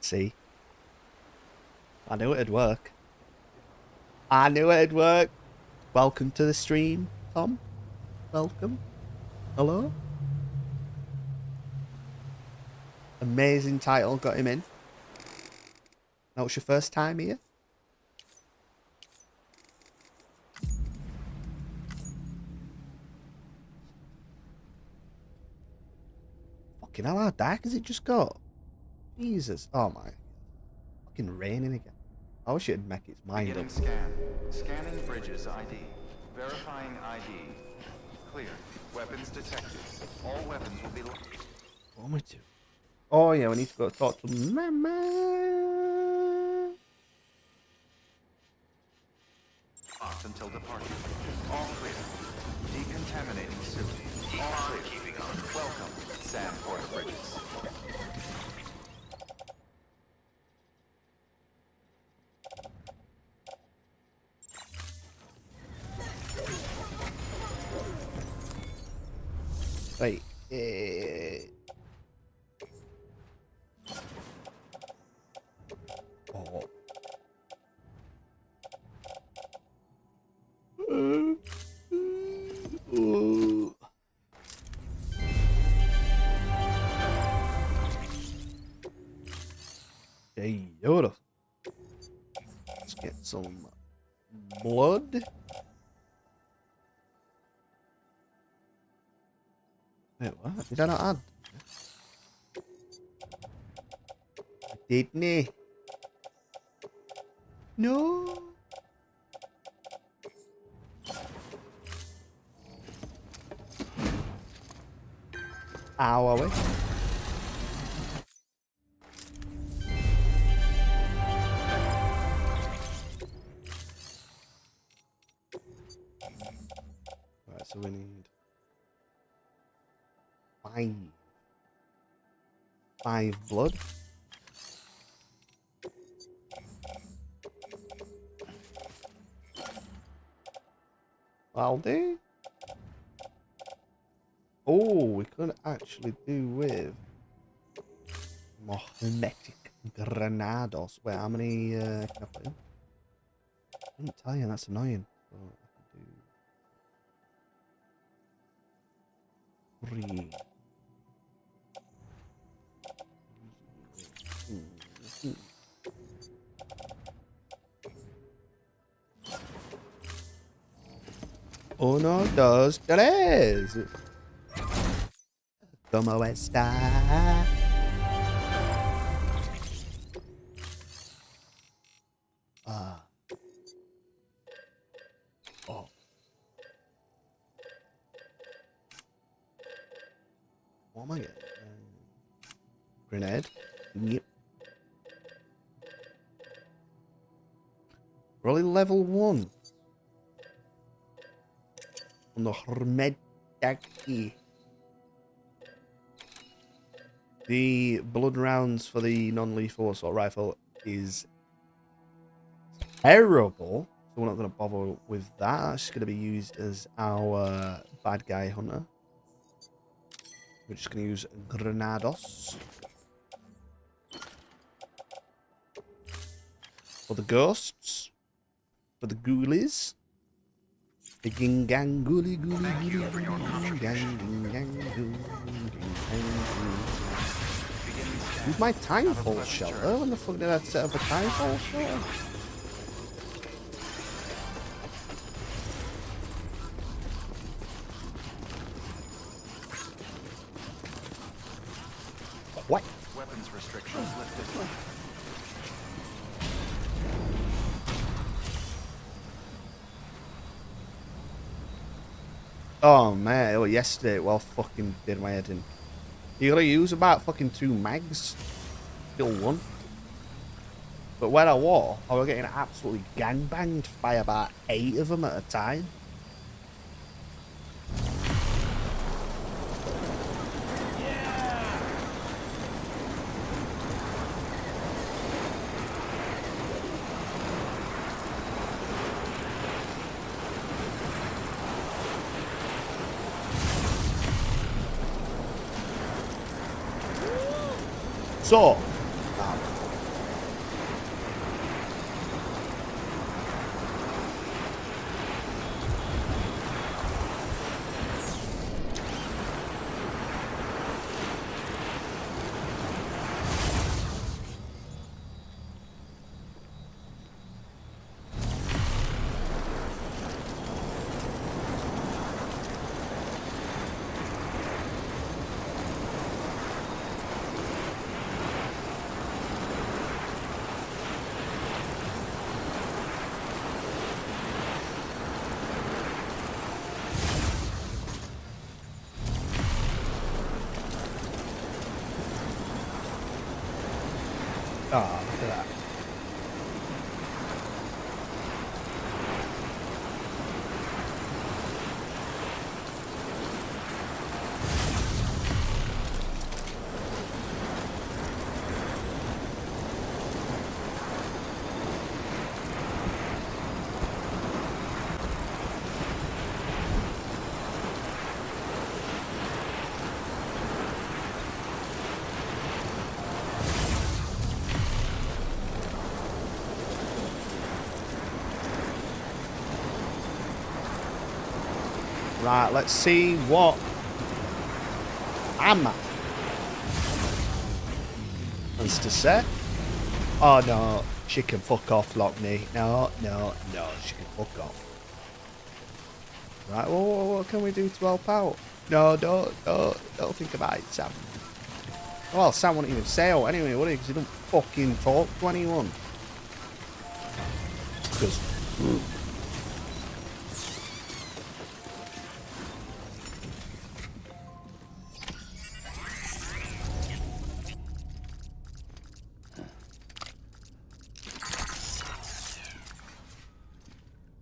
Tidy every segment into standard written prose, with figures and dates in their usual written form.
See? I knew it'd work. I knew it'd work. Welcome to the stream, Tom. Welcome. Hello. Amazing title, got him in. That was your first time here? Fucking hell, how dark has it just got? Jesus. Oh my. Fucking raining again. I wish it'd make its mind Beginning up. scan. Scanning bridges ID. Verifying ID. Clear. Weapons detected. All weapons will be locked. What am I doing? Oh yeah, we need to go talk to Mama. Locked until departure. All clear. Decontaminating suit. All clear. Keeping on. Welcome, Sandport Bridges. Right. Oh. Hey, Yoda. Let's get some blood. Wait, what? Did I not add? Didn't he? No. Ow, are we? Right, so we need five blood. I'll do. Oh, we could actually do with Mohametic Granados. Wait, how many can I put in? I didn't tell you, that's annoying. So I can do 3. Uno, dos, tres. ¿Cómo está? Oh. What am I getting? Grenade. Yep. We're only level 1. On the Hermetaki. The blood rounds for the non-lethal assault rifle is terrible. So we're not going to bother with that. That's just going to be used as our bad guy hunter. We're just going to use Granados. For the ghosts. For the ghoulies. The gingang ghoulie ghoulie ghoulie gang. Who's my timefall shelter? When the fuck did I set up a timefall shelter? What? Weapons restrictions lifted. Oh man, well, yesterday it well fucking did my head in. You gotta use about fucking 2 mags. Kill 1. But where I was getting absolutely gangbanged by about 8 of them at a time. So, Right, let's see what Amma has to say. Oh no, she can fuck off, Lockney. No, she can fuck off. Right, well, what can we do to help out? No, don't think about it, Sam. Well, Sam wouldn't even say out anyway, would he? Because he don't fucking talk to anyone. Because...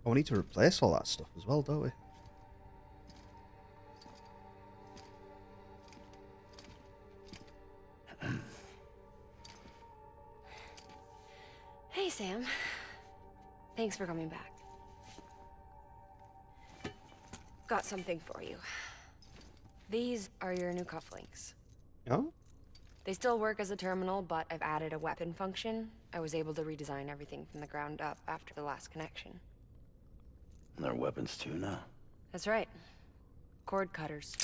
Oh, we need to replace all that stuff as well, don't we? Hey, Sam. Thanks for coming back. Got something for you. These are your new cufflinks. Oh? They still work as a terminal, but I've added a weapon function. I was able to redesign everything from the ground up after the last connection. And they're weapons too now. That's right. Cord cutters.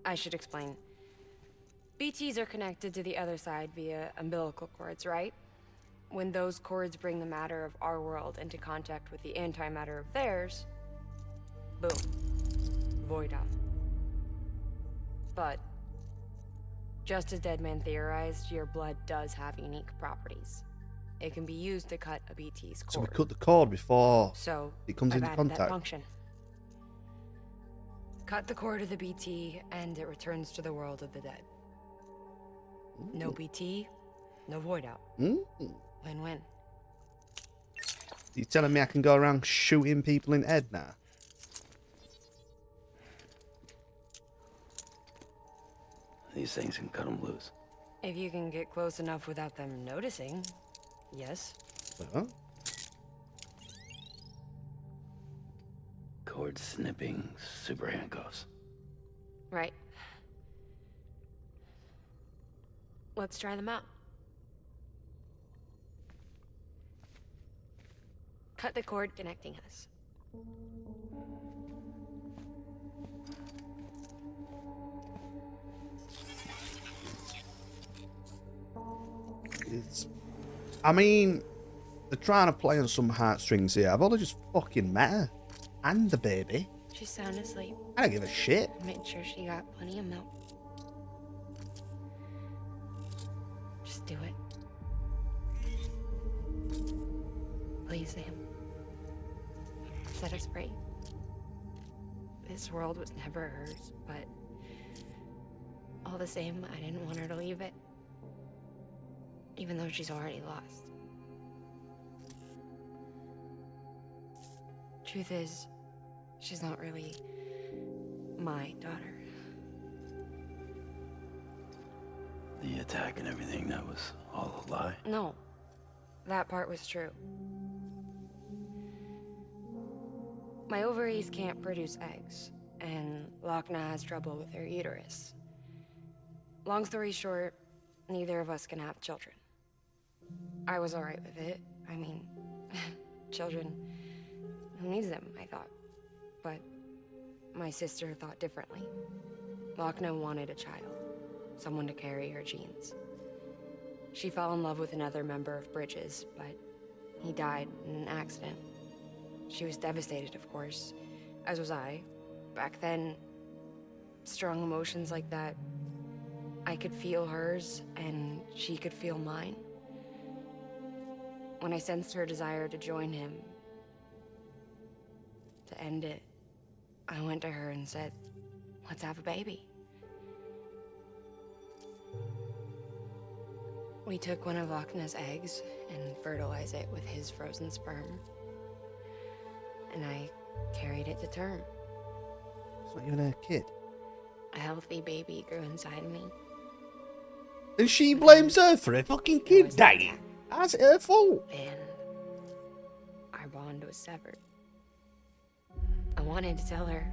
I should explain. BTs are connected to the other side via umbilical cords, right? When those cords bring the matter of our world into contact with the antimatter of theirs, boom. Void out. But, just as Deadman theorized, your blood does have unique properties. It can be used to cut a BT's cord. So we cut the cord before it comes I've into added contact. That function. Cut the cord of the BT, and it returns to the world of the dead. Ooh. No BT, no void out. Win-win. You telling me I can go around shooting people in the head now? These things can cut them loose. If you can get close enough without them noticing, yes. Well, Cord snipping, super handcuffs. Right. Let's try them out. Cut the cord connecting us. I mean, they're trying to play on some heartstrings here. I've only just fucking met her. And the baby. She's sound asleep. I don't give a shit. Made sure she got plenty of milk. Just do it. Please, Sam. Set us free. This world was never hers, but all the same, I didn't want her to leave it. Even though she's already lost. Truth is, she's not really my daughter. The attack and everything, that was all a lie? No, that part was true. My ovaries can't produce eggs, and Lochna has trouble with her uterus. Long story short, neither of us can have children. I was alright with it. I mean, children, who needs them, I thought. But my sister thought differently. Lochna wanted a child, someone to carry her genes. She fell in love with another member of Bridges, but he died in an accident. She was devastated, of course, as was I. Back then, strong emotions like that, I could feel hers, and she could feel mine. When I sensed her desire to join him, to end it, I went to her and said, let's have a baby. We took one of Lochna's eggs and fertilized it with his frozen sperm. And I carried it to term. It's not even a kid. A healthy baby grew inside me. And she blames her for a fucking kid dying. That's her fault. And our bond was severed. I wanted to tell her,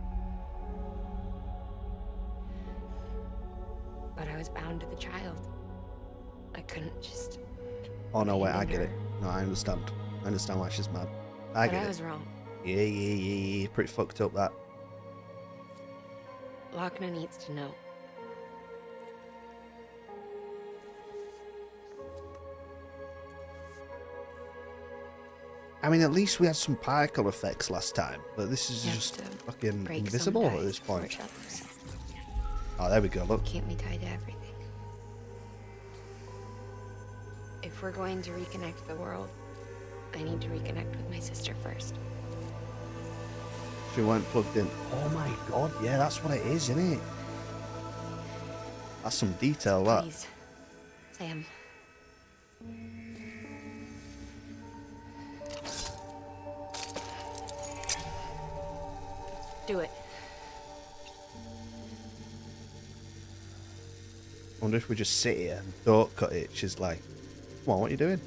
but I was bound to the child. I couldn't just... Oh no, wait, I abandon get her. it. No, I understand. I understand why she's mad. I But get I it. was wrong. Yeah. Pretty fucked up, that. Lochner needs to know. I mean, at least we had some particle effects last time, but this is You have just to fucking break some invisible at ties this before point. it shatters. Oh, there we go, look. Can't be tied to everything. If we're going to reconnect the world, I need to reconnect with my sister first. She weren't plugged in. Oh my god, yeah, that's what it is, isn't it? That's some detail, that. Please, Sam. Do it. I wonder if we just sit here and don't cut it. She's like, come on, what are you doing?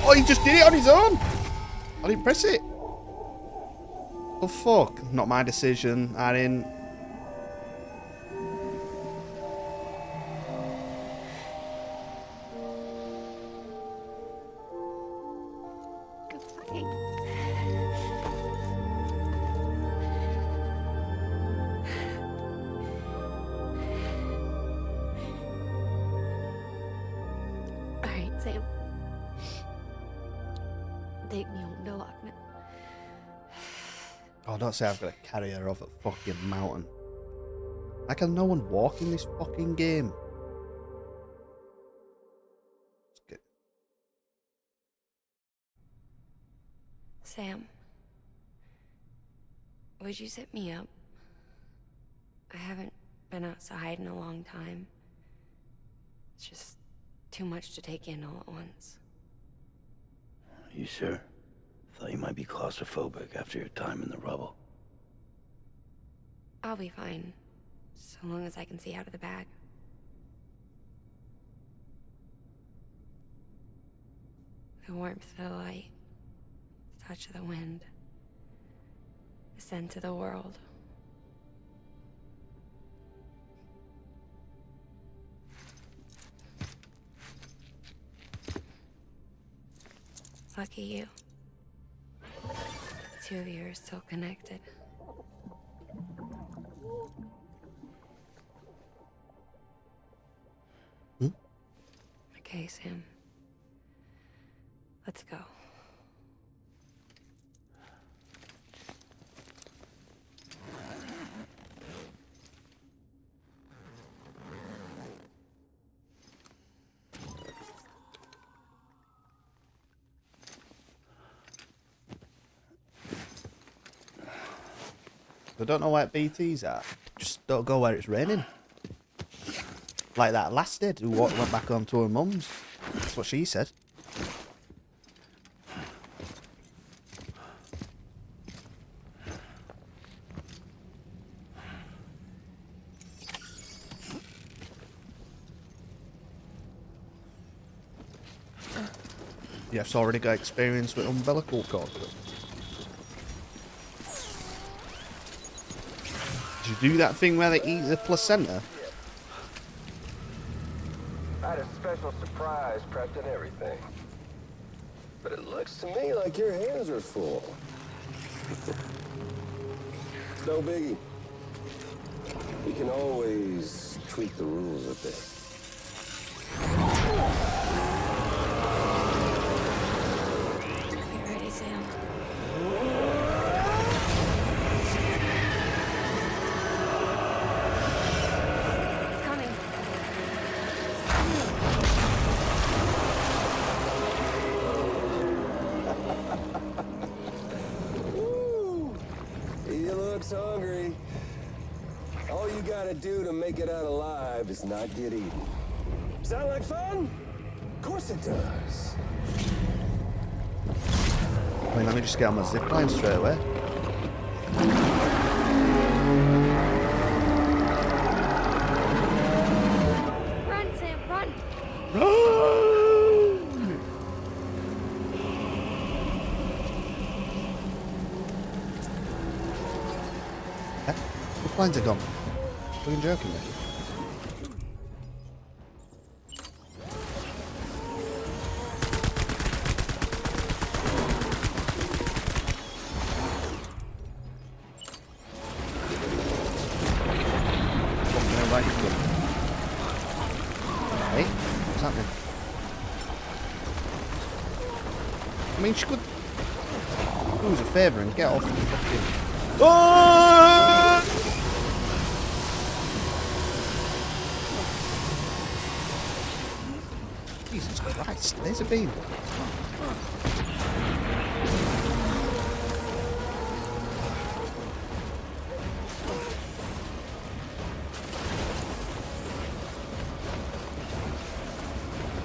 Oh, he just did it on his own. I didn't press it. Oh, fuck. Not my decision. I didn't. All right, Sam. Take me home to Lochner. Oh, don't say I've got to carry her off a fucking mountain. How can no one walk in this fucking game? Let's get... Sam, would you sit me up? I haven't been outside in a long time. It's just too much to take in all at once. You sure? Thought you might be claustrophobic after your time in the rubble. I'll be fine, so long as I can see out of the bag. The warmth of the light, the touch of the wind, the scent of the world. Lucky you. The two of you are still connected. Okay, Sam. Let's go. I don't know where BT's at. Just don't go where it's raining. Like that last did, who went back home to her mum's. That's what she said. Yes, already got experience with umbilical cord. Did you do that thing where they eat the placenta? I had a special surprise prepped and everything. But it looks to me like your hands are full. It's no biggie. We can always tweak the rules a bit. Get ready, Sam. It's coming. Woo! He looks hungry. All you gotta do to make it out alive is not get eaten. Sound like fun? Of course it does. I mean, let me just get on my zipline straight away. Run, lifelines are gone. Fucking joking me. Fucking hell, right foot. Hey, what's happening? I mean, she could do us a favour and get off the fucking... Oh! Jesus Christ, there's a beam.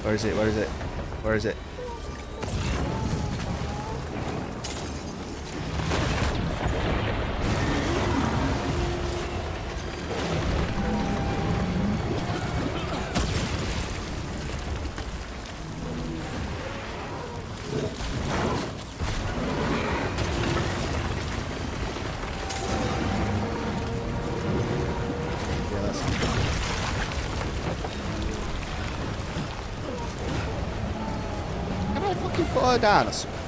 Where is it? Where is it? Where is it? Yeah, that's it. Can I fucking put her down or something?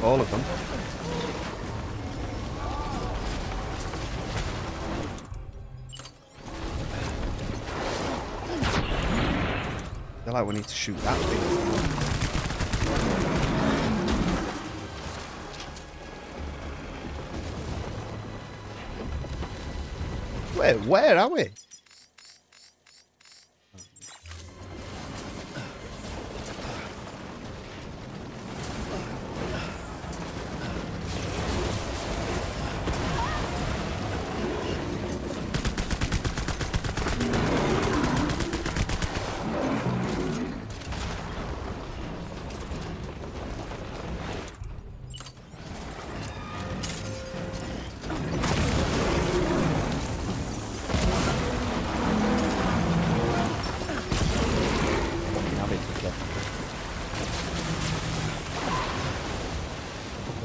All of them. I feel like we need to shoot that thing. Where are we?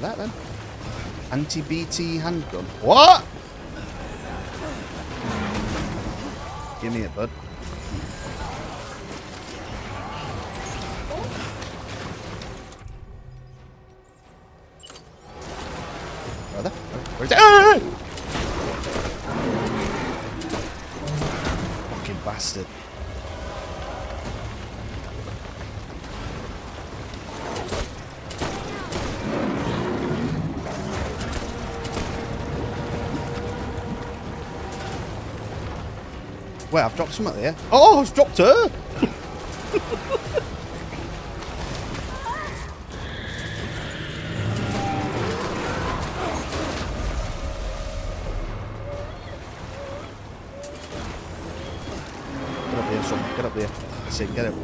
That then. Anti-BT handgun. What? Give me it, bud. Brother? Where is it? Ah! Fucking bastard. Wait, I've dropped something there. Oh, I've dropped her! Get up there, son. Get up there. That's it, get it.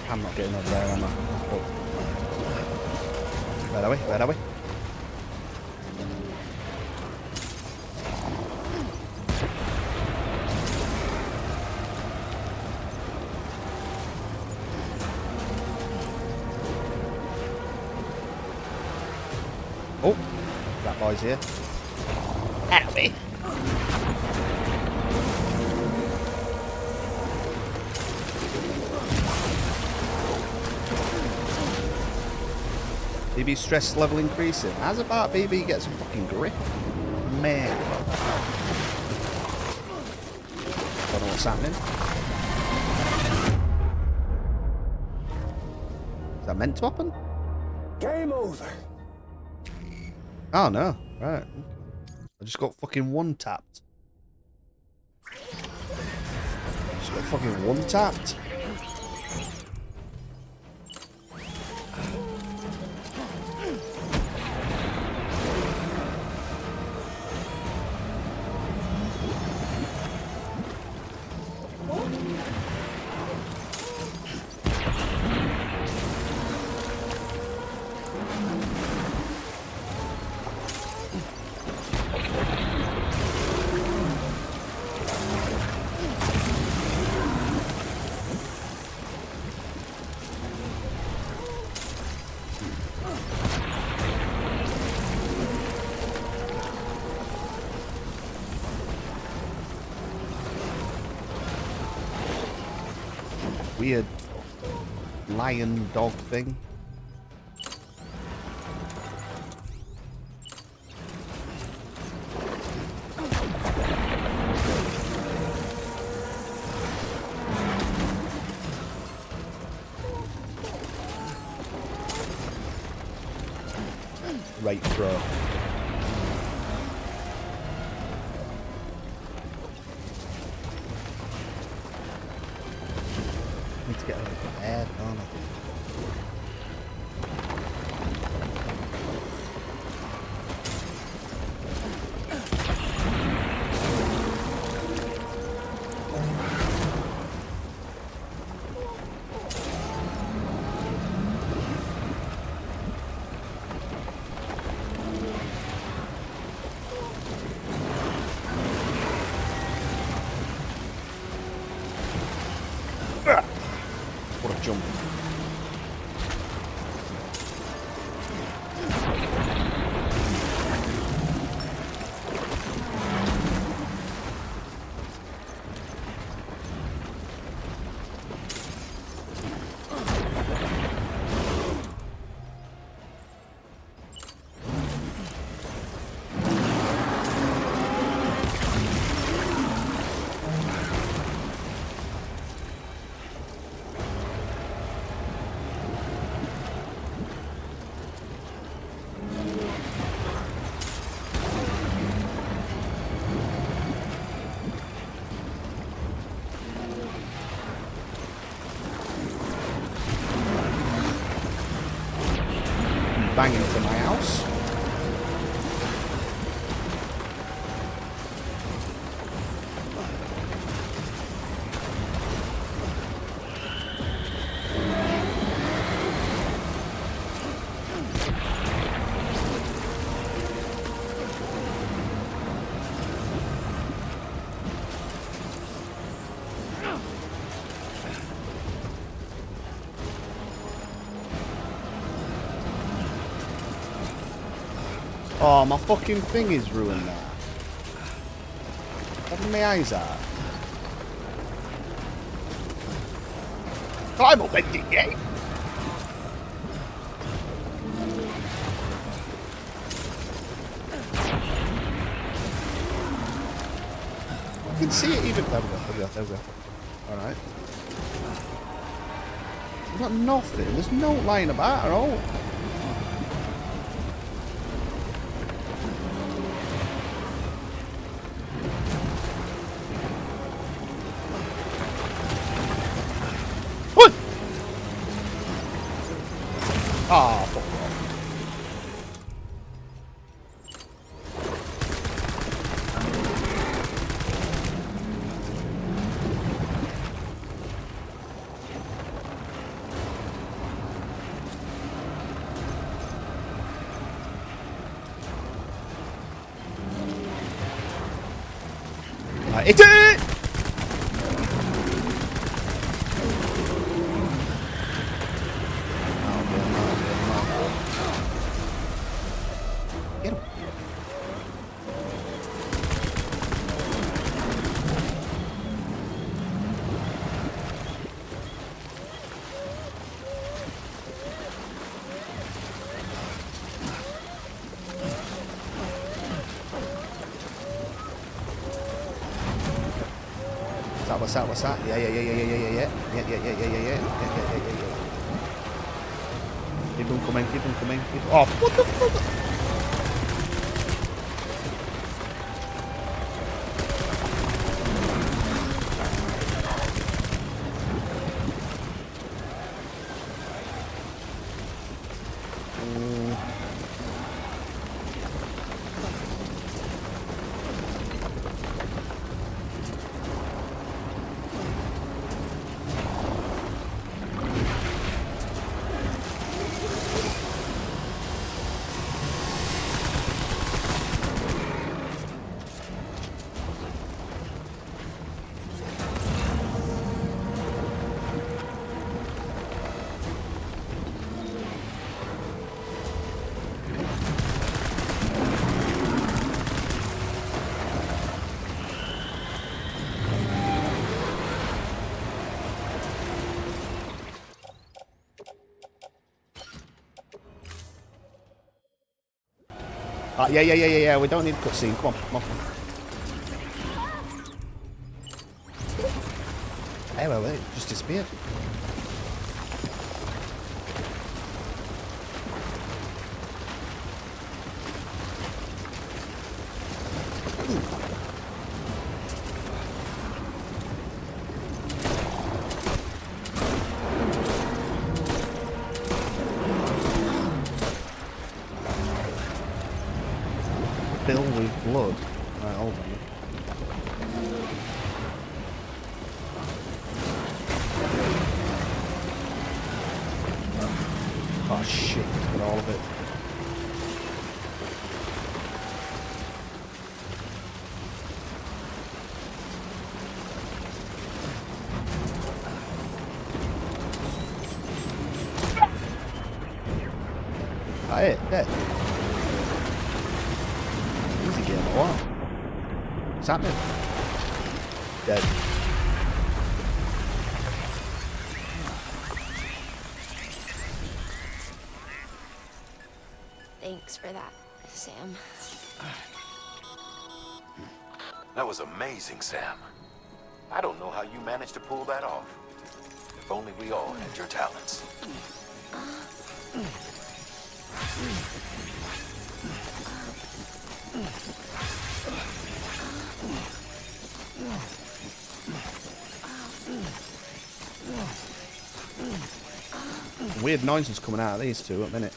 I'm not getting over there, am I? Oh. Where are we? Where are we? Oh, that boy's here. That'll be. BB stress level increasing. How's about BB get some fucking grip? Man. What's happening? Is that meant to happen? Game over. Oh no. Right. Okay. I just got fucking one tapped. Just got fucking one tapped. Weird lion dog thing. Right throw. Need to get out of bed, don't I? What a jump. Bang into my house. Oh, my fucking thing is ruined now. Having my eyes out. Climb up, ending game. I can see it even. There we go. Alright. I've got nothing. There's no lying about at all. Ah, fuck off. Hit it! Get him. What's that? What's that? Yeah. Keep them coming. Oh, what the fuck? Yeah. We don't need a cutscene. Come on. Hey, wait, it just disappeared. Filled with blood. Right, hold on. Oh shit, got all of it. Dead. Easy game, or what? What's happening? Dead. Thanks for that, Sam. That was amazing, Sam. I don't know how you managed to pull that off. If only we all had your talents. Weird noises coming out of these two at the minute.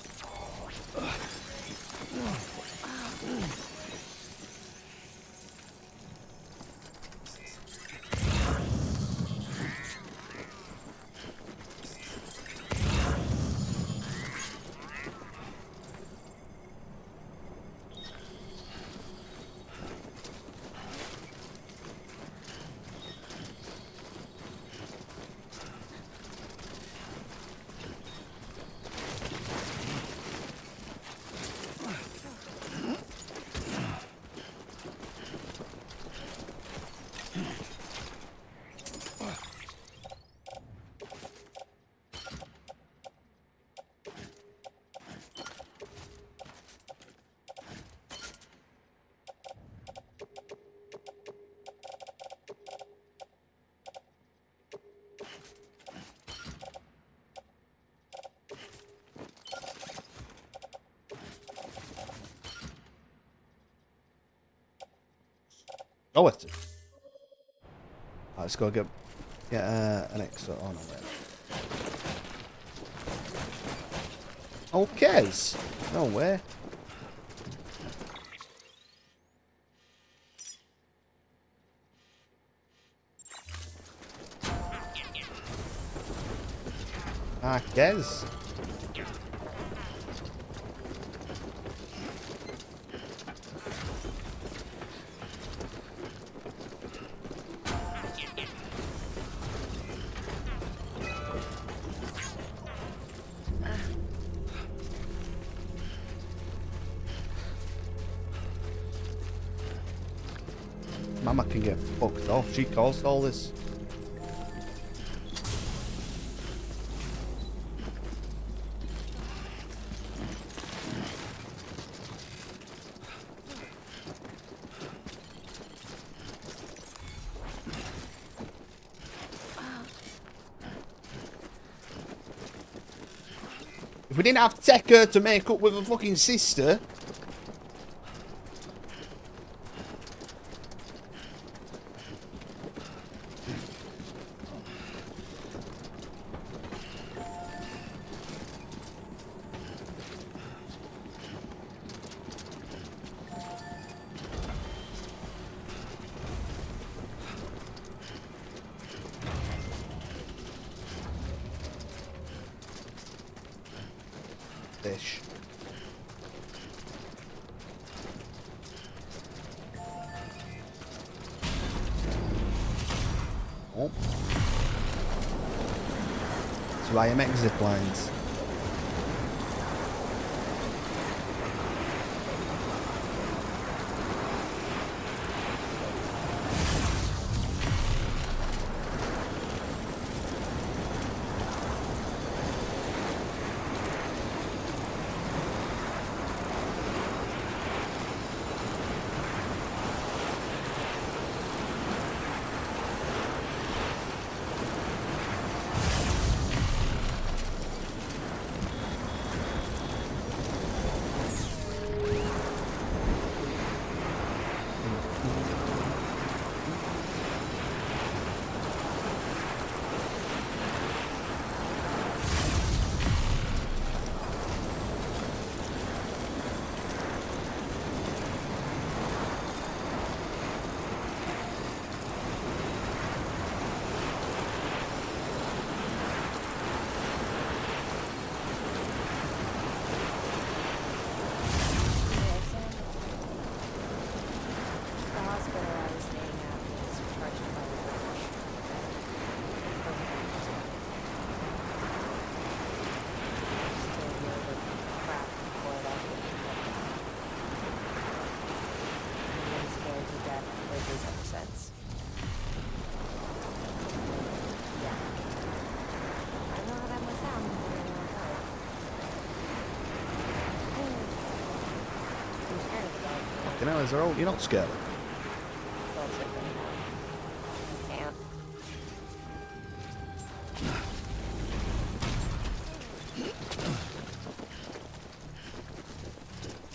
Oh, what's it? Right, let's go get an extra. Oh no, wait. Okay. No way. I guess. Mama can get fucked off. She caused all this. If we didn't have to take her to make up with her fucking sister. Fish. Oh. That's why I make zip lines. The hospital I was staying at was charged by the British. Still hear the crap poured out of the I've been scared to death of bridges ever since. Yeah. I know how that must sound considering you're outside. I'm scared of the dark. Fucking hell, is there all... You're not scared? Well, it's different now. You can't.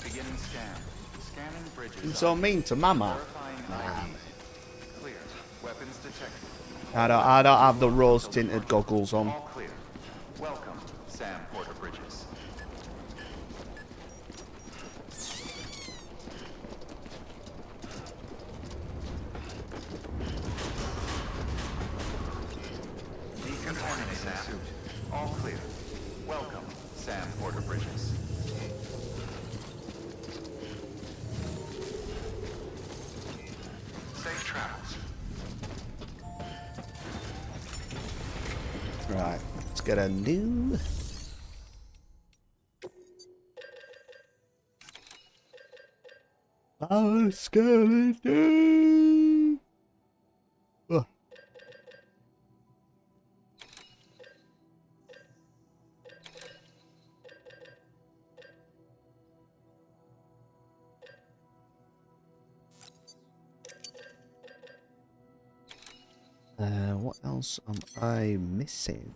Beginning scan. Scanning bridges. You're so mean to Mama. Verifying ID. Clear. Weapons detected. I don't have the rose tinted goggles on. All clear. Welcome, Sam Porter Bridges. Decontaminating suit. All clear. Welcome, Sam Porter Bridges. Safe travels. Right, let's get a new... Power skeleton! Ugh. What else am I missing?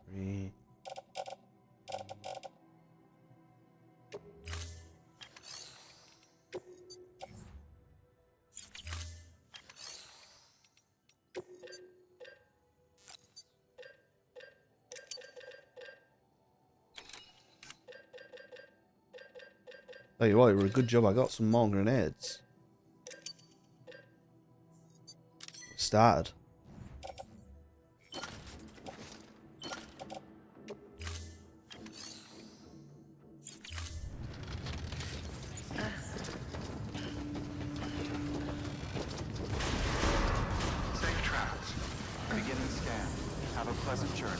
Three. Tell you what, it was a good job I got some more grenades. Started. Safe travels. Beginning scan. Have a pleasant journey.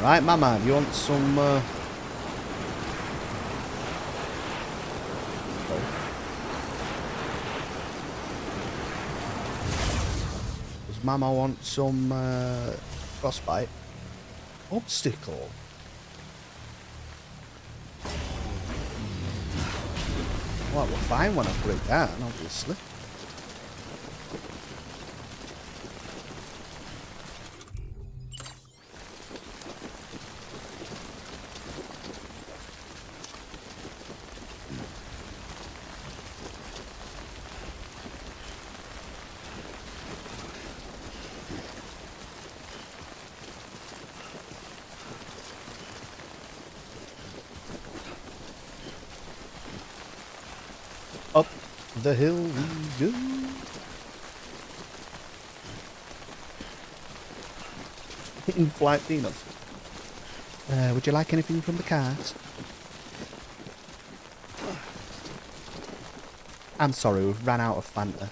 Right, Mama, do you want some, Does Mama want some, frostbite? Obstacle? Well, we're fine when I break that, obviously. Up the hill we go. In-flight peanuts. Would you like anything from the cars? I'm sorry, we've ran out of Fanta.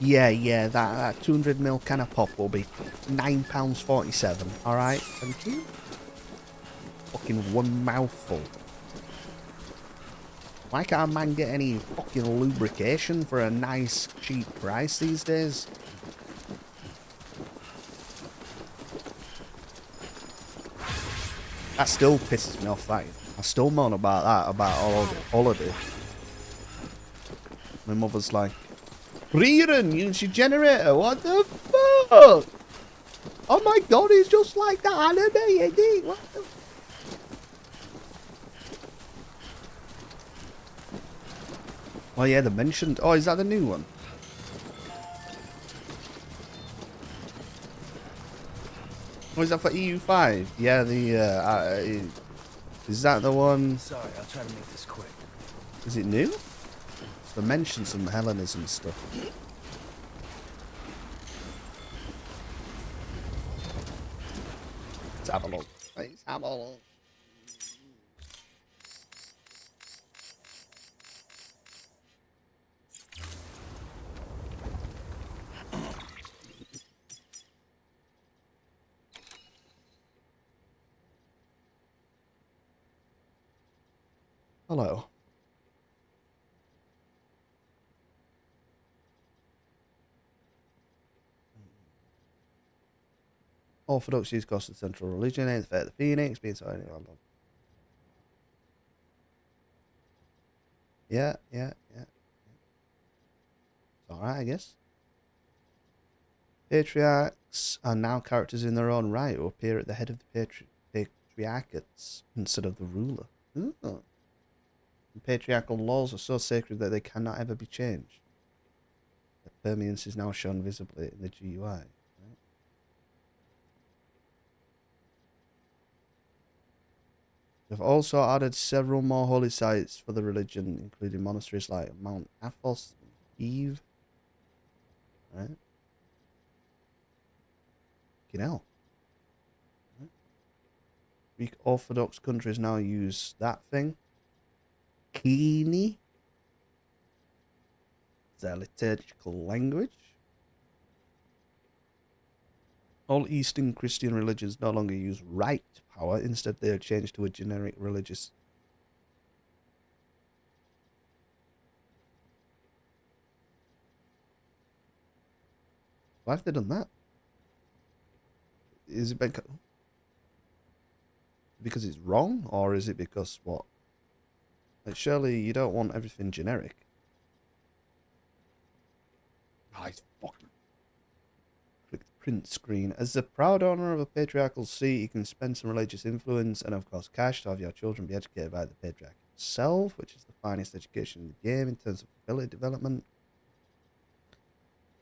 Yeah, that 200ml can of pop will be £9.47. Alright, thank you. Fucking one mouthful. Why can't a man get any fucking lubrication for a nice cheap price these days? That still pisses me off, that. I still moan about that, about holiday. My mother's like, Rearan, use your generator, what the fuck? Oh my god, it's just like that anime, isn't it? What the Oh yeah, they mentioned... Oh, is that the new one? What is that for EU5? Yeah, the... is that the one... Sorry, I'll try to make this quick. Is it new? They mentioned some Hellenism stuff. Let's have a look. Let's have a look. Hello. Orthodox use cost of central religion, ain't fair the Phoenix, being so anyway. Yeah. It's alright, I guess. Patriarchs are now characters in their own right who appear at the head of the patriarchates instead of the ruler. Ooh. The patriarchal laws are so sacred that they cannot ever be changed. The permanence is now shown visibly in the GUI. Right? They've also added several more holy sites for the religion, including monasteries like Mount Athos and Eve. Right? Fucking hell. Right? Greek Orthodox countries now use that thing. Kini. Their liturgical language. All Eastern Christian religions no longer use right power. Instead, they are changed to a generic religious. Why have they done that? Is it because it's wrong, or is it because what? Like, surely you don't want everything generic. it's fucking. Click the print screen. As the proud owner of a patriarchal seat, you can spend some religious influence and, of course, cash to have your children be educated by the patriarch himself, which is the finest education in the game in terms of ability development.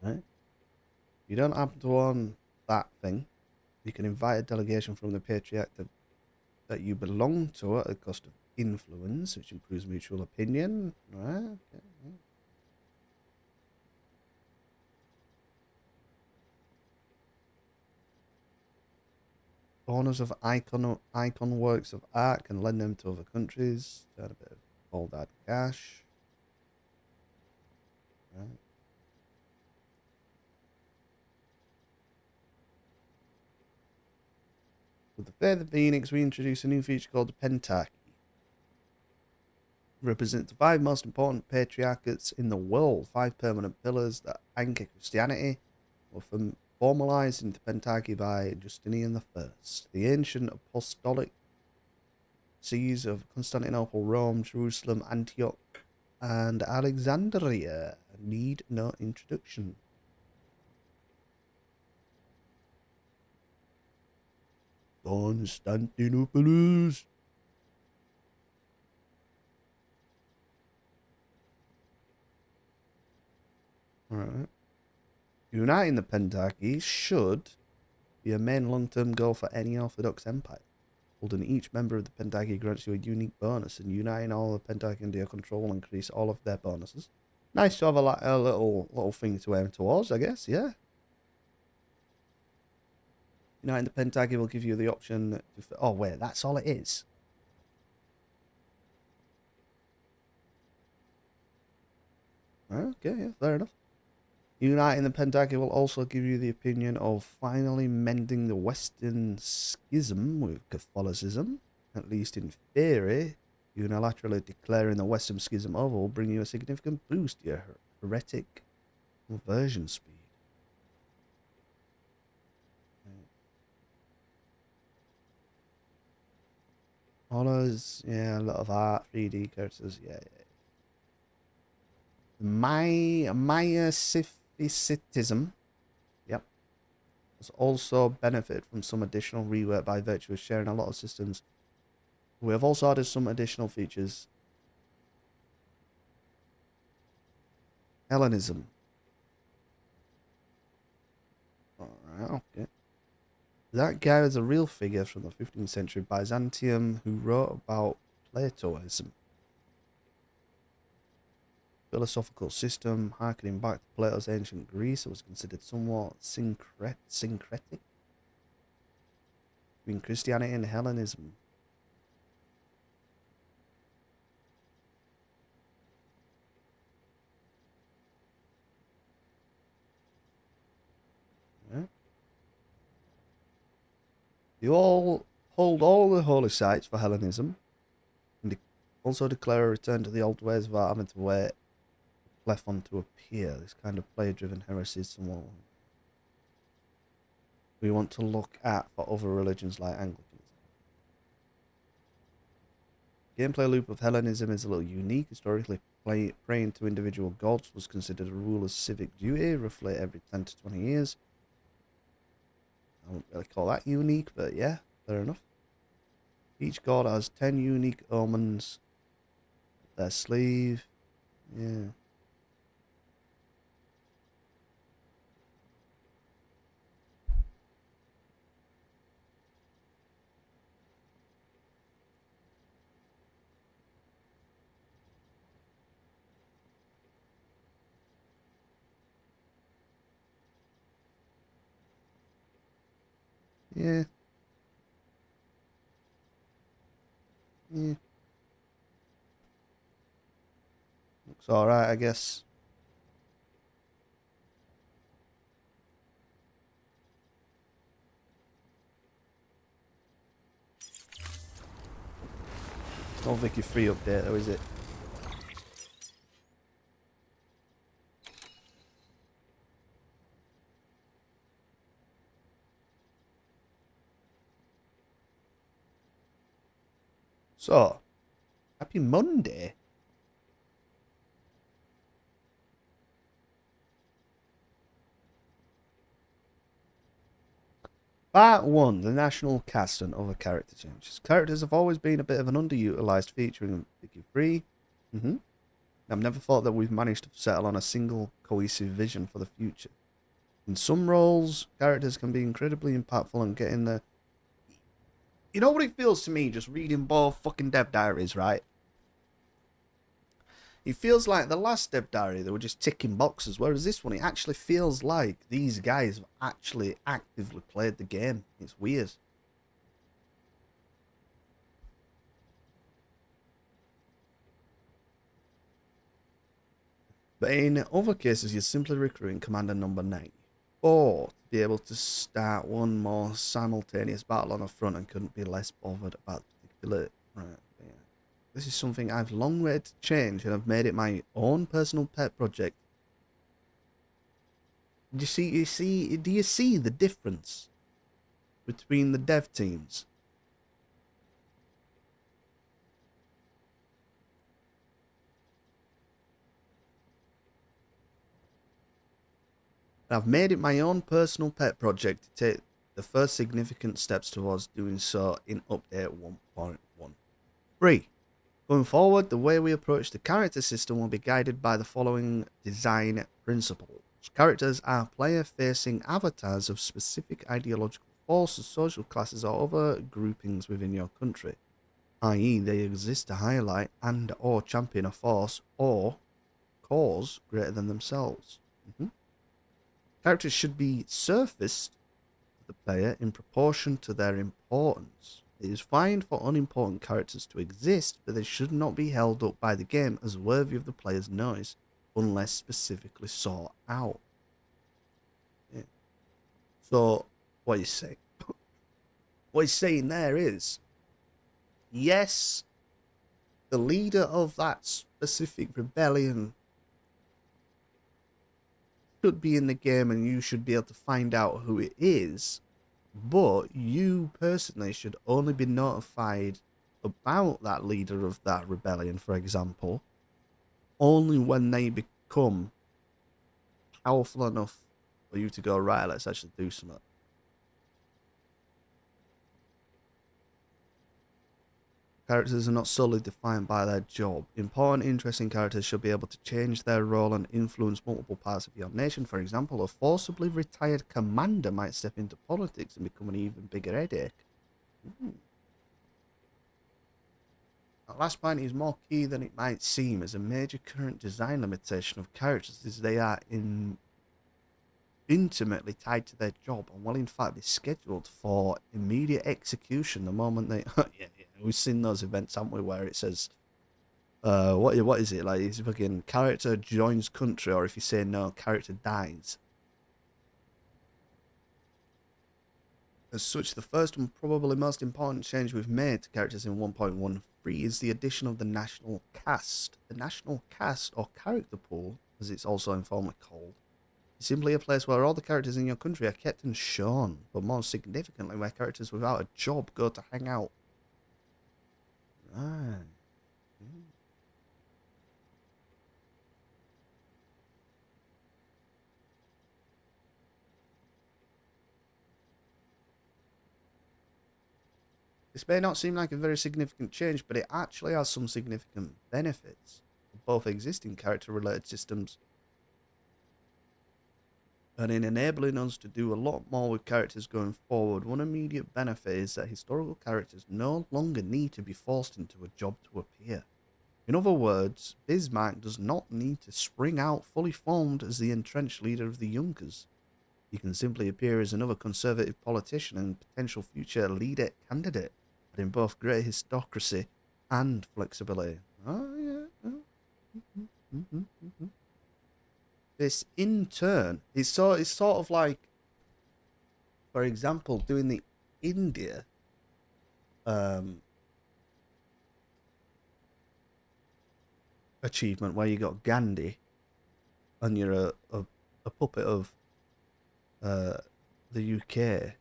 Right? If you don't happen to own that thing, you can invite a delegation from the patriarch that you belong to at a cost of influence, which improves mutual opinion. Right? Okay. Owners of icon works of art can lend them to other countries. Earn a bit of cold hard cash. Right. With the Faith of Phoenix, we introduce a new feature called the Pentarchy. It represents the 5 most important patriarchates in the world, 5 permanent pillars that anchor Christianity, were formalized into Pentarchy by Justinian I. The ancient apostolic sees of Constantinople, Rome, Jerusalem, Antioch, and Alexandria need no introduction. Constantinople. Alright. Uniting the Pentarchy should be a main long-term goal for any Orthodox empire. Holding each member of the Pentarchy grants you a unique bonus, and uniting all the Pentarchy under your control will increase all of their bonuses. Nice to have a little thing to aim towards, I guess, yeah. Uniting the Pentarchy will give you the option to... Oh, wait, that's all it is? Okay, yeah, fair enough. Uniting the Pentarchy will also give you the opinion of finally mending the Western schism with Catholicism. At least in theory, unilaterally declaring the Western schism over will bring you a significant boost to your heretic conversion speed. Honors, yeah, a lot of art, 3D characters, yeah. Myasiphicism, yep, has also benefited from some additional rework by virtue of sharing a lot of systems. We have also added some additional features. Hellenism. Alright, okay. That guy is a real figure from the 15th century Byzantium who wrote about Platoism. Philosophical system harkening back to Plato's ancient Greece. It was considered somewhat syncretic between Christianity and Hellenism. Yeah. You all hold all the holy sites for Hellenism, and also declare a return to the old ways without having to wait Plethon to appear. This kind of player-driven heresy is somewhat we want to look at for other religions like Anglicanism. Gameplay loop of Hellenism is a little unique. Historically, praying to individual gods was considered a ruler's civic duty, roughly every 10 to 20 years. I wouldn't really call that unique, but yeah, fair enough. Each god has 10 unique omens up their sleeve. Yeah. Yeah. Yeah. Looks alright, I guess. No Vicky free update though, is it? So, happy Monday. Part 1, the national cast and other character changes. Characters have always been a bit of an underutilised feature in Wiki 3. I've never thought that we've managed to settle on a single cohesive vision for the future. In some roles, characters can be incredibly impactful and getting the... You know what it feels to me just reading both fucking dev diaries, right? It feels like the last dev diary, they were just ticking boxes, whereas this one, it actually feels like these guys have actually actively played the game. It's weird. But in other cases, you're simply recruiting Commander number 9. Or to be able to start one more simultaneous battle on a front and couldn't be less bothered about the particular... Right, yeah. This is something I've long wanted to change, and I've made it my own personal pet project. Do you see the difference between the dev teams? I've made it my own personal pet project to take the first significant steps towards doing so in update 1.13. Going forward, the way we approach the character system will be guided by the following design principles. Characters are player-facing avatars of specific ideological forces, social classes, or other groupings within your country, i.e. they exist to highlight and or champion a force or cause greater than themselves. Characters should be surfaced to the player in proportion to their importance. It is fine for unimportant characters to exist, but they should not be held up by the game as worthy of the player's notice unless specifically sought out. Yeah. So, what he's saying? What he's saying there is, yes, the leader of that specific rebellion should be in the game and you should be able to find out who it is, but you personally should only be notified about that leader of that rebellion, for example, only when they become powerful enough for you to go, right, let's actually do something. Characters are not solely defined by their job. Important, interesting characters should be able to change their role and influence multiple parts of your nation. For example, a forcibly retired commander might step into politics and become an even bigger headache. That last point is more key than it might seem, as a major current design limitation of characters is they are intimately tied to their job and will in fact be scheduled for immediate execution the moment they... yeah, we've seen those events, haven't we, where it says, what is it, like, it's fucking character joins country, or if you say no, character dies. As such, the first and probably most important change we've made to characters in 1.13 is the addition of the national cast. The national cast, or character pool, as it's also informally called, is simply a place where all the characters in your country are kept and shown, but more significantly, where characters without a job go to hang out. Right. This may not seem like a very significant change, but it actually has some significant benefits for both existing character-related systems and in enabling us to do a lot more with characters going forward. One immediate benefit is that historical characters no longer need to be forced into a job to appear. In other words, Bismarck does not need to spring out fully formed as the entrenched leader of the Junkers. He can simply appear as another conservative politician and potential future leader candidate, but in both greater historicity and flexibility. Oh, yeah. This, in turn, is sort of like, for example, doing the India achievement where you got Gandhi and you're a puppet of the UK.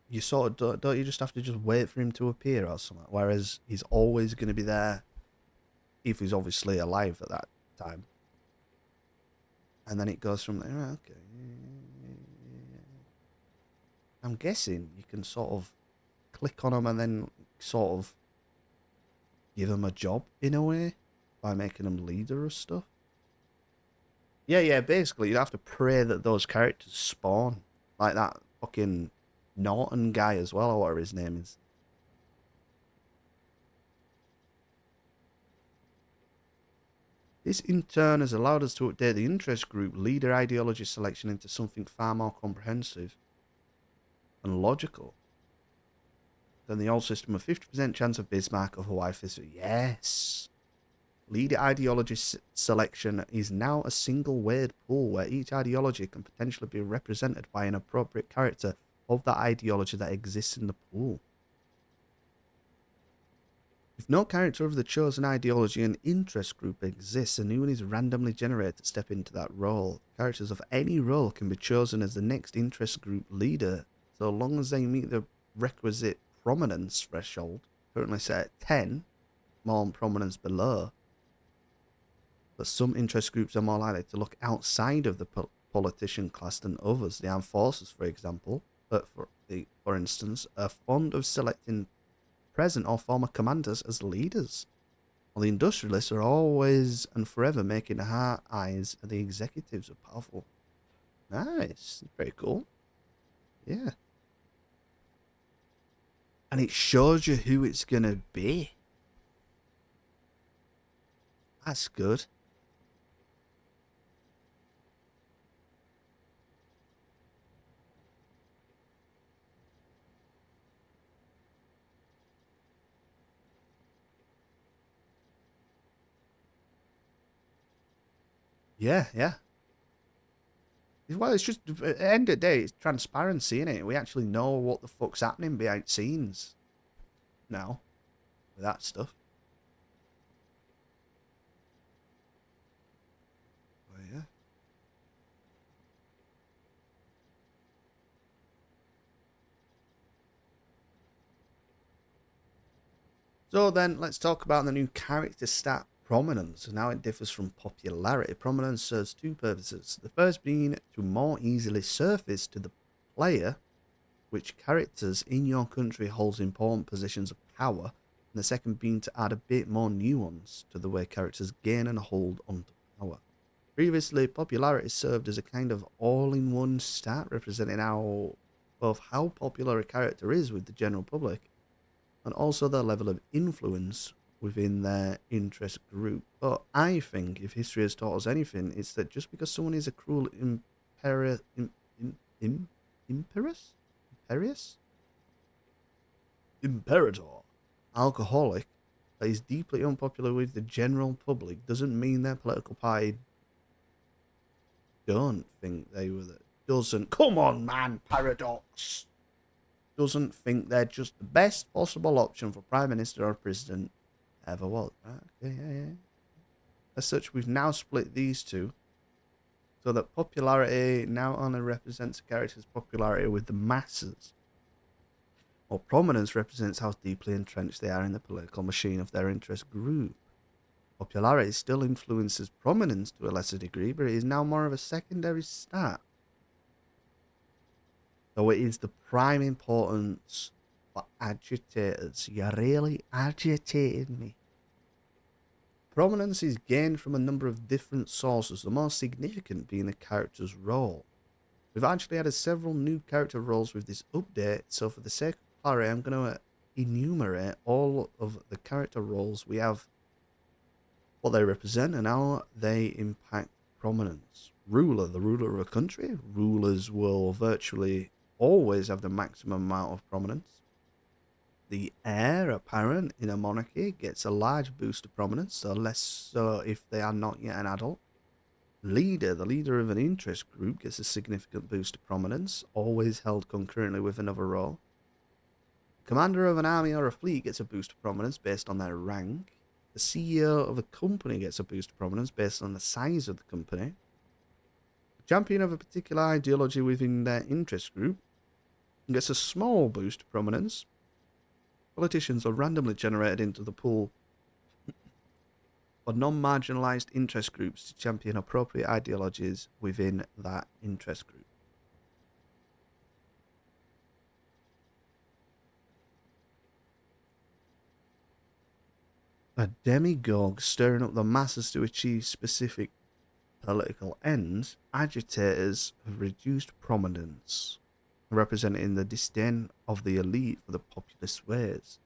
You sort of don't you just have to just wait for him to appear or something, whereas he's always going to be there if he's obviously alive at that time. And then it goes from there. Okay. I'm guessing you can sort of click on them and then sort of give them a job in a way by making them leader of stuff. Yeah, basically, you'd have to pray that those characters spawn. Like that fucking Norton guy as well, or whatever his name is. This in turn has allowed us to update the interest group leader ideology selection into something far more comprehensive and logical than the old system of 50% chance of Bismarck of Hawaii Fist. Yes. Leader ideology selection is now a single word pool where each ideology can potentially be represented by an appropriate character of that ideology that exists in the pool. If no character of the chosen ideology and interest group exists, a new one is randomly generated to step into that role. Characters of any role can be chosen as the next interest group leader, so long as they meet the requisite prominence threshold, currently set at 10, more on prominence below. But some interest groups are more likely to look outside of the politician class than others. The armed forces, for example, for instance, are fond of selecting present or former commanders as leaders. While the industrialists are always and forever making the hard eyes at the executives of powerful. Nice. Very cool. Yeah. And it shows you who it's going to be. That's good. Yeah. Well, it's just, at the end of the day, it's transparency, innit? We actually know what the fuck's happening behind the scenes now with that stuff. Oh, yeah. So then, let's talk about the new character stat prominence and how it differs from popularity. Prominence serves two purposes. The first being to more easily surface to the player which characters in your country holds important positions of power, and the second being to add a bit more nuance to the way characters gain and hold onto power. Previously, popularity served as a kind of all-in-one stat representing both how popular a character is with the general public and also their level of influence within their interest group. But I think if history has taught us anything, it's that just because someone is a cruel imperator, alcoholic, that is deeply unpopular with the general public doesn't mean their political party don't think they were come on, man, Paradox doesn't think they're just the best possible option for Prime Minister or President ever was. Okay, yeah. As such, we've now split these two so that popularity now only represents a character's popularity with the masses, while prominence represents how deeply entrenched they are in the political machine of their interest group. Popularity still influences prominence to a lesser degree, but it is now more of a secondary stat. So it is the prime importance for agitators. You're really agitating me. Prominence is gained from a number of different sources, the most significant being the character's role. We've actually added several new character roles with this update, so for the sake of clarity, I'm going to enumerate all of the character roles we have, what they represent, and how they impact prominence. Ruler, the ruler of a country. Rulers will virtually always have the maximum amount of prominence. The heir apparent in a monarchy gets a large boost of prominence, so less so if they are not yet an adult. Leader, the leader of an interest group, gets a significant boost of prominence, always held concurrently with another role. Commander of an army or a fleet gets a boost of prominence based on their rank. The CEO of a company gets a boost of prominence based on the size of the company. The champion of a particular ideology within their interest group gets a small boost of prominence. Politicians are randomly generated into the pool for non-marginalized interest groups to champion appropriate ideologies within that interest group. A demagogue stirring up the masses to achieve specific political ends, agitators of reduced prominence, representing the disdain of the elite for the populist ways.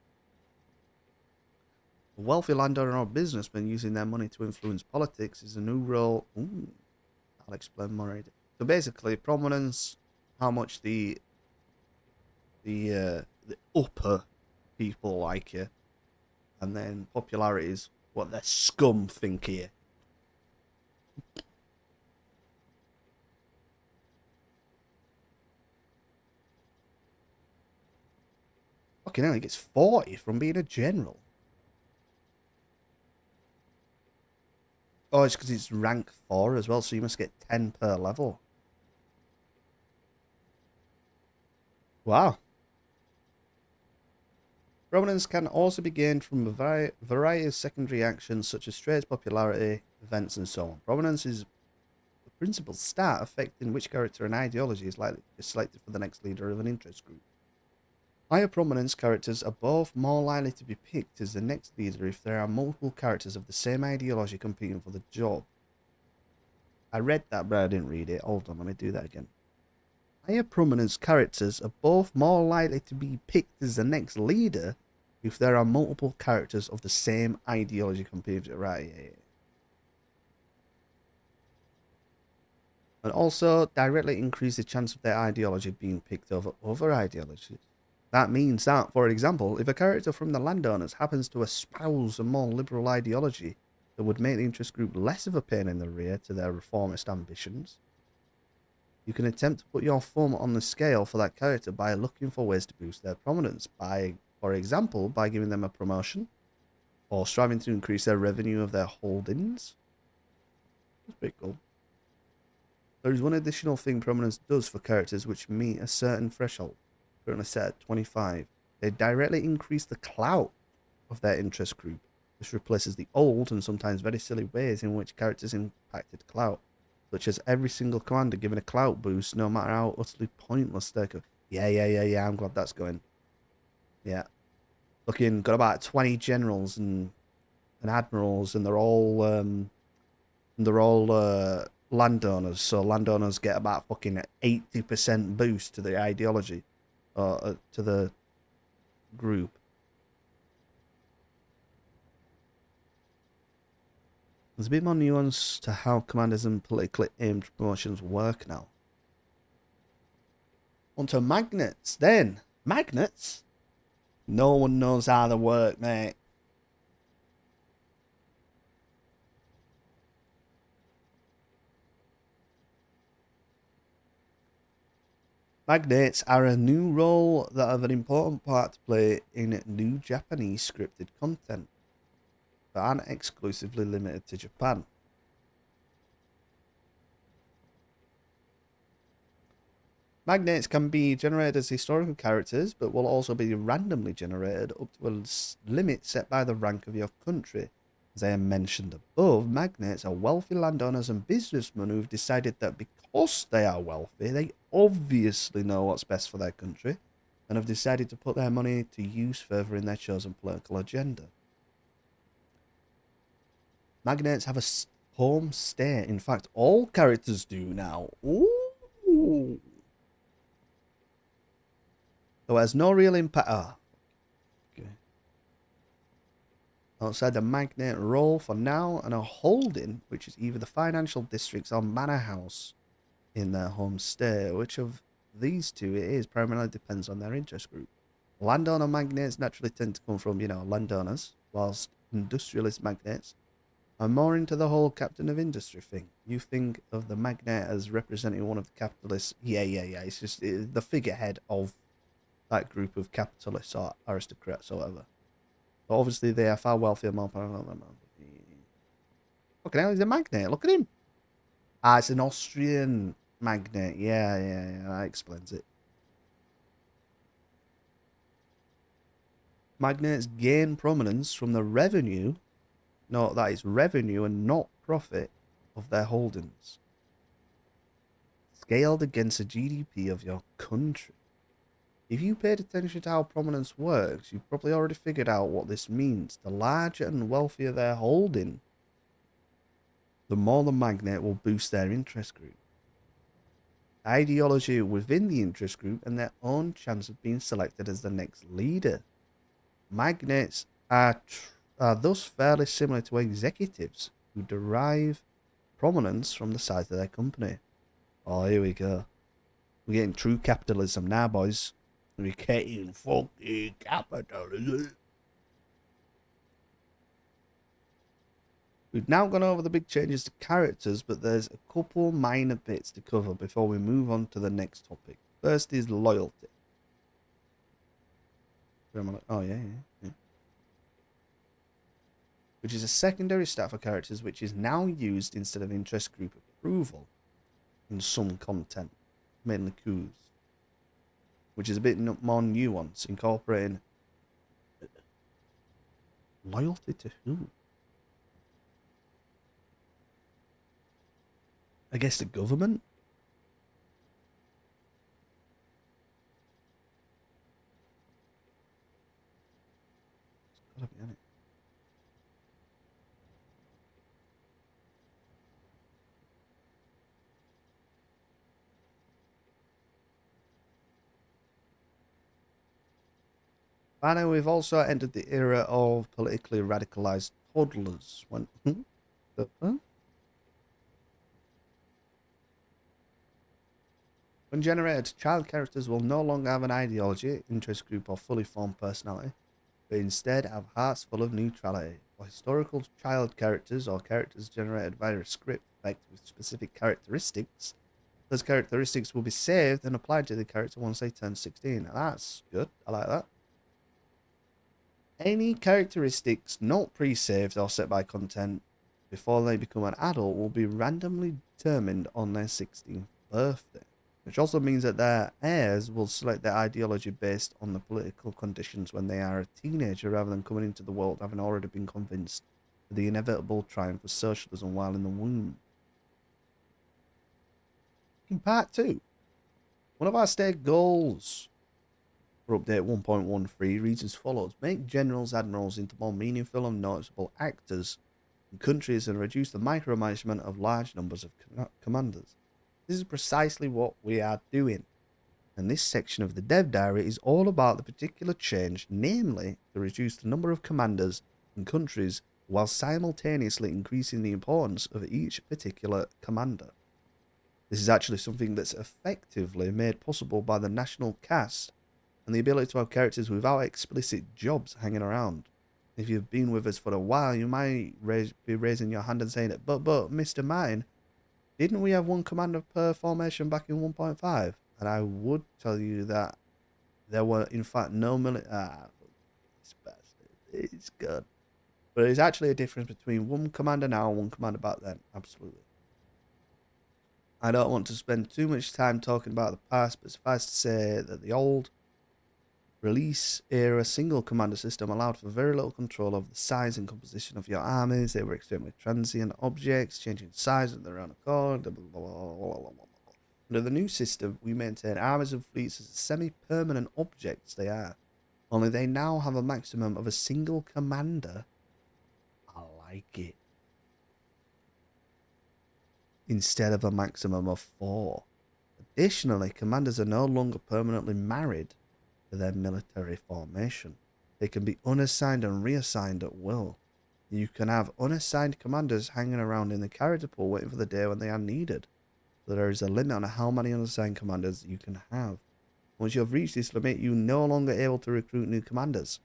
A wealthy landowner or businessman using their money to influence politics is a new role. Ooh, I'll explain more later. So basically, prominence, how much the upper people like you, and then popularity is what the scum think of you. Fucking hell, he gets 40 from being a general. Oh, it's because it's rank 4 as well, so you must get 10 per level. Wow. Prominence can also be gained from a variety of secondary actions such as trades, popularity, events, and so on. Prominence is the principal stat affecting which character and ideology is likely to be selected for the next leader of an interest group. Higher prominence characters are both more likely to be picked as the next leader if there are multiple characters of the same ideology competing for the job. I read that, but I didn't read it. Hold on, let me do that again. Higher prominence characters are both more likely to be picked as the next leader if there are multiple characters of the same ideology competing for the right. Yeah. And also directly increase the chance of their ideology being picked over other ideologies. That means that, for example, if a character from the landowners happens to espouse a more liberal ideology that would make the interest group less of a pain in the rear to their reformist ambitions, you can attempt to put your thumb on the scale for that character by looking for ways to boost their prominence, for example, by giving them a promotion, or striving to increase their revenue of their holdings. That's pretty cool. There is one additional thing prominence does for characters which meet a certain threshold, currently set at 25. They directly increase the clout of their interest group, which replaces the old and sometimes very silly ways in which characters impacted clout, such as every single commander giving a clout boost no matter how utterly pointless they could. Yeah, I'm glad that's going. Yeah. Got about 20 generals and admirals, and they're all landowners, so landowners get about fucking 80% boost to the ideology, to the group. There's a bit more nuance to how commanders and politically aimed promotions work now. Onto magnets, then. Magnets? No one knows how they work, mate. Magnates are a new role that have an important part to play in new Japanese scripted content, but aren't exclusively limited to Japan. Magnates can be generated as historical characters, but will also be randomly generated up to a limit set by the rank of your country. As I have mentioned above, magnates are wealthy landowners and businessmen who have decided that because they are wealthy, they obviously know what's best for their country, and have decided to put their money to use further in their chosen political agenda. Magnates have a home state. In fact, all characters do now. Ooh. Though it has no real impact. Okay. Outside the magnate role for now, and a holding, which is either the financial districts or manor house in their home state. Which of these two it is primarily depends on their interest group. Landowner magnates naturally tend to come from, landowners, whilst industrialist magnates are more into the whole captain of industry thing. You think of the magnate as representing one of the capitalists. Yeah. It's just the figurehead of that group of capitalists or aristocrats or whatever. But obviously they are far wealthier, more powerful than fucking hell, he's a magnate. Look at him. It's an Austrian magnate. Yeah, that explains it. Magnates gain prominence from the revenue. Note that it's revenue and not profit of their holdings, scaled against the GDP of your country. If you paid attention to how prominence works, you've probably already figured out what this means. The larger and wealthier they're holding, the more the magnet will boost their interest group. Ideology within the interest group and their own chance of being selected as the next leader. Magnates are thus fairly similar to executives who derive prominence from the size of their company. Oh, here we go. We're getting true capitalism now, boys. We're getting fucking capitalism. We've now gone over the big changes to characters, but there's a couple minor bits to cover before we move on to the next topic. First is loyalty. Oh, yeah. Which is a secondary stat for characters which is now used instead of interest group approval in some content, mainly coups. Which is a bit more nuanced, incorporating loyalty to who? I guess the government? It's gotta be, hasn't it? Finally, we've also entered the era of politically radicalized toddlers. When generated, child characters will no longer have an ideology, interest group, or fully formed personality, but instead have hearts full of neutrality. For historical child characters or characters generated via a script effect with specific characteristics, those characteristics will be saved and applied to the character once they turn 16. That's good. I like that. Any characteristics not pre-saved or set by content before they become an adult will be randomly determined on their 16th birthday. Which also means that their heirs will select their ideology based on the political conditions when they are a teenager, rather than coming into the world having already been convinced of the inevitable triumph of socialism while in the womb. In part 2, one of our state goals for update 1.13 reads as follows: make generals, admirals into more meaningful and noticeable actors in countries and reduce the micromanagement of large numbers of commanders. This is precisely what we are doing, and this section of the dev diary is all about the particular change, namely to reduce the number of commanders in countries while simultaneously increasing the importance of each particular commander. This is actually something that's effectively made possible by the national cast and the ability to have characters without explicit jobs hanging around. If you've been with us for a while, you might be raising your hand and saying it, but Mr. Mine, didn't we have one commander per formation back in 1.5? And I would tell you that there were, in fact, no this bastard. It's good. But there's actually a difference between one commander now and one commander back then. Absolutely. I don't want to spend too much time talking about the past, but suffice to say that the old release era single commander system allowed for very little control over the size and composition of your armies. They were extremely transient objects, changing size of their own accord. Under the new system, we maintain armies and fleets as semi-permanent objects they are. Only they now have a maximum of a single commander. I like it. Instead of a maximum of 4. Additionally, commanders are no longer permanently married to their military formation. They can be unassigned and reassigned at will. You can have unassigned commanders hanging around in the character pool waiting for the day when they are needed. So there is a limit on how many unassigned commanders you can have. Once you have reached this limit, you're no longer able to recruit new commanders.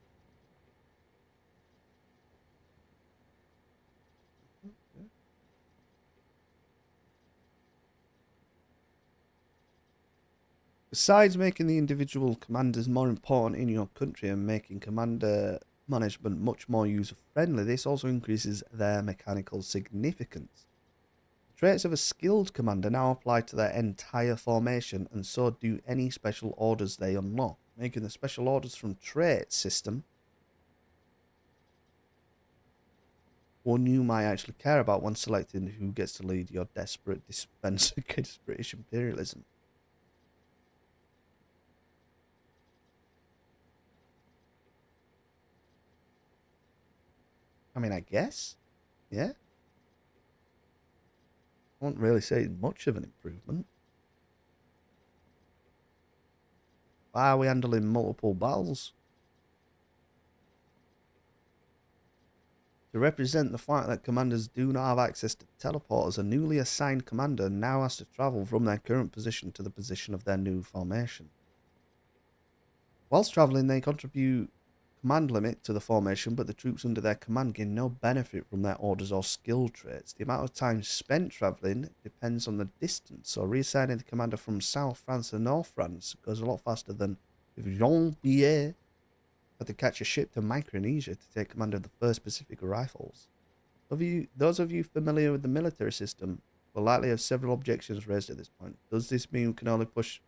Besides making the individual commanders more important in your country and making commander management much more user-friendly, this also increases their mechanical significance. The traits of a skilled commander now apply to their entire formation, and so do any special orders they unlock, making the special orders from trait system one you might actually care about when selecting who gets to lead your desperate dispense against British imperialism. I mean, I guess. Yeah. I wouldn't really say it's much of an improvement. Why are we handling multiple battles? To represent the fact that commanders do not have access to teleporters, a newly assigned commander now has to travel from their current position to the position of their new formation. Whilst travelling, they contribute command limit to the formation, but the troops under their command gain no benefit from their orders or skill traits. The amount of time spent travelling depends on the distance, so reassigning the commander from South France to North France goes a lot faster than if Jean-Pierre had to catch a ship to Micronesia to take command of the 1st Pacific Rifles. Those of you familiar with the military system will likely have several objections raised at this point. Does this mean we can only push...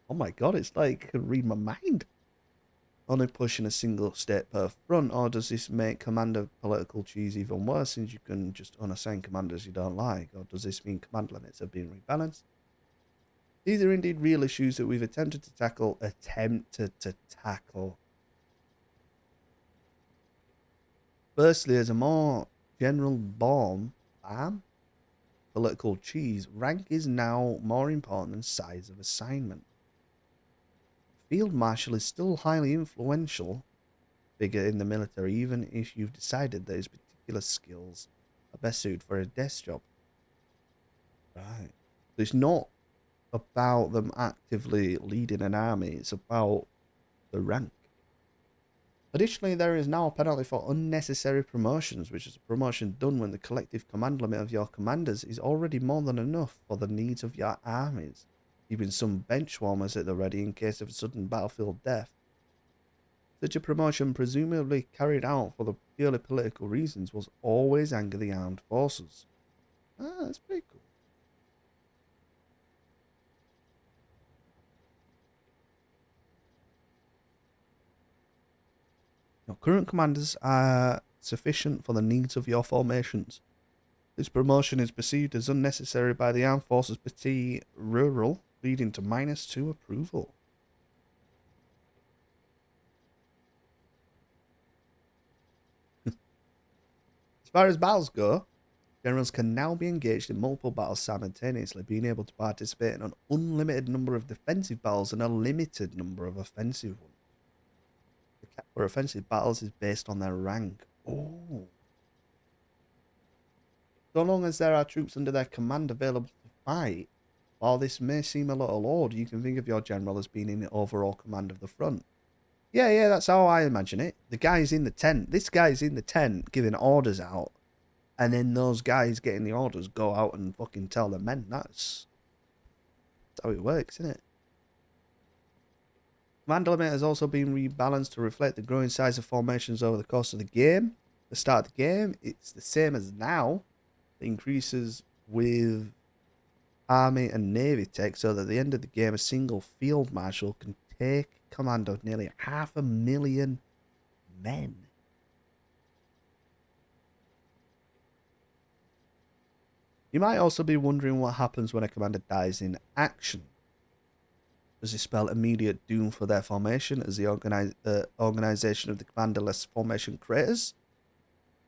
Oh my god, it's like it can read my mind. Only pushing a single state per front, or does this make commander political cheese even worse since you can just unassign commanders you don't like, or does this mean command limits are being rebalanced? These are indeed real issues that we've attempted to tackle. Firstly, as a more general political cheese, rank is now more important than size of assignment. Field Marshal is still highly influential figure in the military, even if you've decided that his particular skills are best suited for a desk job. Right. So it's not about them actively leading an army, it's about the rank. Additionally, there is now a penalty for unnecessary promotions, which is a promotion done when the collective command limit of your commanders is already more than enough for the needs of your armies, keeping some bench warmers at the ready in case of a sudden battlefield death. Such a promotion, presumably carried out for the purely political reasons, will always anger the armed forces. Ah, that's pretty cool. Your current commanders are sufficient for the needs of your formations. This promotion is perceived as unnecessary by the Armed Forces Petit Rural, leading to -2 approval. As far as battles go, generals can now be engaged in multiple battles simultaneously, being able to participate in an unlimited number of defensive battles and a limited number of offensive ones. The cap for offensive battles is based on their rank. Oh. So long as there are troops under their command available to fight, while this may seem a little odd, you can think of your general as being in the overall command of the front. Yeah, that's how I imagine it. The guy's in the tent. This guy's in the tent giving orders out. And then those guys getting the orders go out and fucking tell the men. That's how it works, isn't it? Command limit has also been rebalanced to reflect the growing size of formations over the course of the game. The start of the game, it's the same as now. It increases with Army and Navy tech, so that at the end of the game, a single field marshal can take command of nearly 500,000 men. You might also be wondering what happens when a commander dies in action. Does this spell immediate doom for their formation as the organization of the commanderless formation craters?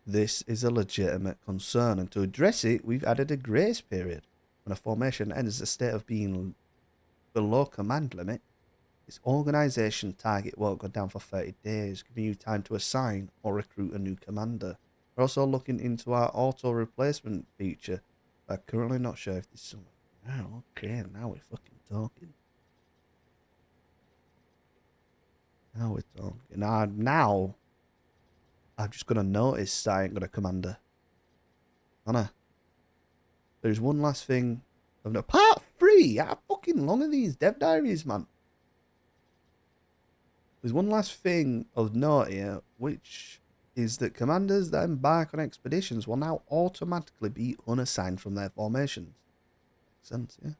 This is a legitimate concern, and to address it, we've added a grace period. When a formation enters a state of being below command limit, its organization target won't go down for 30 days, giving you time to assign or recruit a new commander. We're also looking into our auto replacement feature. I'm currently not sure if this is something. Oh, okay, now we're fucking talking. Now we're talking. Now I'm just gonna notice I ain't got a commander. Anna. There's one last thing. Part 3! How fucking long are these dev diaries, man? There's one last thing of note here, which is that commanders that embark on expeditions will now automatically be unassigned from their formations. Makes sense, yeah?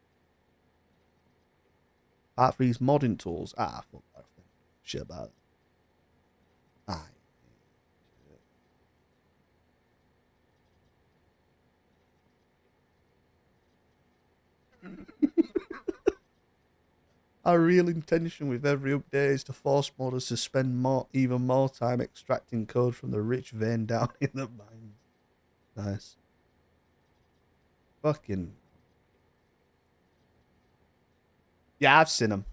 Part 3's modding tools. Ah, fuck that thing. Shit about it. Aye. Our real intention with every update is to force modders to spend even more time extracting code from the rich vein down in the mines. Nice. Fucking. Yeah, I've seen them.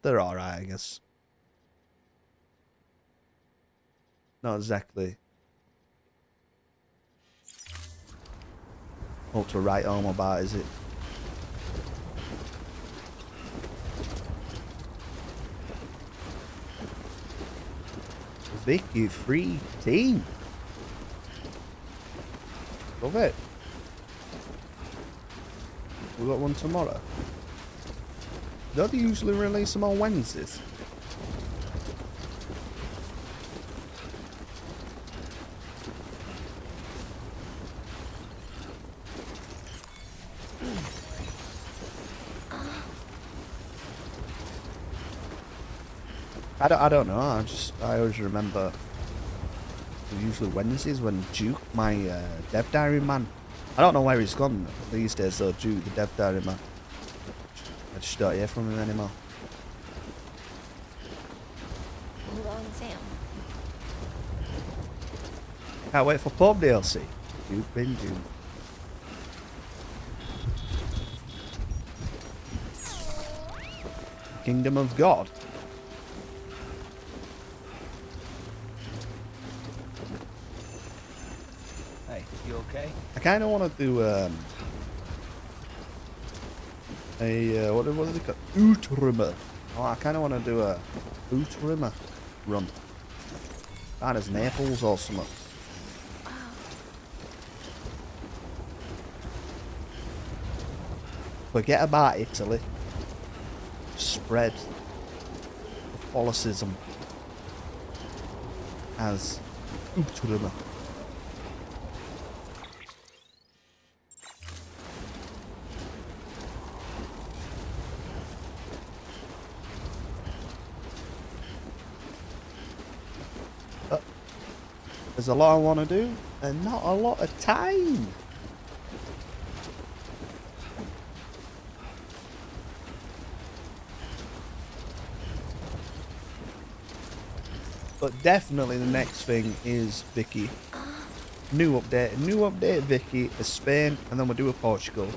They're alright, I guess. Not exactly what to write home about, is it? Vicky, free team. Love it. We got one tomorrow. Don't they usually release them on Wednesdays? I don't know. I always remember usually Wednesdays when Duke, my dev diary man. I don't know where he's gone these days though. Duke, the dev diary man. I just don't hear from him anymore. Hold on, Sam. Can't wait for Pub DLC. Duke bin Duke. Kingdom of God. Hey, you okay? I kind of want to do what is it called? Ultrimmer. Oh, I kind of want to do a Ultrimmer run. That is Naples or something. Forget about Italy. Spread Catholicism as Ultrimmer. There's a lot I want to do, and not a lot of time. But definitely the next thing is Vicky. New update Vicky is Spain, and then we'll do a Portugal.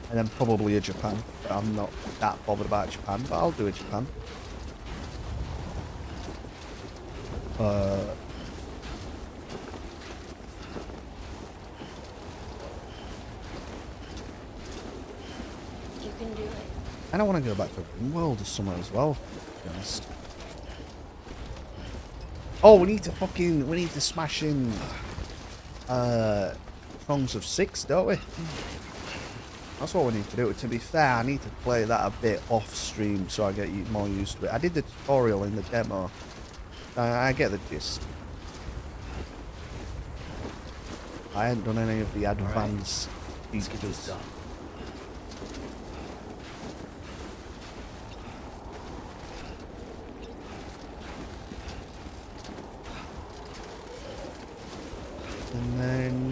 And then probably a Japan. I'm not that bothered about Japan, but I'll do a Japan. You can do it. And I want to go back to RimWorld or somewhere as well, to be honest. Oh, we need to smash in Songs of Six, don't we? That's what we need to do. To be fair, I need to play that a bit off stream so I get more used to it. I did the tutorial in the demo. I get the gist. I haven't done any of the advanced Let's get this done. And then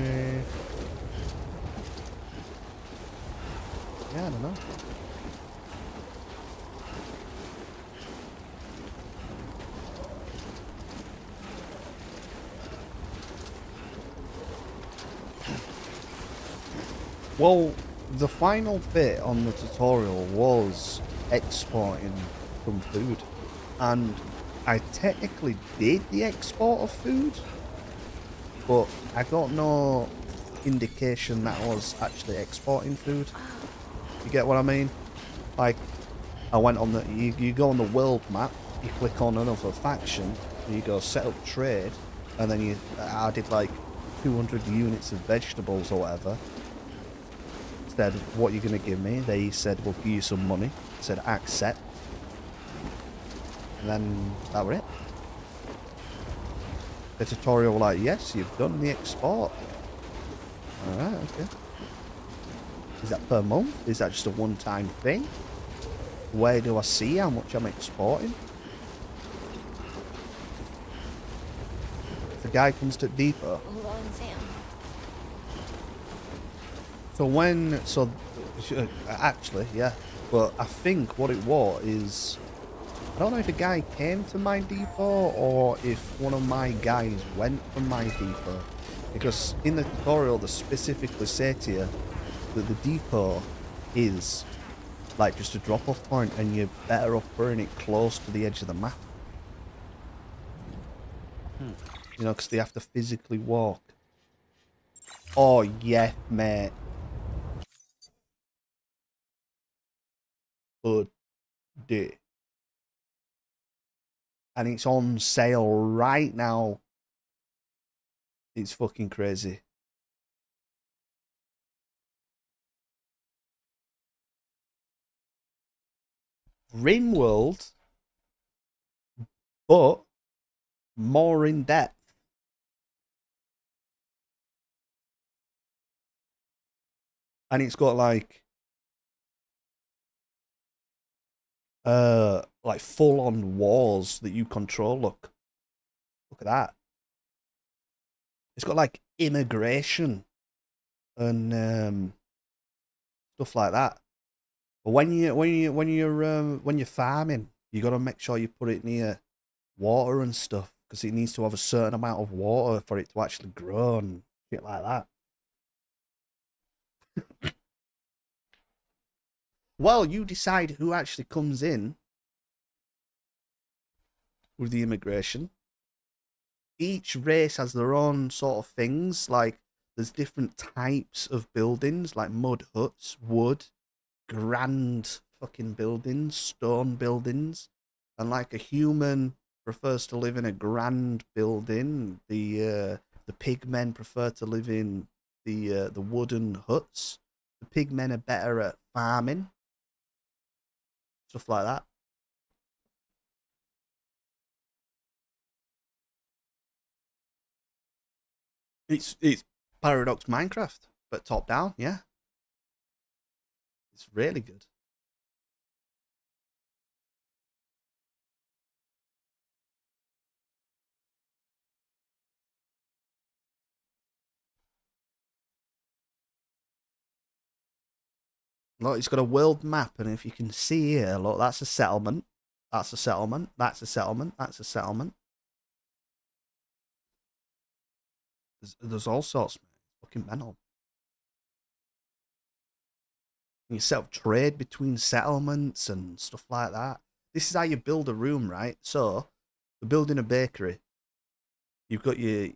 yeah, I don't know. Well, the final bit on the tutorial was exporting some food, and I technically did the export of food, but I got no indication that I was actually exporting food. You get what I mean? Like, I went on the, you go on the world map, you click on another faction, and you go set up trade, and then I did like 200 units of vegetables or whatever. Said, what are you going to give me? They said, we'll give you some money. I said, accept. And then that was it. The tutorial like, yes, you've done the export. Alright, okay. Is that per month? Is that just a one-time thing? Where do I see how much I'm exporting? If the guy comes to depot. Hold on, Sam. So Actually, yeah. But I think what it was is, I don't know if a guy came to my depot or if one of my guys went from my depot. Because in the tutorial, they specifically say to you that the depot is like just a drop-off point and you're better off putting it close to the edge of the map. You know, because they have to physically walk. Oh, yeah, mate. Good day. And it's on sale right now. It's fucking crazy. Rimworld, but more in depth. And it's got like full on walls that you control. Look at that. It's got like immigration and stuff like that. But when you're farming, you got to make sure you put it near water and stuff because it needs to have a certain amount of water for it to actually grow and shit like that. Well, you decide who actually comes in with the immigration. Each race has their own sort of things. Like there's different types of buildings, like mud huts, wood, grand fucking buildings, stone buildings, and like a human prefers to live in a grand building. The pigmen prefer to live in the wooden huts. The pigmen are better at farming, stuff like that. It's Paradox Minecraft, but top down. Yeah, it's really good. Look, it's got a world map, and if you can see here, look, that's a settlement. That's a settlement. That's a settlement. That's a settlement. There's all sorts, man. Fucking mental. You set up trade between settlements and stuff like that. This is how you build a room, right? So, we're building a bakery. You've got your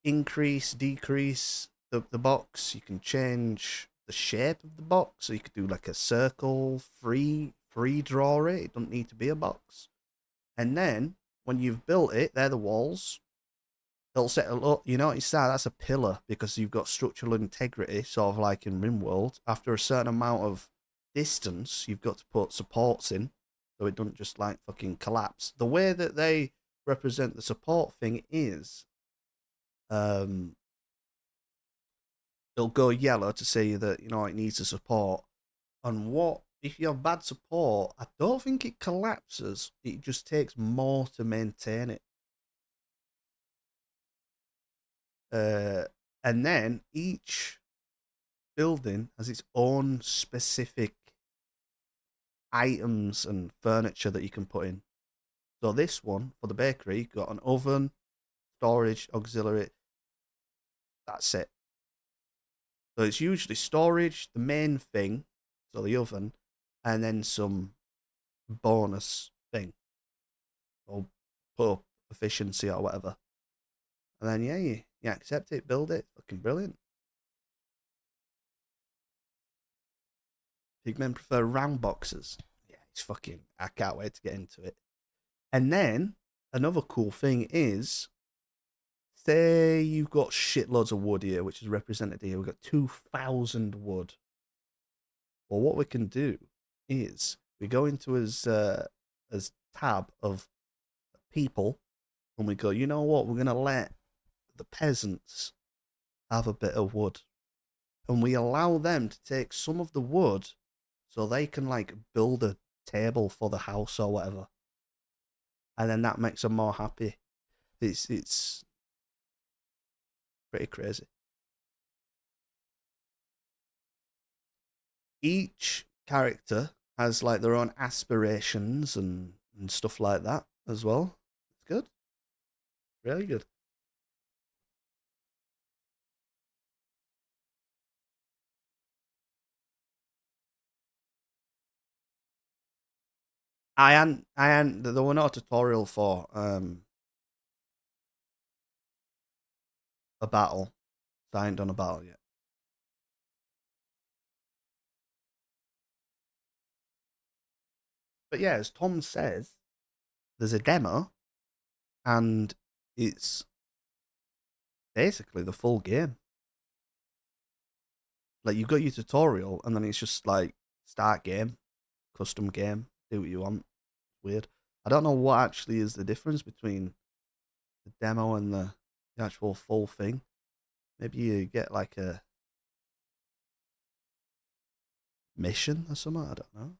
increase, decrease the box. You can change the shape of the box. So you could do like a circle, free draw it. It doesn't need to be a box. And then when you've built it, they're the walls. They'll set up, you notice that's a pillar because you've got structural integrity, sort of like in RimWorld. After a certain amount of distance, you've got to put supports in so it doesn't just like fucking collapse. The way that they represent the support thing is um it'll go yellow to say that it needs a support. And what if you have bad support? I don't think it collapses. It just takes more to maintain it. Uh, and then each building has its own specific items and furniture that you can put in. So this one for the bakery got an oven, storage, auxiliary. That's it. So it's usually storage, the main thing, so the oven, and then some bonus thing, or put up efficiency or whatever. And then you accept it, build it. Fucking brilliant. Pigmen prefer round boxes. Yeah, it's fucking. I can't wait to get into it. And then another cool thing is, say you've got shitloads of wood here, which is represented here. We've got 2,000 wood. Well, what we can do is we go into as tab of people, and we go. You know what? We're gonna let the peasants have a bit of wood, and we allow them to take some of the wood, so they can like build a table for the house or whatever, and then that makes them more happy. It's pretty crazy. each character has like their own aspirations and stuff like that as well. It's good. Really good. There were no tutorial for a battle. So I ain't done a battle yet. But yeah, as Tom says, there's a demo, and it's basically the full game. Like, you've got your tutorial, and then it's just like start game, custom game, do what you want. Weird. I don't know what actually is the difference between the demo and the actual full thing. Maybe you get like a mission or something. I don't know.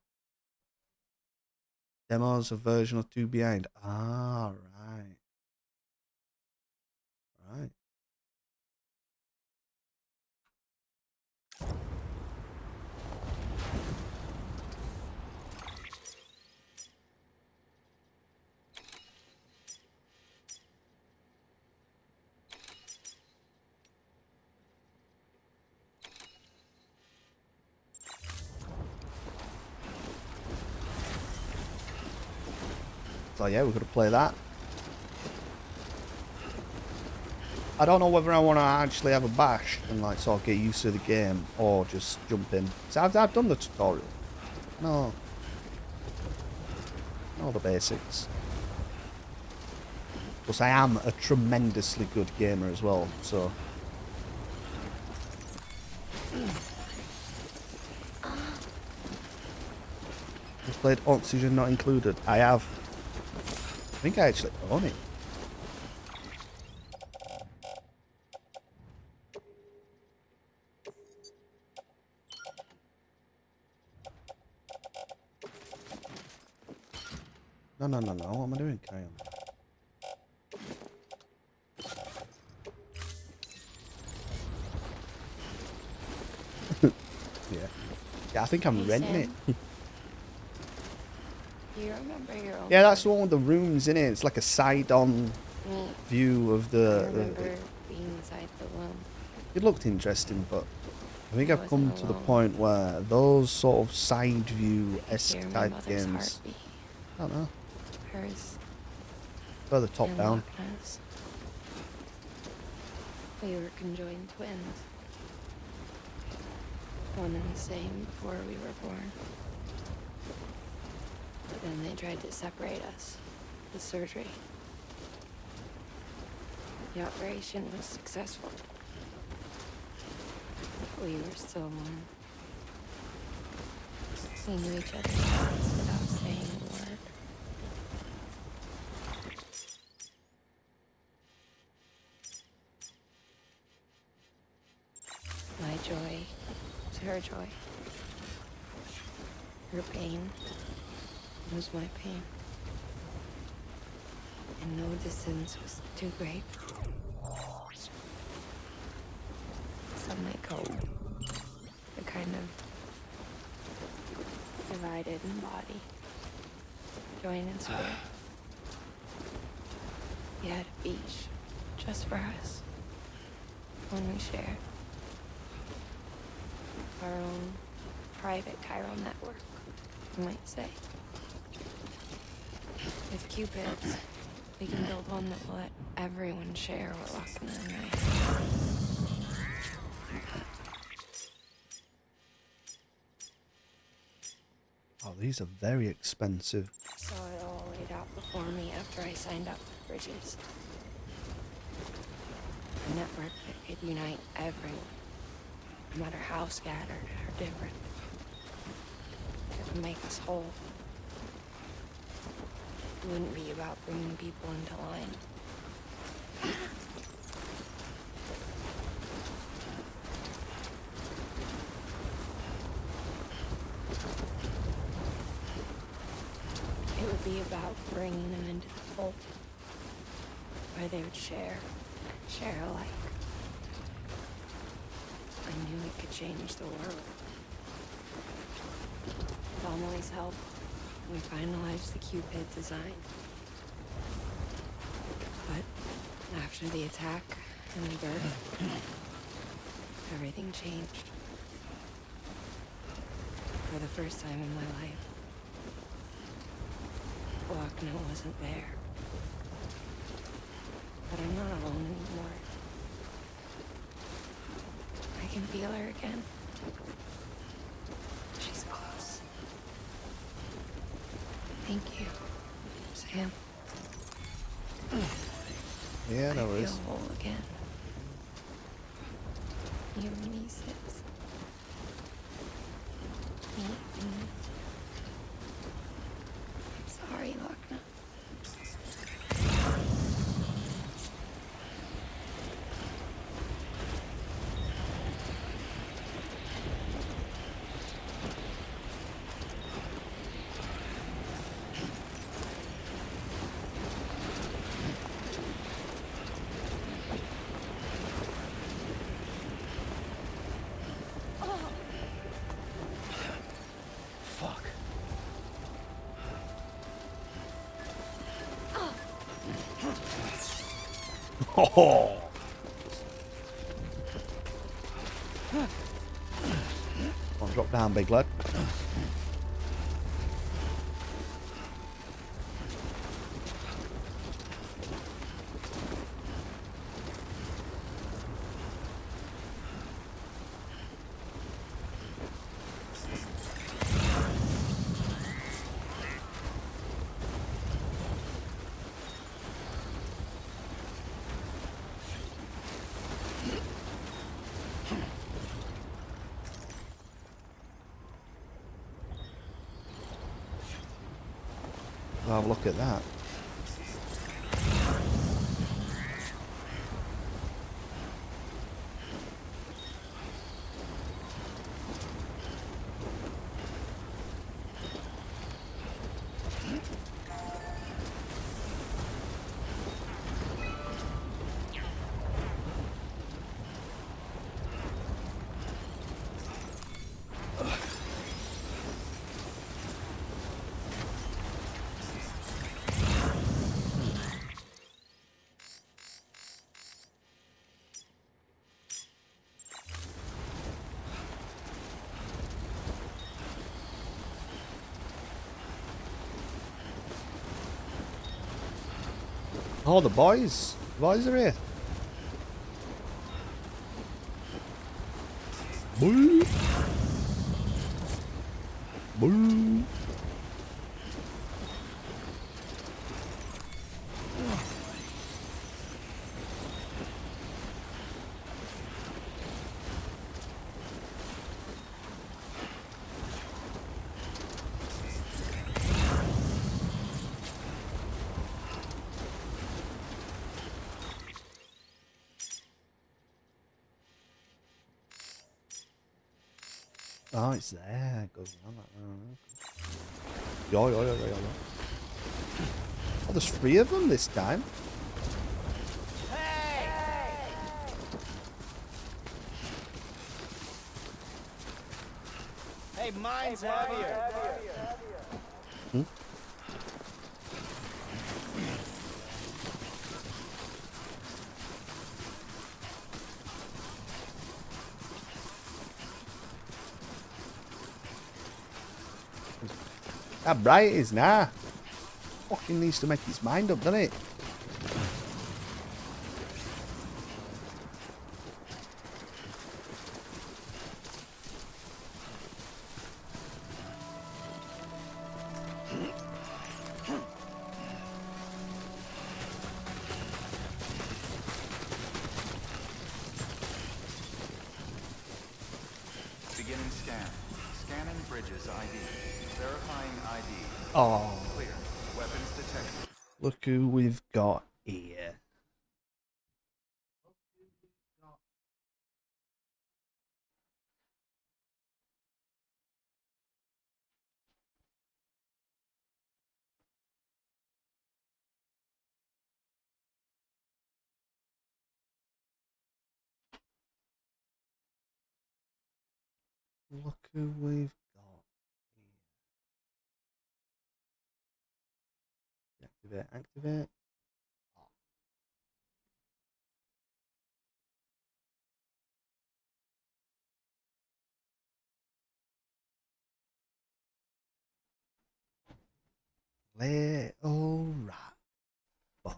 Demo's a version or two behind. Ah, right. Right. So yeah, we're gonna play that. I don't know whether I want to actually have a bash and like sort of get used to the game or just jump in. So I've done the tutorial. No. All the basics. Plus I am a tremendously good gamer as well, so. Just played Oxygen Not Included. I have. I think I actually own it. No. What am I doing? Carry on. Yeah. Yeah, I think I'm renting Sam. it. Do you remember your own? Yeah, that's the one with the rooms in it. It's like a side-on Me. view of I the. remember being inside the womb. It looked interesting, but I think I I've come wasn't to the alone. point where those sort of side I view-esque hear my type mother's games. heartbeat. I don't know. Hers Further top and down. Loch Ness. We were conjoined twins. One and the same before we were born. But then they tried to separate us with surgery. The operation was successful. We were still one. We knew each other's thoughts without saying a word. My joy was her joy. Her pain was my pain. And no distance was too great. Some might call the kind of divided in body, joined in spirit. We had a beach just for us. One we shared. Our own private chiral network, you might say. With Cupids, we can build one that will let everyone share what Loch Ness and I have. Oh, these are very expensive. Saw it all laid out before me after I signed up for Bridges. A network that could unite everyone, no matter how scattered or different. It would make us whole. It wouldn't be about bringing people into line. It would be about bringing them into the fold, where they would share alike. I knew it could change the world. With Amelie's help, we finalized the Cupid design. But after the attack and the birth, everything changed. For the first time in my life, Lochna wasn't there. But I'm not alone anymore. I can feel her again. She's close. Thank you, Sam. Yeah, no I worries. feel whole again. You and me, Sis. Me and me. I'm sorry, Lochna. Fuck. Oh. Come on, drop down, big lad. Have a look at that. Oh, the boys. The boys are here. Boo. Boo. Oh, it's there. It goes on that. Yo. Oh, there's 3 of them this time. Hey, mine's heavier. Hmm? How bright it is now. Fucking needs to make its mind up, doesn't it? Beginning scan. Scanning bridges ID. Verifying ID. Oh, Clear. Weapons detected. look who we've got here. Look who we've got here. Activate. Little rat boy.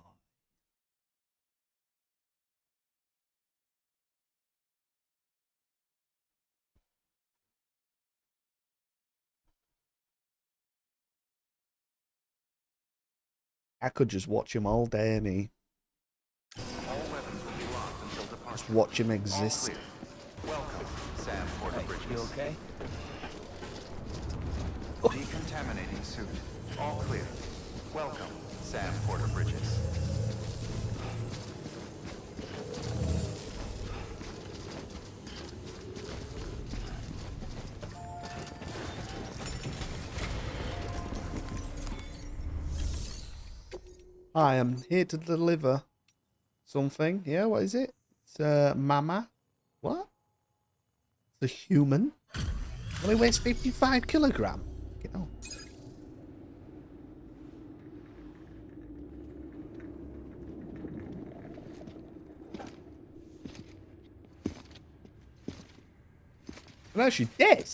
I could just watch him all day, me. All weapons will be locked until departure. Just watch him All exist. clear. Welcome, Sam Porter Bridges. You okay? Decontaminating suit. All clear. Welcome, Sam Porter Bridges. I am here to deliver something. Yeah, what is it? It's mama. What? It's a human. Only weighs 55 kilogram. You know. No, she did.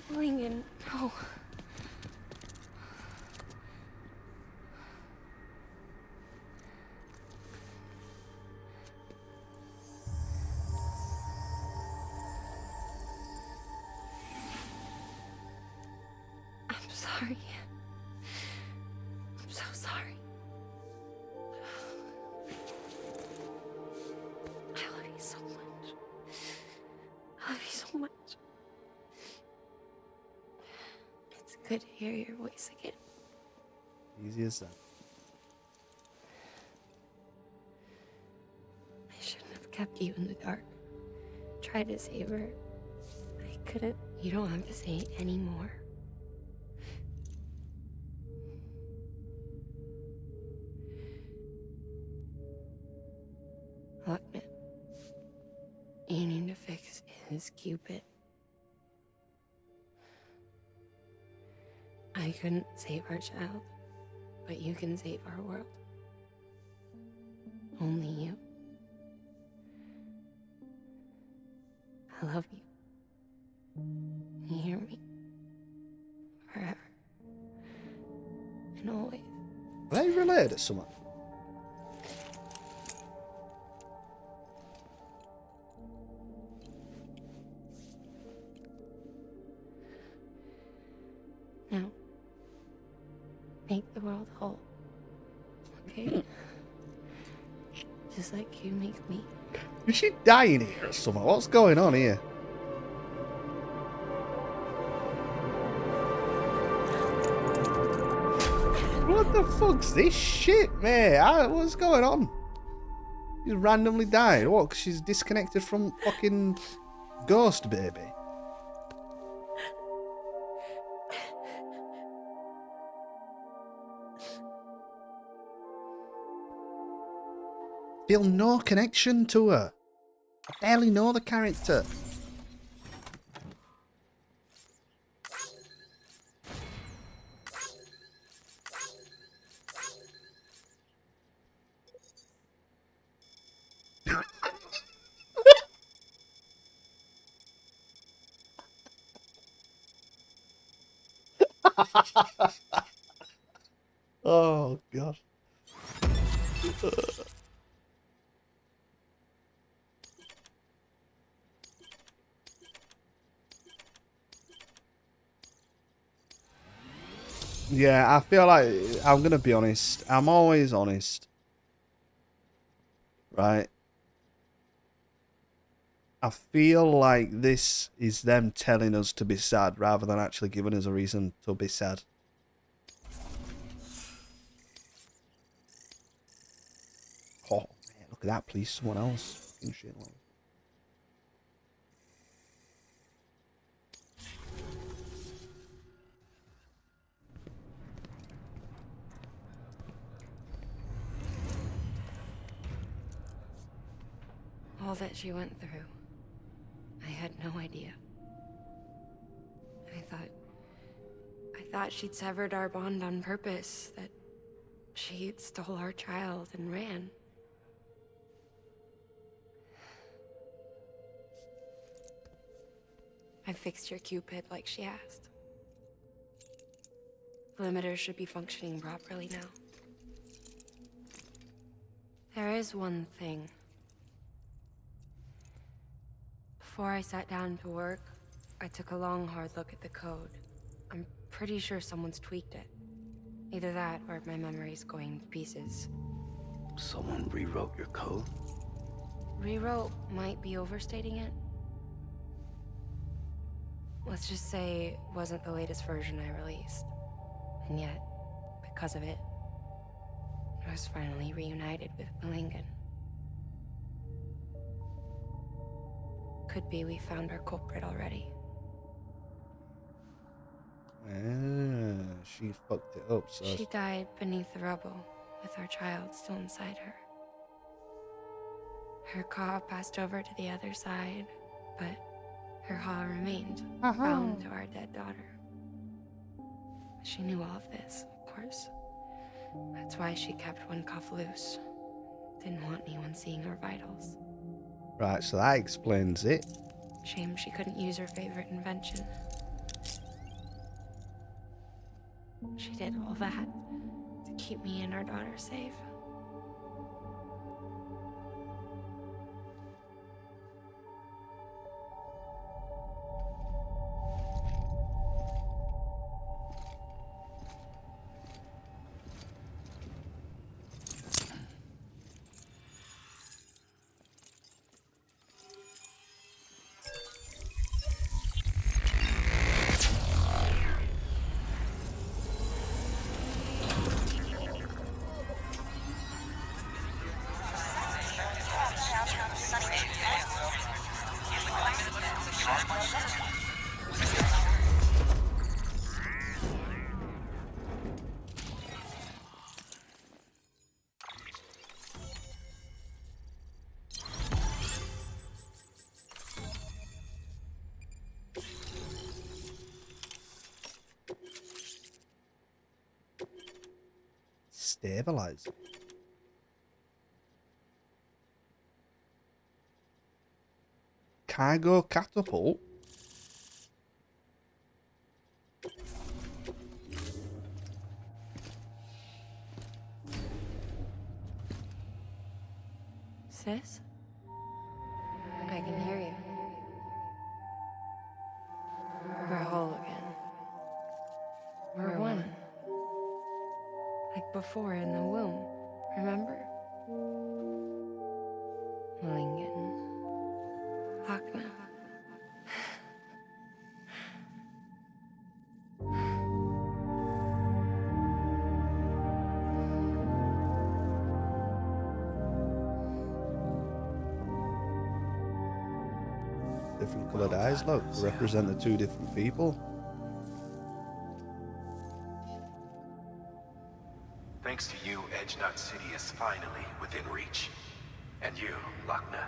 Lincoln, no. I'm sorry. I'm so sorry. I love you so much. I love you so much. It's good to hear your voice again. Easy as that. I shouldn't have kept you in the dark. Tried to save her. I couldn't. You don't have to say it anymore. Look, man. You need to fix his Cupid. I couldn't save our child, but you can save our world. Only you. I love you. You hear me? Forever. And always. Are they related to someone? Now, make the world whole. Okay? Just like you make me. Is she dying here or something? What's going on here? What the fuck's this shit, mate? What's going on? She's randomly died. What? 'Cause she's disconnected from fucking Ghost Baby. Feel no connection to her. I barely know the character. Oh, God. Yeah, I feel like, I'm going to be honest. I'm always honest. Right? I feel like this is them telling us to be sad rather than actually giving us a reason to be sad. Oh, man, look at that, please. Someone else. Fucking shit, like. All that she went through. I had no idea. I I thought she'd severed our bond on purpose, that she stole our child and ran. I fixed your Cupid like she asked. The limiter should be functioning properly now. There is one thing. Before I sat down to work, I took a long, hard look at the code. I'm pretty sure someone's tweaked it. Either that, or my memory's going to pieces. Someone rewrote your code? Rewrote might be overstating it. Let's just say it wasn't the latest version I released. And yet, because of it, I was finally reunited with Malingan. Could be we found our culprit already. She fucked it up, so... She died beneath the rubble, with our child still inside her. Her caw passed over to the other side, but her haw remained, bound to our dead daughter. She knew all of this, of course. That's why she kept one cuff loose. Didn't want anyone seeing her vitals. Right, so that explains it. Shame she couldn't use her favorite invention. She did all that to keep me and our daughter safe. Stabilizer. Cargo catapult. Sis? I can hear you. We're whole again. We're one. Like before in the womb, remember? Malingan. Lochna. Different coloured eyes, look, represent the two different people. Thanks to you, Edgenut City is finally within reach. And you, Lochna.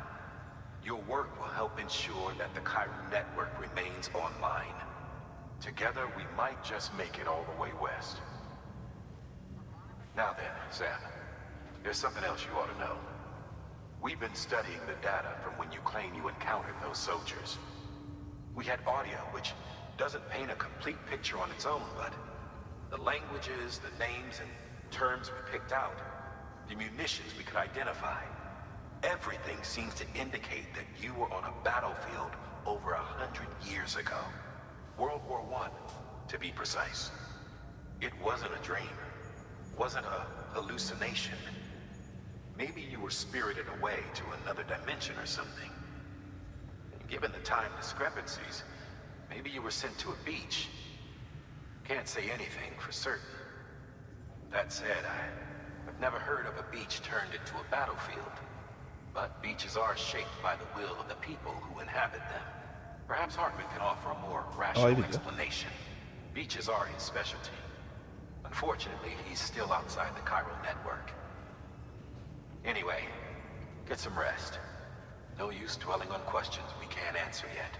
Your work will help ensure that the Chiron network remains online. Together, we might just make it all the way west. Now then, Sam, there's something else you ought to know. We've been studying the data from when you claim you encountered those soldiers. We had audio, which doesn't paint a complete picture on its own, but the languages, the names, and terms we picked out, the munitions we could identify, everything seems to indicate that you were on a battlefield over 100 years ago. World War I, to be precise. It wasn't a dream. Wasn't a hallucination. Maybe you were spirited away to another dimension or something. And given the time discrepancies, maybe you were sent to a beach. Can't say anything for certain. That said, I've never heard of a beach turned into a battlefield. But beaches are shaped by the will of the people who inhabit them. Perhaps Hartman can offer a more rational explanation. Beaches are his specialty. Unfortunately, he's still outside the Chiron network. Anyway, get some rest. No use dwelling on questions we can't answer yet.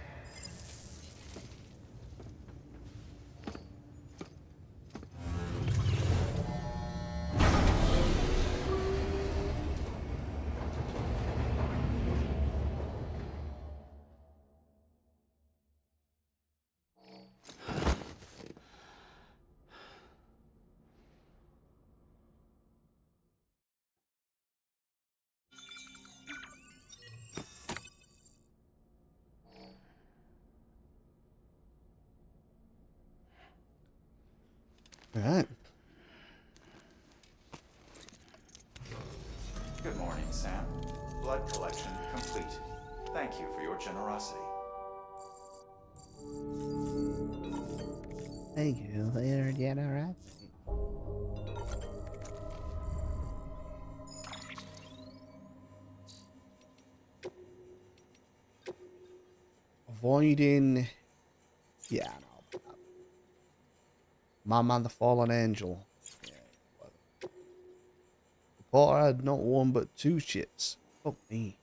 All right. Good morning, Sam. Blood collection complete. Thank you for your generosity. Thank you for your generosity. Avoiding. Yeah, no. Mama the Fallen Angel. Yeah, well. Reporter had not one but two shits. Fuck me.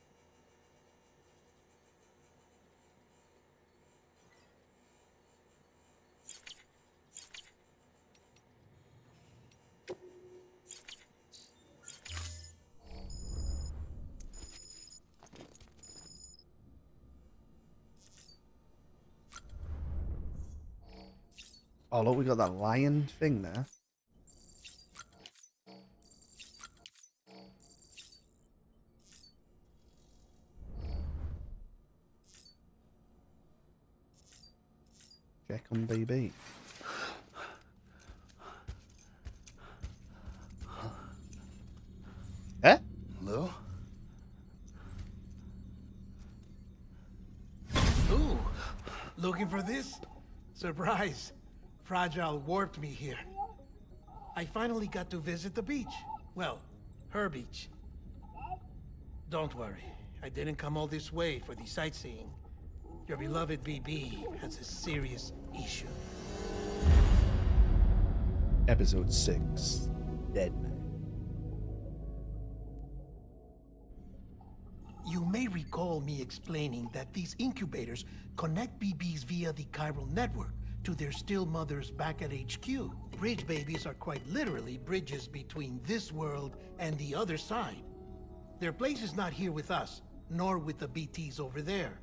Oh, look, we got that lion thing there. Check on BB. Eh? Lou? Ooh, looking for this? Surprise. Fragile warped me here. I finally got to visit the beach. Well, her beach. Don't worry, I didn't come all this way for the sightseeing. Your beloved BB has a serious issue. Episode 6. Dead Man. You may recall me explaining that these incubators connect BBs via the chiral network to their still mothers back at HQ. Bridge babies are quite literally bridges between this world and the other side. Their place is not here with us, nor with the BTs over there.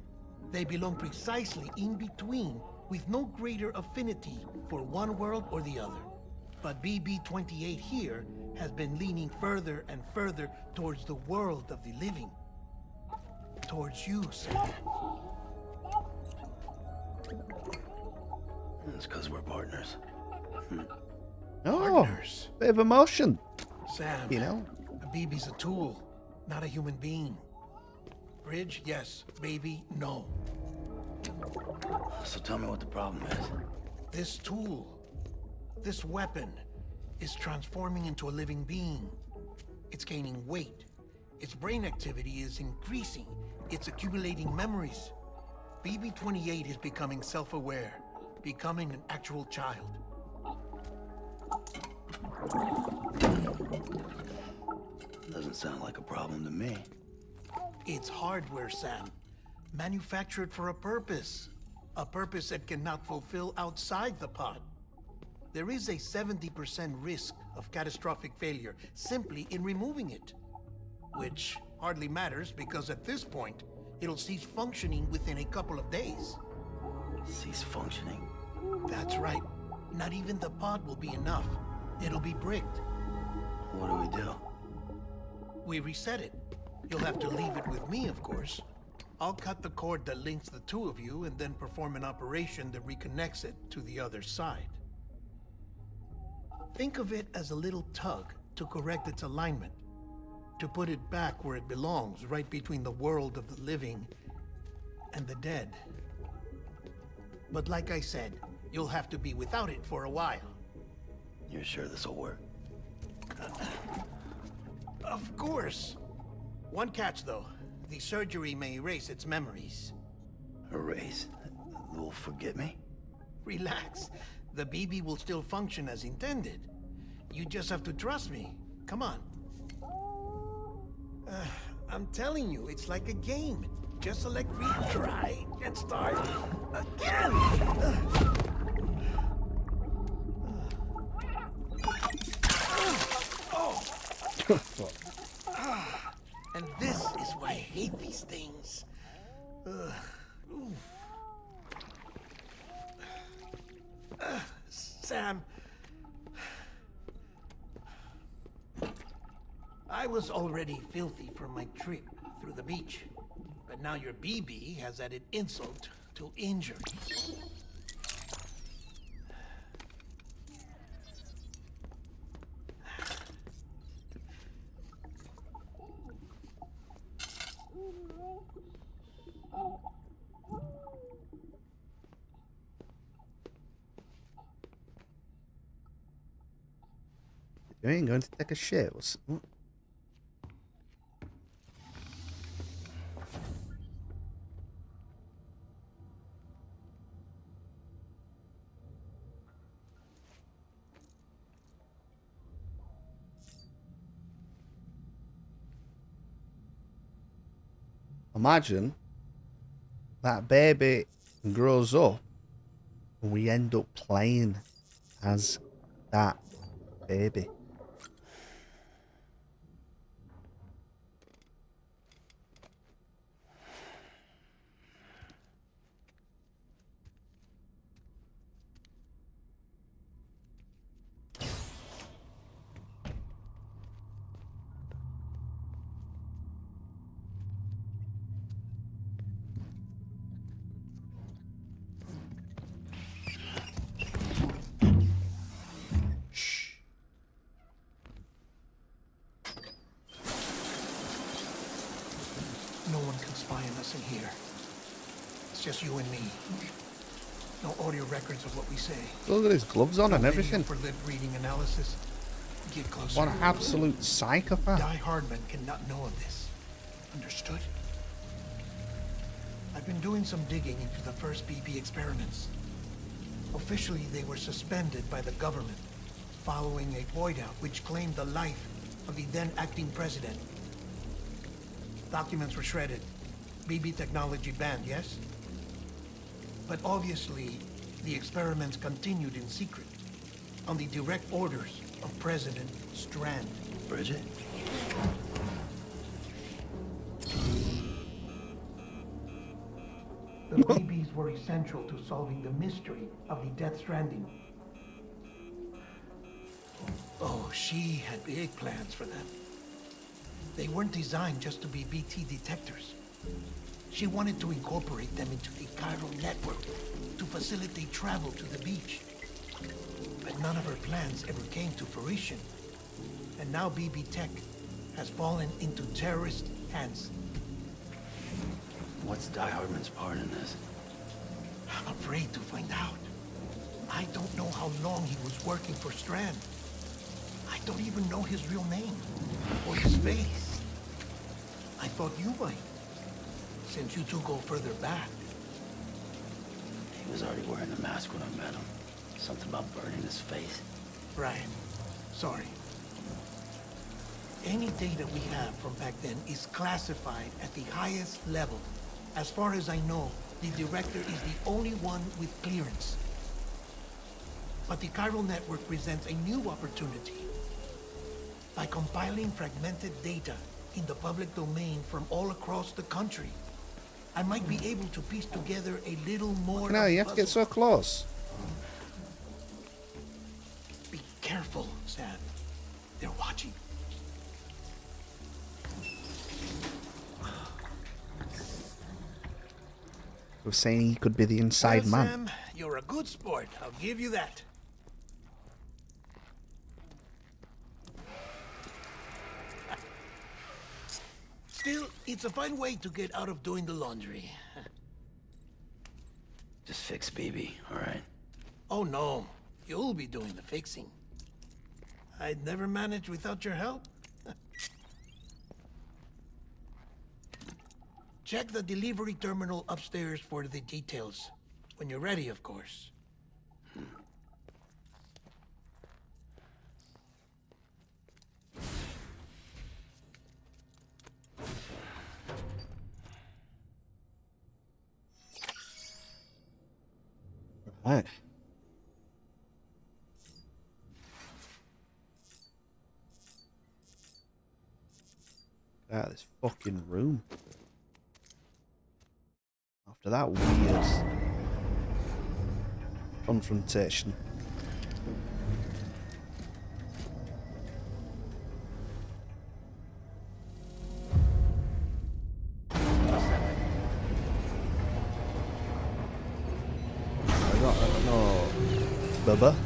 They belong precisely in between, with no greater affinity for one world or the other. But BB-28 here has been leaning further and further towards the world of the living. Towards you, Sam. It's because we're partners. Oh, Partners. bit of emotion. Sam, You know? a BB's a tool, not a human being. Bridge, yes. Baby, no. So tell me what the problem is. This tool, this weapon, is transforming into a living being. It's gaining weight. Its brain activity is increasing. It's accumulating memories. BB-28 is becoming self-aware, becoming an actual child. Doesn't sound like a problem to me. It's hardware, Sam. Manufactured for a purpose. A purpose it cannot fulfill outside the pod. There is a 70% risk of catastrophic failure simply in removing it. Which hardly matters because at this point, it'll cease functioning within a couple of days. Cease functioning? That's right. Not even the pod will be enough. It'll be bricked. What do we do? We reset it. You'll have to leave it with me, of course. I'll cut the cord that links the two of you and then perform an operation that reconnects it to the other side. Think of it as a little tug to correct its alignment, to put it back where it belongs, right between the world of the living and the dead. But like I said, you'll have to be without it for a while. You're sure this'll work? Of course. One catch, though. The surgery may erase its memories. Erase? Will forget me? Relax. The BB will still function as intended. You just have to trust me. Come on. I'm telling you, it's like a game. Just select retry and start again. And this is why I hate these things. Sam. I was already filthy from my trip through the beach. But now your BB has added insult to injury. You ain't going to take a shit. Imagine that baby grows up and we end up playing as that baby. No one can spy on us in here. It's just you and me. No audio records of what we say. Look at his gloves on and everything. For lip reading analysis. Get closer. What an absolute psychopath. Die Hardman cannot know of this. Understood? I've been doing some digging into the first BB experiments. Officially, they were suspended by the government following a void out which claimed the life of the then acting president. Documents were shredded. BB technology banned, yes? But obviously, the experiments continued in secret, on the direct orders of President Strand. Bridget? The BBs were essential to solving the mystery of the Death Stranding. Oh, she had big plans for them. They weren't designed just to be BT detectors. She wanted to incorporate them into the chiral network to facilitate travel to the beach. But none of her plans ever came to fruition. And now BB Tech has fallen into terrorist hands. What's Die Hardman's part in this? I'm afraid to find out. I don't know how long he was working for Strand. I don't even know his real name or his face. I thought you might, since you two go further back. He was already wearing the mask when I met him. Something about burning his face. Right. Sorry. Any data we have from back then is classified at the highest level. As far as I know, the director is the only one with clearance. But the chiral network presents a new opportunity. By compiling fragmented data in the public domain from all across the country, I might be able to piece together a little more. No, you have to get so close. Be careful, Sam. They're watching. We're saying he could be the inside man. Sam, you're a good sport. I'll give you that. Still, it's a fine way to get out of doing the laundry. Just fix BB, all right? Oh no, you'll be doing the fixing. I'd never manage without your help. Check the delivery terminal upstairs for the details. When you're ready, of course. Right. Get out of this fucking room. After that weird confrontation. No, Bubba.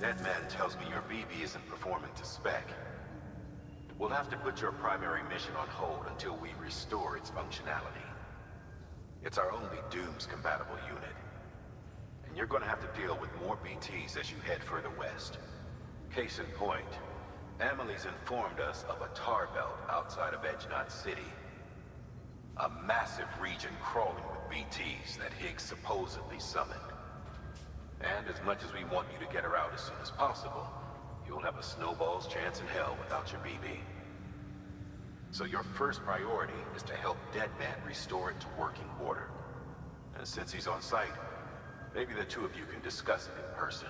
That man tells me your BB isn't performing to spec. We'll have to put your primary mission on hold until we restore its functionality. It's our only Dooms-compatible unit. And you're gonna have to deal with more BTs as you head further west. Case in point, Amelie's informed us of a tar belt outside of Edgenot City. A massive region crawling with BTs that Higgs supposedly summoned. And as much as we want you to get her out as soon as possible, you'll have a snowball's chance in hell without your BB. So your first priority is to help Deadman restore it to working order. And since he's on site, maybe the two of you can discuss it in person.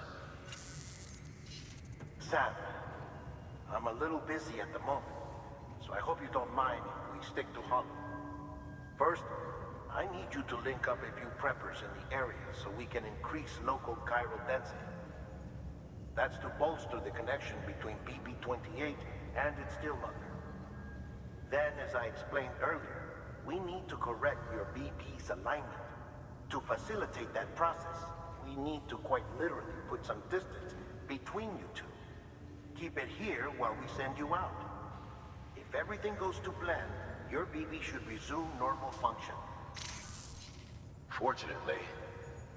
Sam, I'm a little busy at the moment, so I hope you don't mind if we stick to Hollow. First, I need you to link up a few preppers in the area so we can increase local chiral density. That's to bolster the connection between BB-28 and its still mother. Then, as I explained earlier, we need to correct your BP's alignment. To facilitate that process, we need to quite literally put some distance between you two. Keep it here while we send you out. If everything goes to plan, your BB should resume normal function. Fortunately,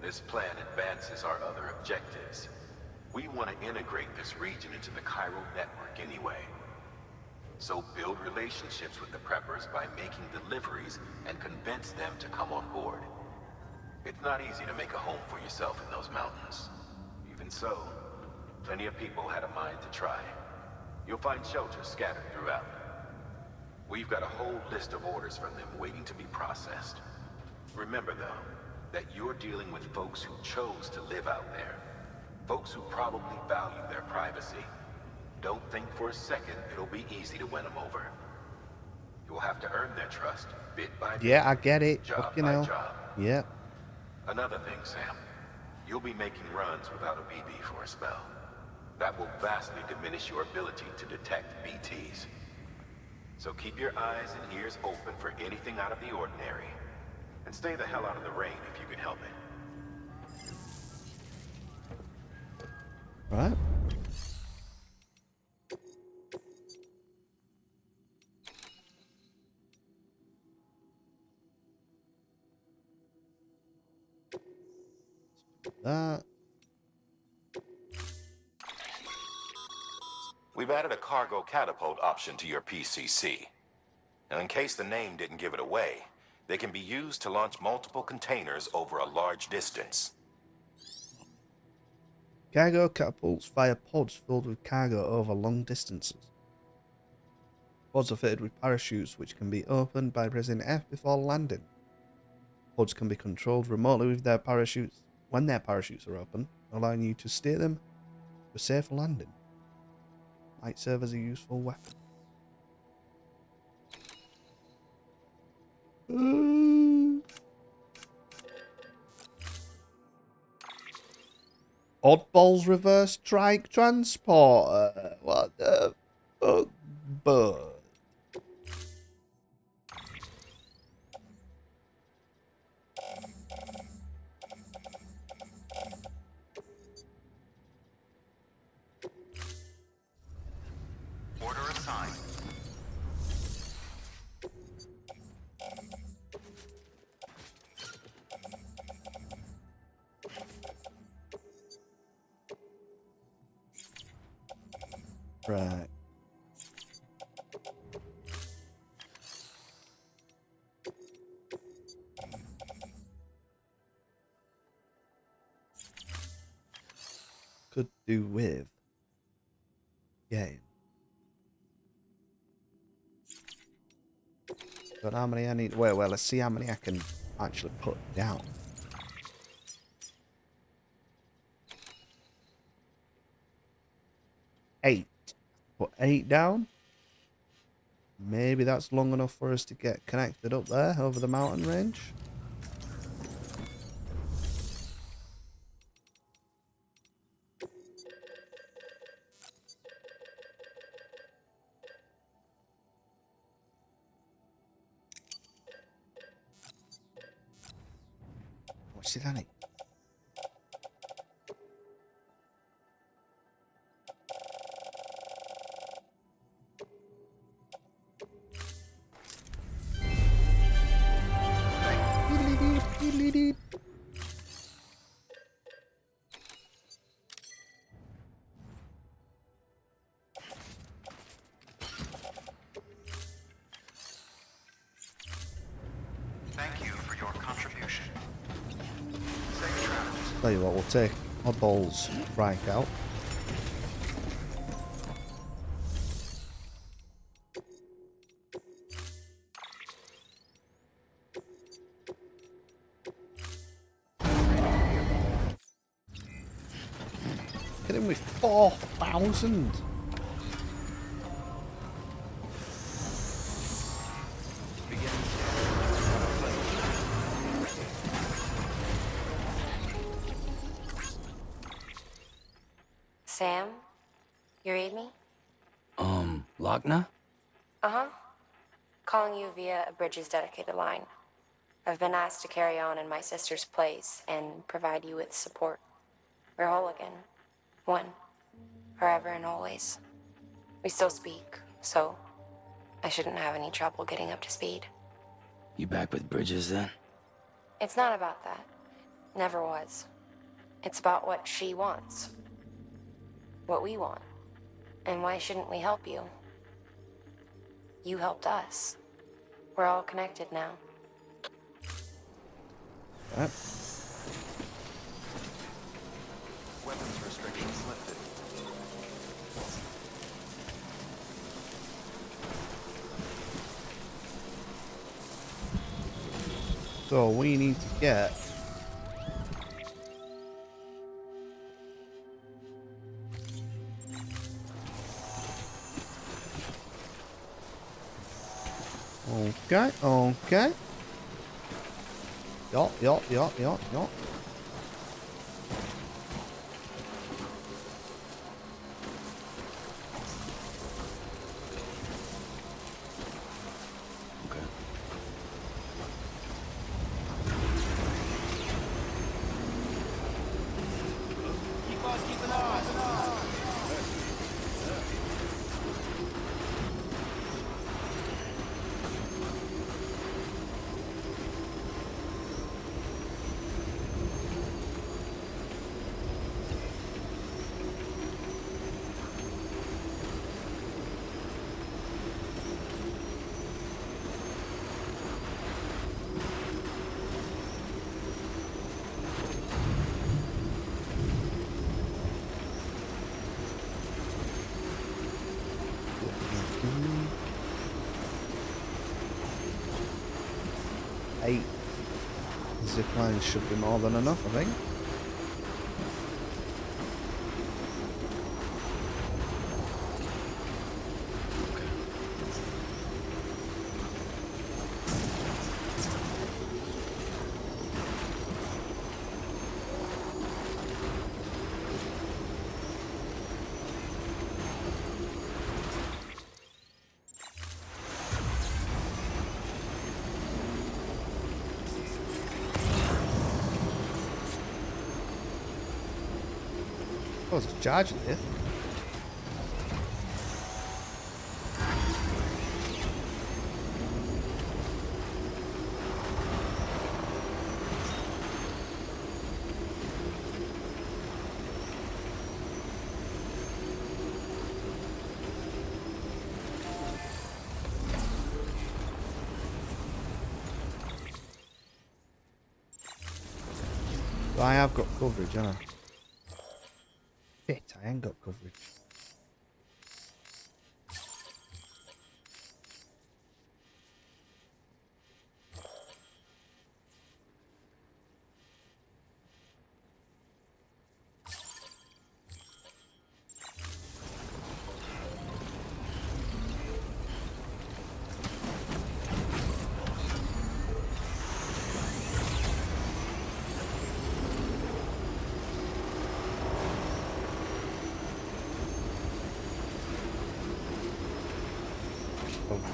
this plan advances our other objectives. We want to integrate this region into the chiral network anyway. So build relationships with the preppers by making deliveries and convince them to come on board. It's not easy to make a home for yourself in those mountains. Even so, plenty of people had a mind to try. You'll find shelters scattered throughout. We've got a whole list of orders from them waiting to be processed. Remember, though, that you're dealing with folks who chose to live out there. Folks who probably value their privacy. Don't think for a second it'll be easy to win them over. You'll have to earn their trust, bit by bit. Yeah, I get it. Job Fucking by hell. job. Yeah. Another thing, Sam. You'll be making runs without a BB for a spell. That will vastly diminish your ability to detect BTs. So keep your eyes and ears open for anything out of the ordinary. And stay the hell out of the rain if you can help it. Right. That. We've added a cargo catapult option to your PCC. Now, in case the name didn't give it away, they can be used to launch multiple containers over a large distance. Cargo catapults fire pods filled with cargo over long distances. Pods are fitted with parachutes which can be opened by pressing F before landing. Pods can be controlled remotely with their parachutes when their parachutes are open, allowing you to steer them to a safe landing. Might serve as a useful weapon. Oddballs reverse trike transporter. What the fuck, bud? Order assigned. Right. Could do with game. But how many I need? Well, let's see how many I can actually put down. 8. Put 8 down. Maybe that's long enough for us to get connected up there over the mountain range. What's it, Danny? Tell you what, we'll take Oddball's Strike out. Get him with 4,000. Sam, you read me? Lochna? Uh-huh. Calling you via a Bridges dedicated line. I've been asked to carry on in my sister's place and provide you with support. We're whole again. One. Forever and always. We still speak, so I shouldn't have any trouble getting up to speed. You back with Bridges then? It's not about that. Never was. It's about what she wants. What we want. And why shouldn't we help you? You helped us. We're all connected now. Right. Weapons restrictions lifted. So we need to get okay, okay. Yup. Eight zip lines should be more than enough, I think. Oh, it's charging it. So I have got coverage, haven't I? Shit, I ain't got coverage.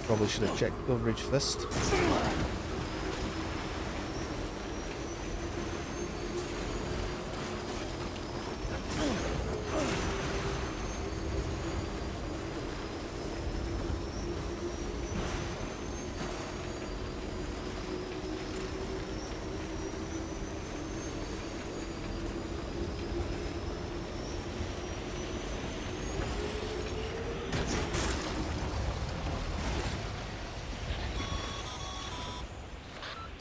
Probably should have checked coverage first.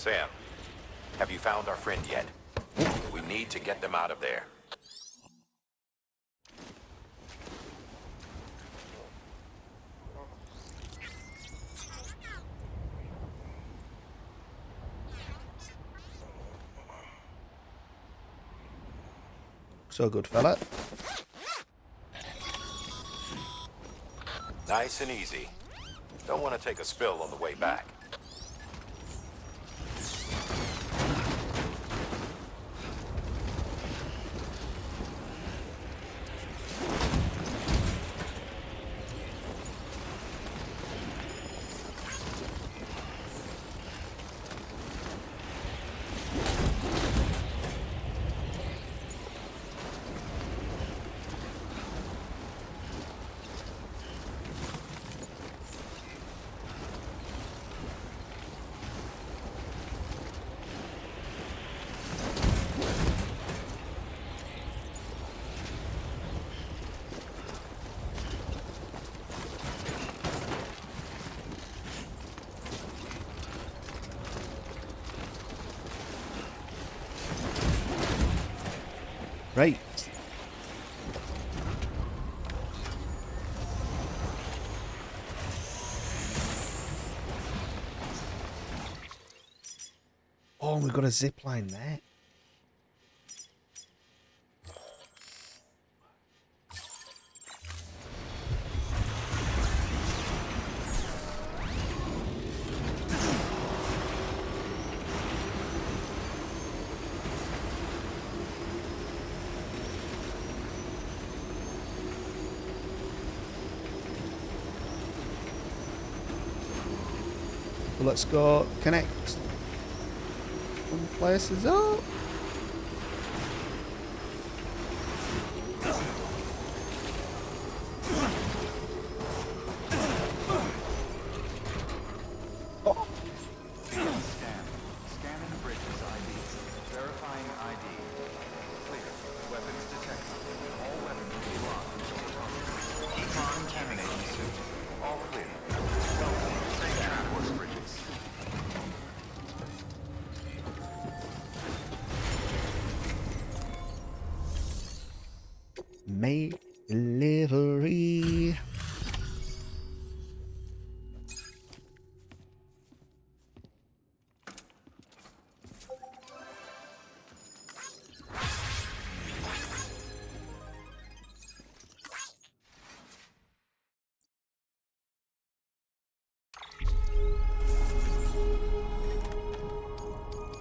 Sam, have you found our friend yet? We need to get them out of there. So good, fella. Nice and easy. Don't want to take a spill on the way back. Right. Oh, we've got a zip line there. Well, let's go connect some places up. Oh. Scanning the bridge's ID. Verifying ID. Clear. Weapons detected. All weapons will be locked until the target. Keep on contaminating suit. All clear. Welcome. Safe transport bridges. Make delivery.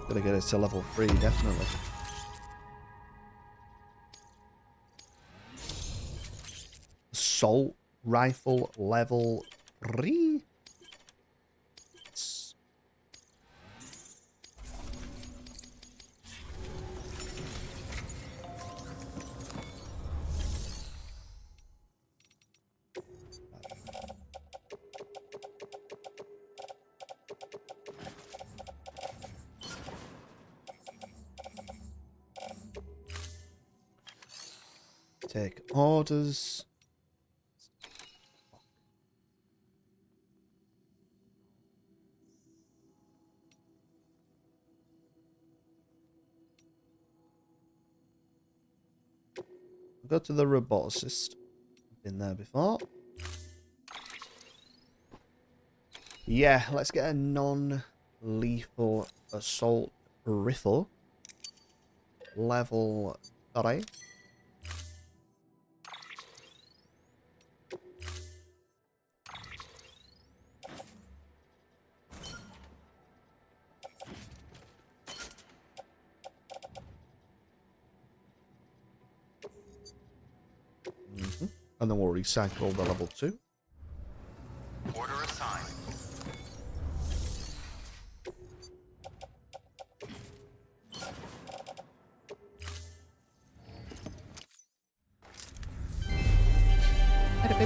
Gotta get it to level 3, definitely. Assault rifle level 3? Take orders. Go to the roboticist. Been there before. Yeah, let's get a non-lethal assault rifle. Level 3. And then we'll recycle the level 2. Order assigned.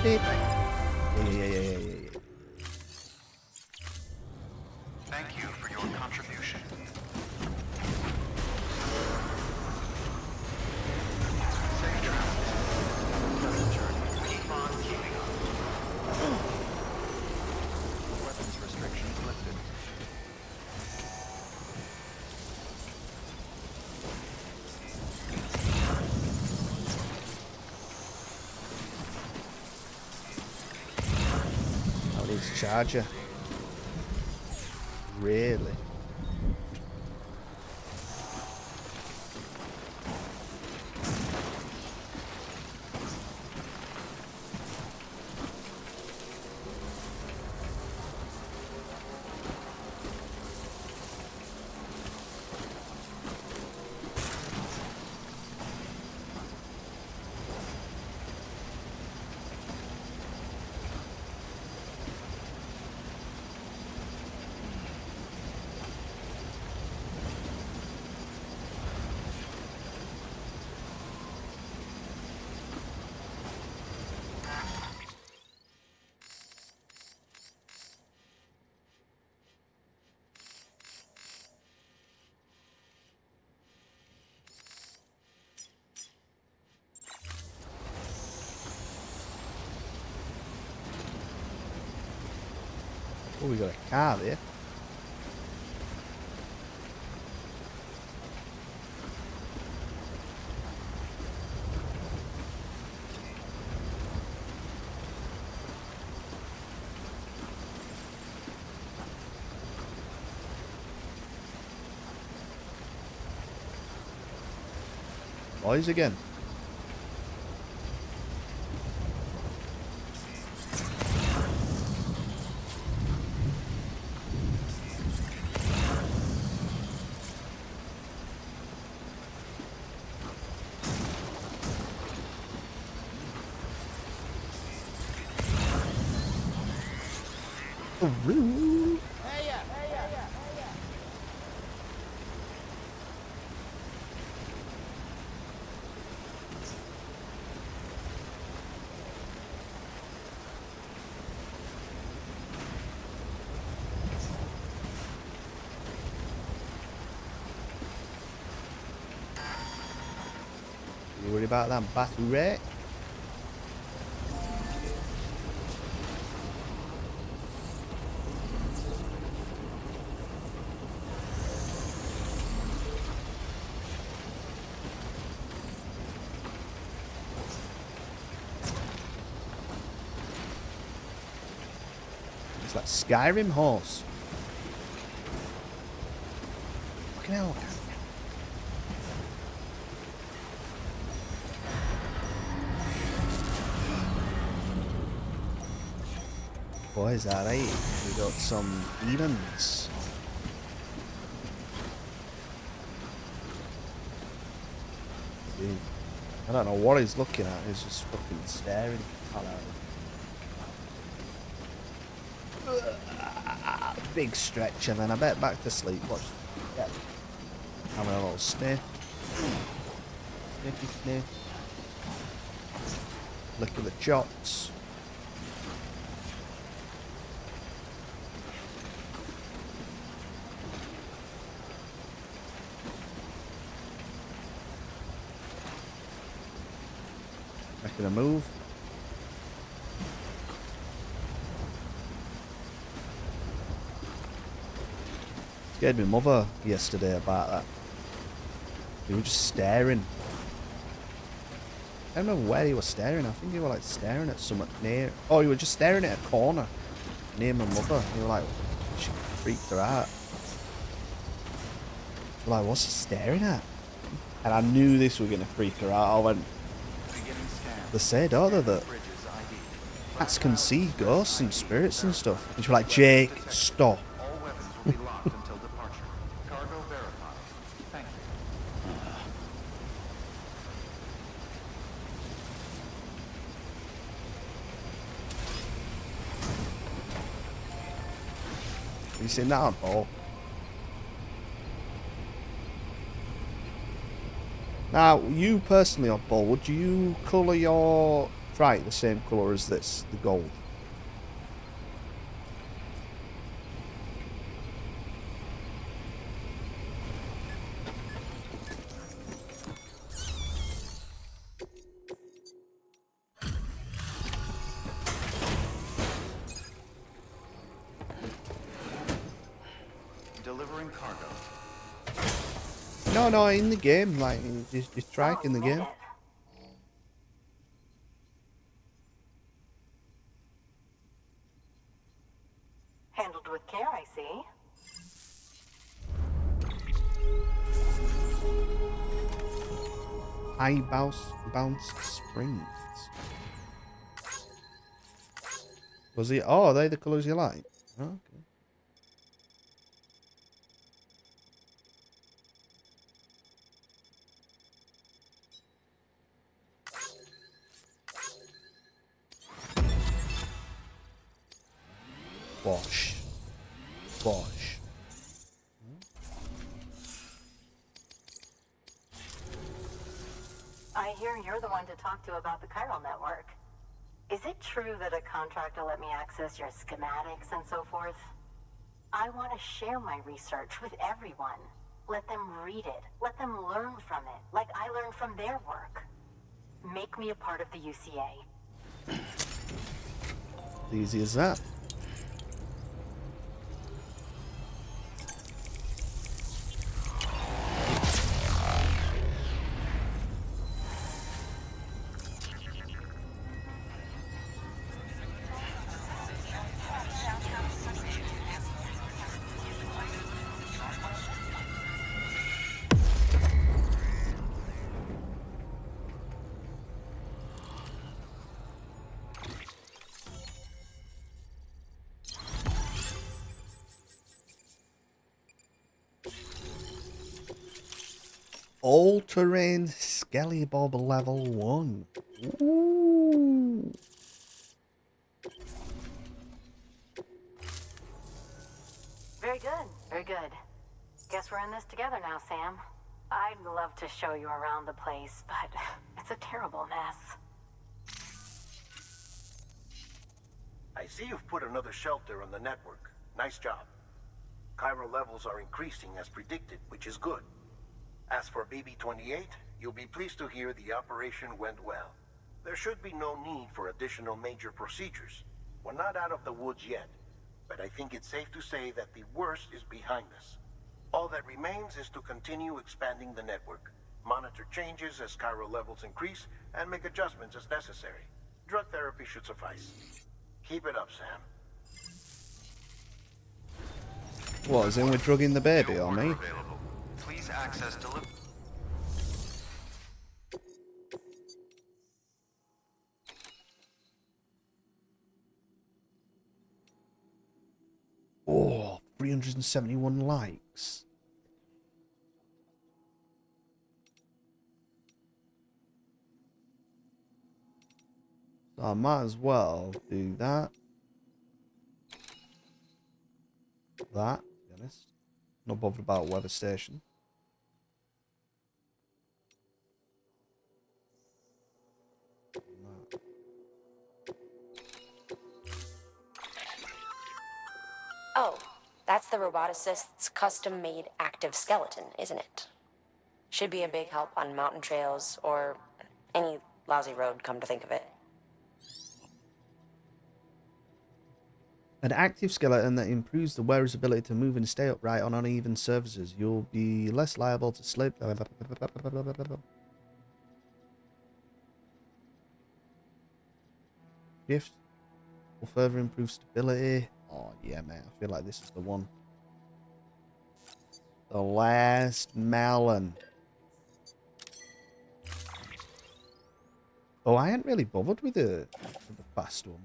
Yeah. Thank you for your contribution. Safe travels. Pleasant journey. Keep on keeping on. Weapons restrictions lifted. charger. Really? Oh, we got a car there. Boys again. Ooh. You worry about that battle rate? It's like Skyrim horse. Fucking hell. Boys, alright. We got some demons. See, I don't know what he's looking at. He's just fucking staring. Big stretch, and then I bet back to sleep. Watch. Yeah. Having a little sniff. Sniffy sniff. Lick of the chops. Making a move. Scared my mother yesterday about that. He was just staring. I don't remember where he was staring. I think he was like staring at something near. Oh, he was just staring at a corner near my mother. He was like, she freaked her out. She was like, what's he staring at? And I knew this was gonna freak her out. I went. They say, don't they, that cats can see ghosts and spirits and stuff. And she was like, Jake, stop. All weapons will be locked until departure. Cargo verified. Thank you. Have you seen that on Paul? Now, you personally on Paul, would you colour your trike the same colour as this, the gold? Delivering cargo. No, in the game, like, your trike in the game. Handled with care, I see. High bounce springs. Was it? Oh, are they the colours you like? Oh, okay. Bosh. Bosh. I hear you're the one to talk to about the chiral network. Is it true that a contractor let me access your schematics and so forth? I want to share my research with everyone. Let them read it. Let them learn from it, like I learned from their work. Make me a part of the UCA. Easy as that. All-terrain Skelly Bob level 1. Ooh. Very good, very good. Guess we're in this together now, Sam. I'd love to show you around the place, but it's a terrible mess. I see you've put another shelter on the network. Nice job. Chiral levels are increasing as predicted, which is good. As for BB-28, you'll be pleased to hear the operation went well. There should be no need for additional major procedures. We're not out of the woods yet, but I think it's safe to say that the worst is behind us. All that remains is to continue expanding the network, monitor changes as chiral levels increase, and make adjustments as necessary. Drug therapy should suffice. Keep it up, Sam. What, as in we're drugging the baby, or me? Please access delivery. Oh, 371 likes. So I might as well do that. That, to be honest. Not bothered about weather station. Oh, that's the roboticist's custom-made active skeleton, isn't it? Should be a big help on mountain trails or any lousy road, come to think of it. An active skeleton that improves the wearer's ability to move and stay upright on uneven surfaces. You'll be less liable to slip. Shift will further improve stability. Oh yeah, man, I feel like this is the one. The last melon. Oh, I hadn't really bothered with the fast one.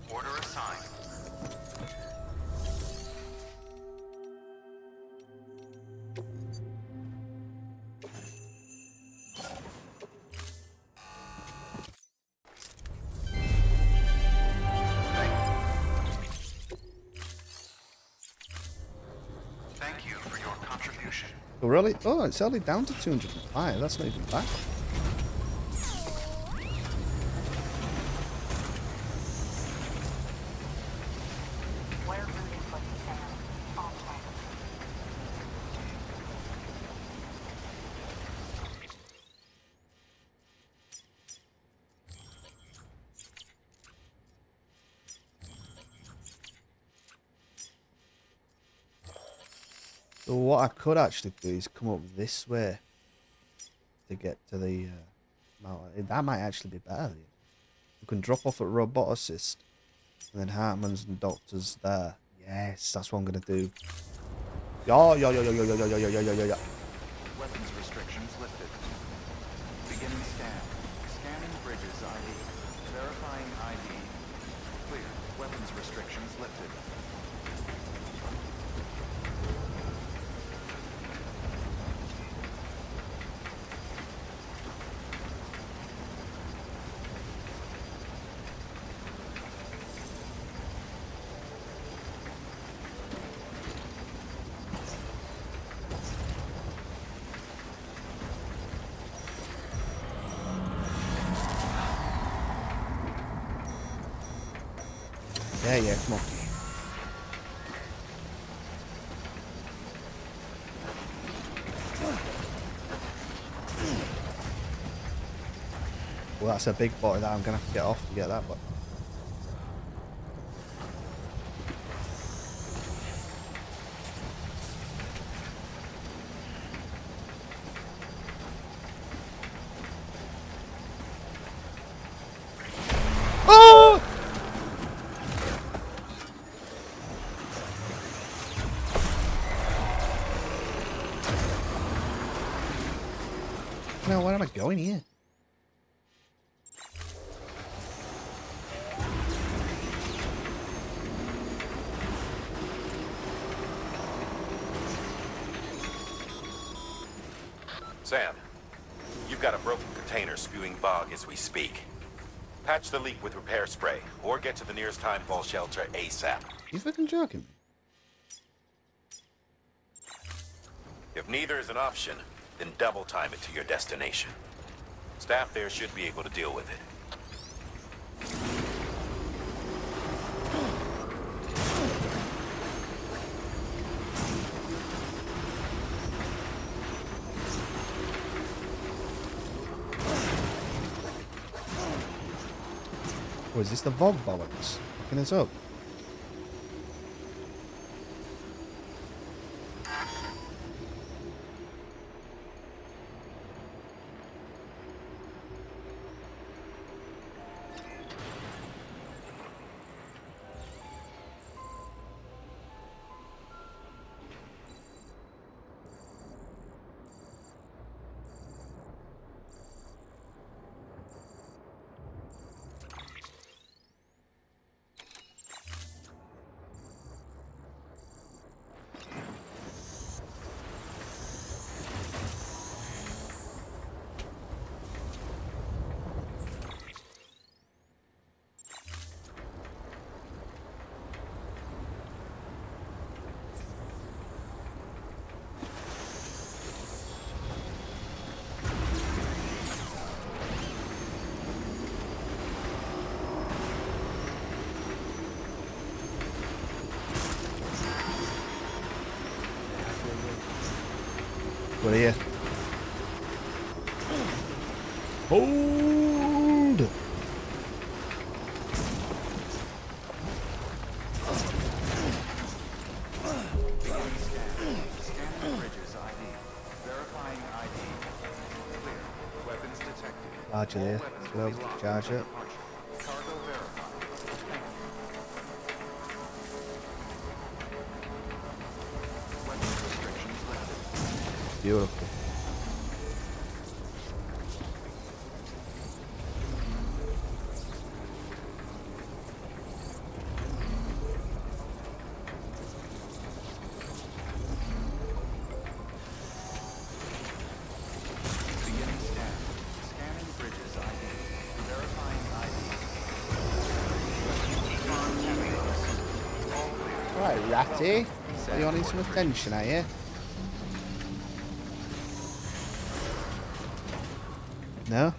Order assigned. Thank you for your contribution. Oh, really? Oh, it's only down to 205. That's not even bad. We're rooting for you, Sam. All the way. So what I could actually do is come up this way to get to the mountain. That might actually be better. We can drop off at Roboticist, and then Hartman's and Doctor's there. Yes, that's what I'm gonna do. Yo. Weapons restrictions lifted. Beginning scan. Scanning bridges ID. Verifying ID. Clear. Weapons restrictions lifted. Yeah, come on. Well, that's a big body that I'm gonna have to get off to get that, but. Oh! Now, where am I going here? Sam, you've got a broken container spewing fog as we speak. Patch the leak with repair spray, or get to the nearest timefall shelter ASAP. You fucking joking me? If neither is an option, then double time it to your destination. Staff there should be able to deal with it. Or is this the VOD bollocks? Looking this up. What are you? Hold! Scanning bridges ID. Verifying ID. Clear. Weapons detected. Charger there. All weapons will Well, be locked charge until it. departure. Cargo verified. Thank you. Weapons restrictions lifted. Beautiful. Beginning scan. Scanning bridges ID. Verifying ID. Contaminators. All clear. Right, Ratty. Are you wanting some attention, are you? No?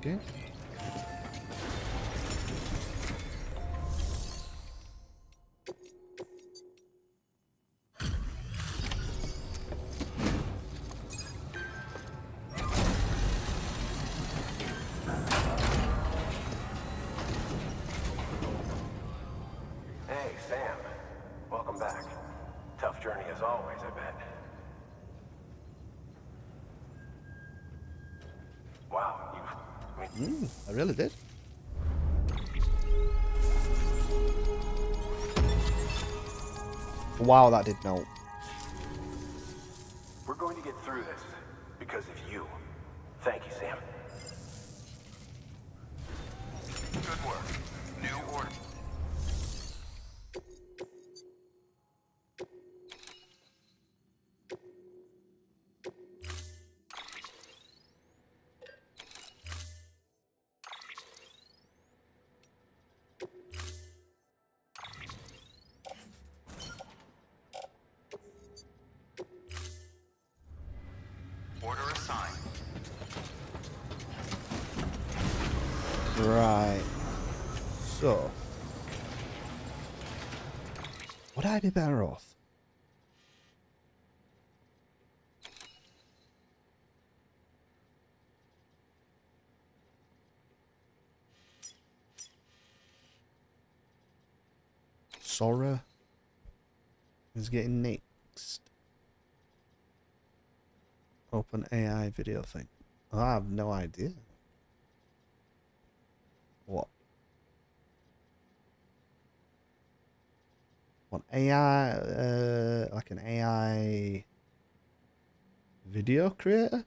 Okay. Hey, Sam. Welcome back. Tough journey as always, I bet. Wow, I really did. Wow, that did no. We're going to get through this because of you. Thank you, Sam. Good work. New order. Order assigned. Right. So, would I be better off? Sora is getting next. Open AI video thing. I have no idea. What? What AI? Like an AI video creator?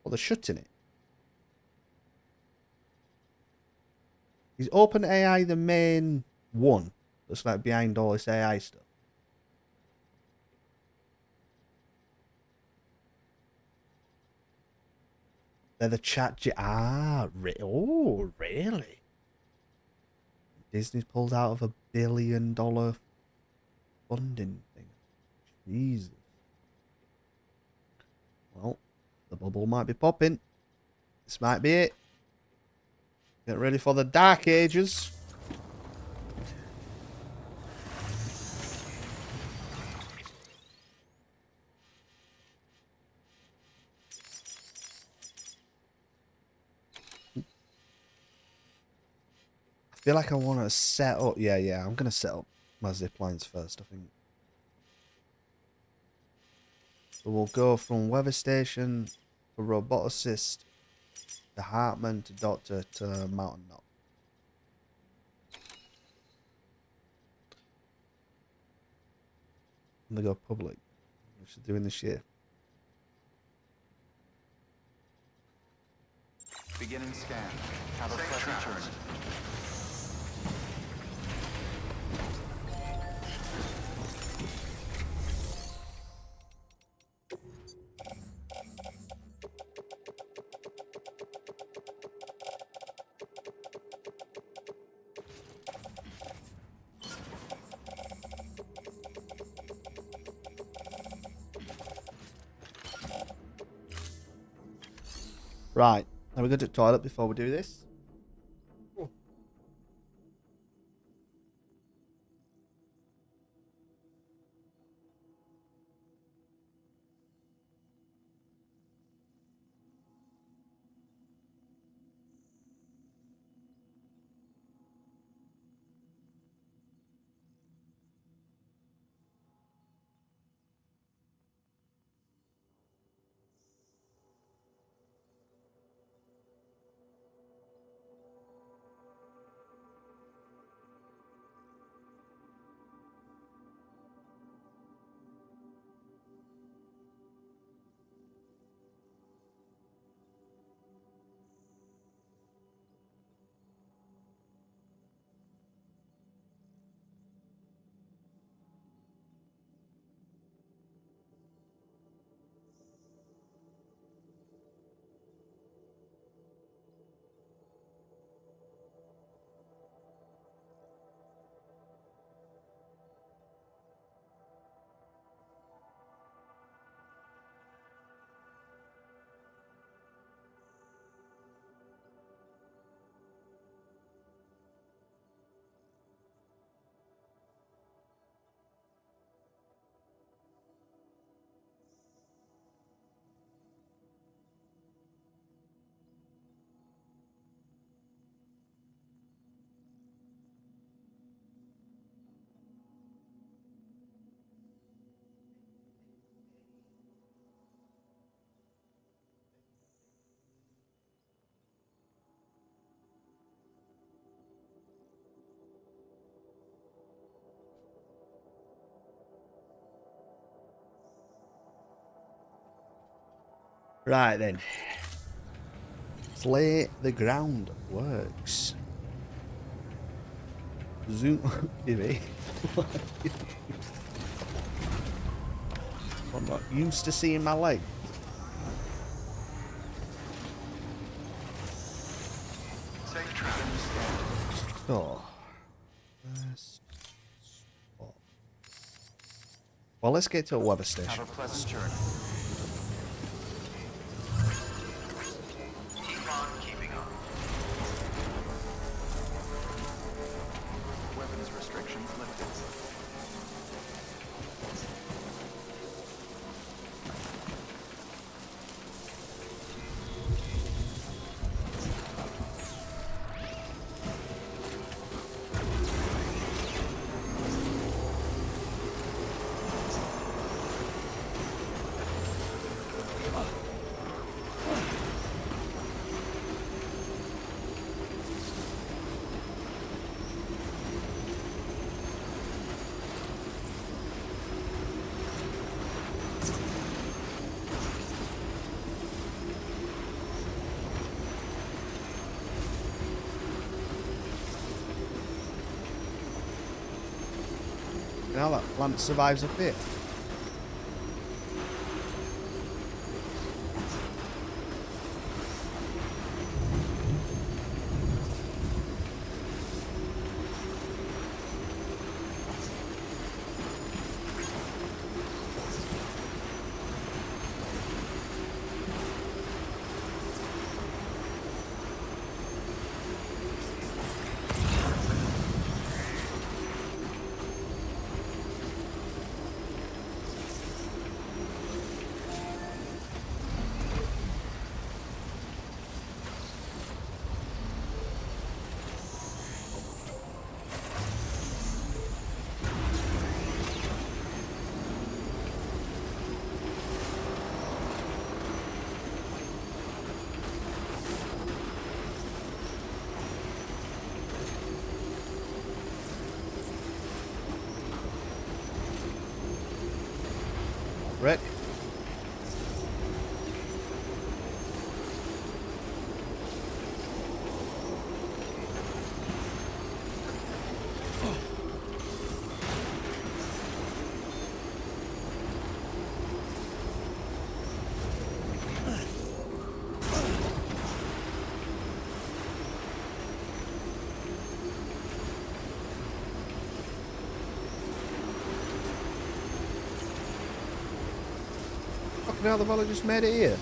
Well, they're shutting it. Is Open AI the main one that's like behind all this AI stuff? They're the oh, really? Disney's pulled out of $1 billion funding thing. Jesus. Well, the bubble might be popping. This might be it. Get ready for the dark ages. I feel like I want to set up. Yeah, I'm going to set up my zip lines first, I think. So we'll go from weather station to roboticist to Hartman to doctor to mountain knock. And they go public. We should doing this year. Beginning scan. Have a pleasant journey. Right. Are we going to the toilet before we do this? Right then. Let's lay the groundworks. Zoom. Give I'm not used to seeing my leg. Safe travels. Oh. First spot. Well, let's get to a weather station. Have a pleasant journey. Keep on keeping on. Weapons restrictions lifted. You know that plant survives up here. Rick. Fucking hell, the fella just made it here.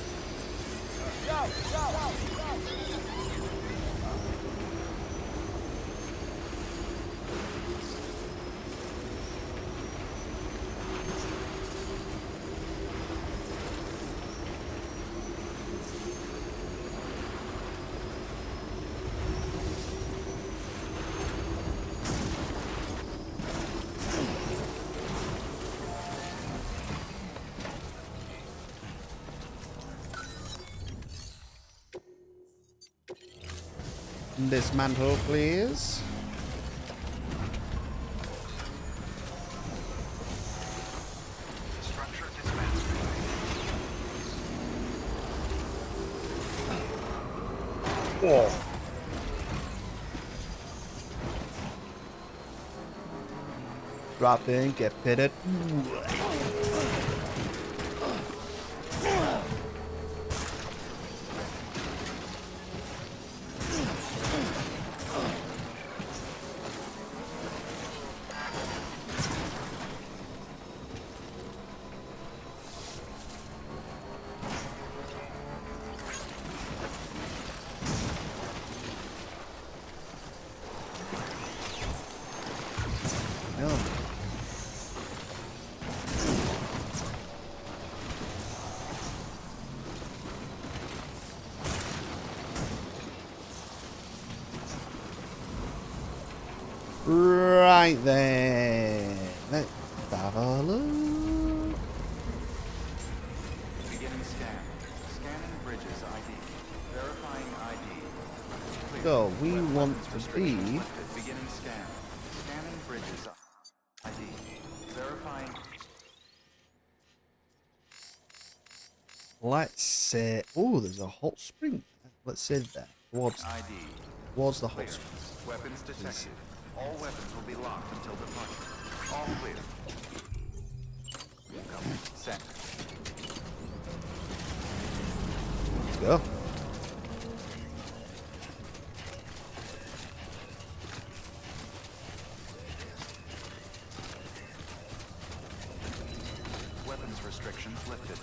Dismantle, please. Structure dismantled. Whoa. Drop in, get pitted. Right then, let's have a look. Beginning scan. Scanning bridges ID. Verifying ID. Clear. So we Weapons want to restrictions be lifted. Beginning scan. Scanning bridges ID. Verifying. Let's say, oh, there's a hot spring. Let's say there. Towards the hot Clear. spring. Weapons detected. All weapons will be locked until departure. All clear. Incoming. Send. Let's go. Weapons restrictions lifted.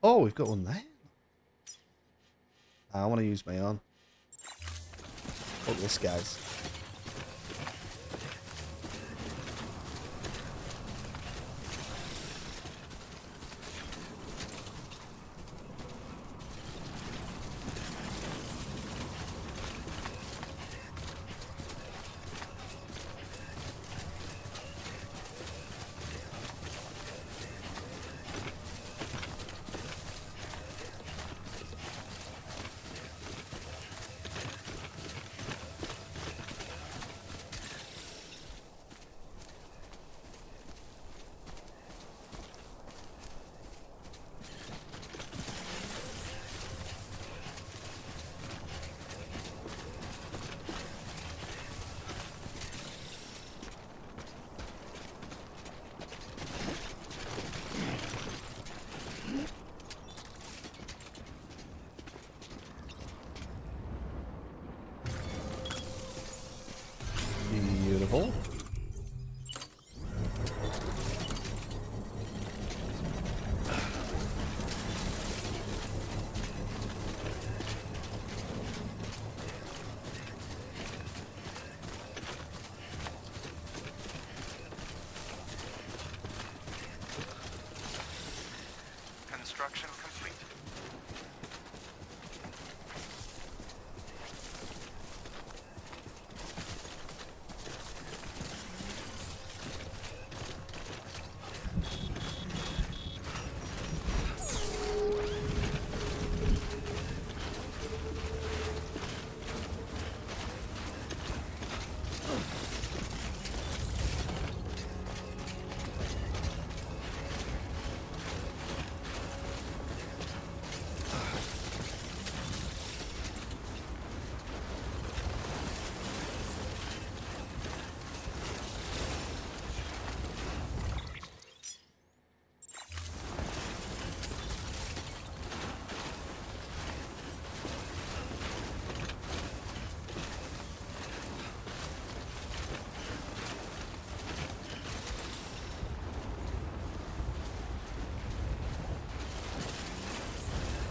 Oh, we've got one there. I want to use my own. Fuck this, guys. Beautiful. Construction complete.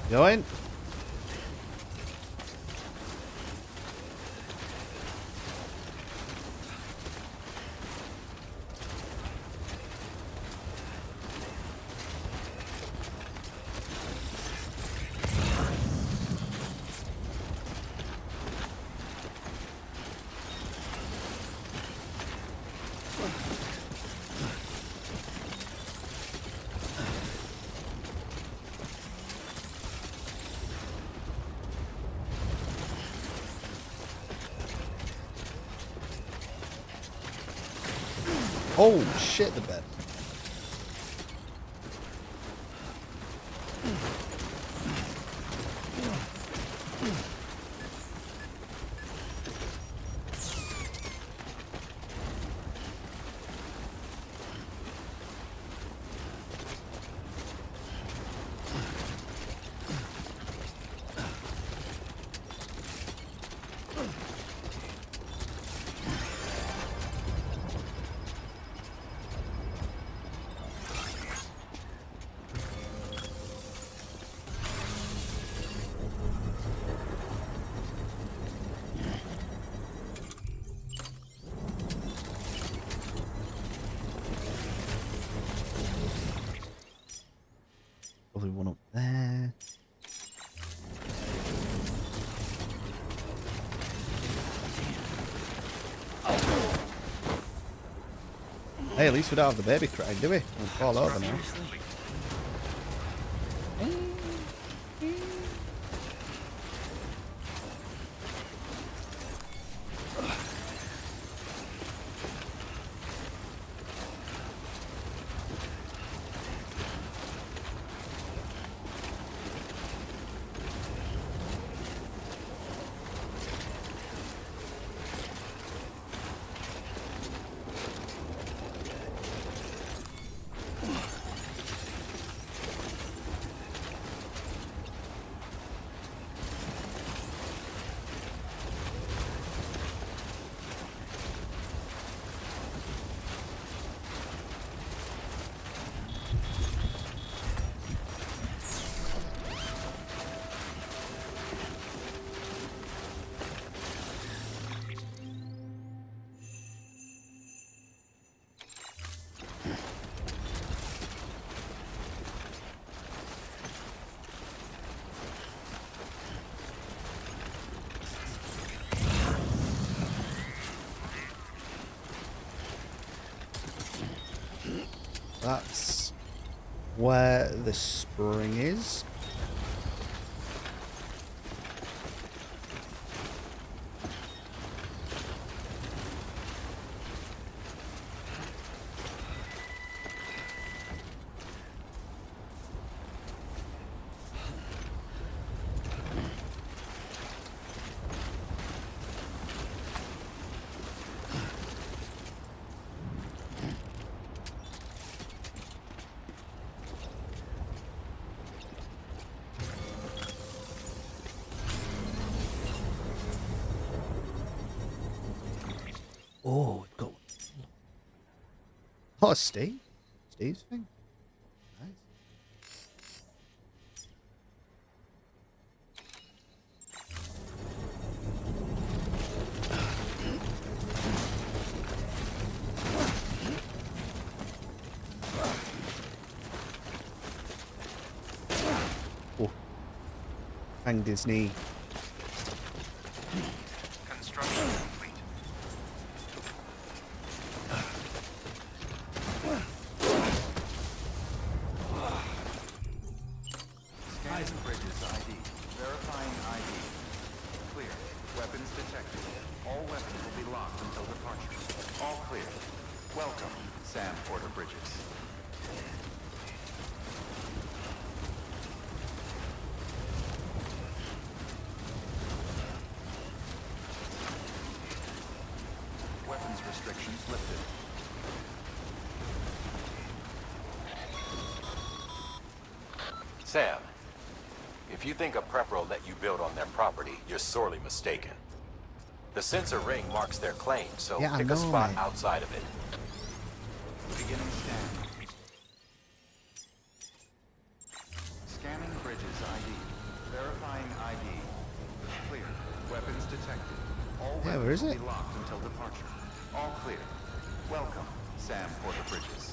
Going. Oh shit, the bed. Probably one up there. Hey, at least we don't have the baby crying, do we? We'll fall over now. That's where the spring is. Oh, it got Steve. Steve's thing. Nice. Oh, banged his knee. Construction complete. Scanning bridges ID. Verifying ID. Clear. Weapons detected. All weapons will be locked until departure. All clear. Welcome, Sam Porter Bridges. Weapons restrictions lifted. Sam, if you think a prepper will let you build on their property, you're sorely mistaken. The sensor ring marks their claim, so Yeah, I pick know, a spot man. outside of it. Beginning scan. Scanning bridges ID. Verifying ID. Clear. Weapons detected. All Yeah, weapons where is will it? be locked until departure. All clear. Welcome, Sam Porter Bridges.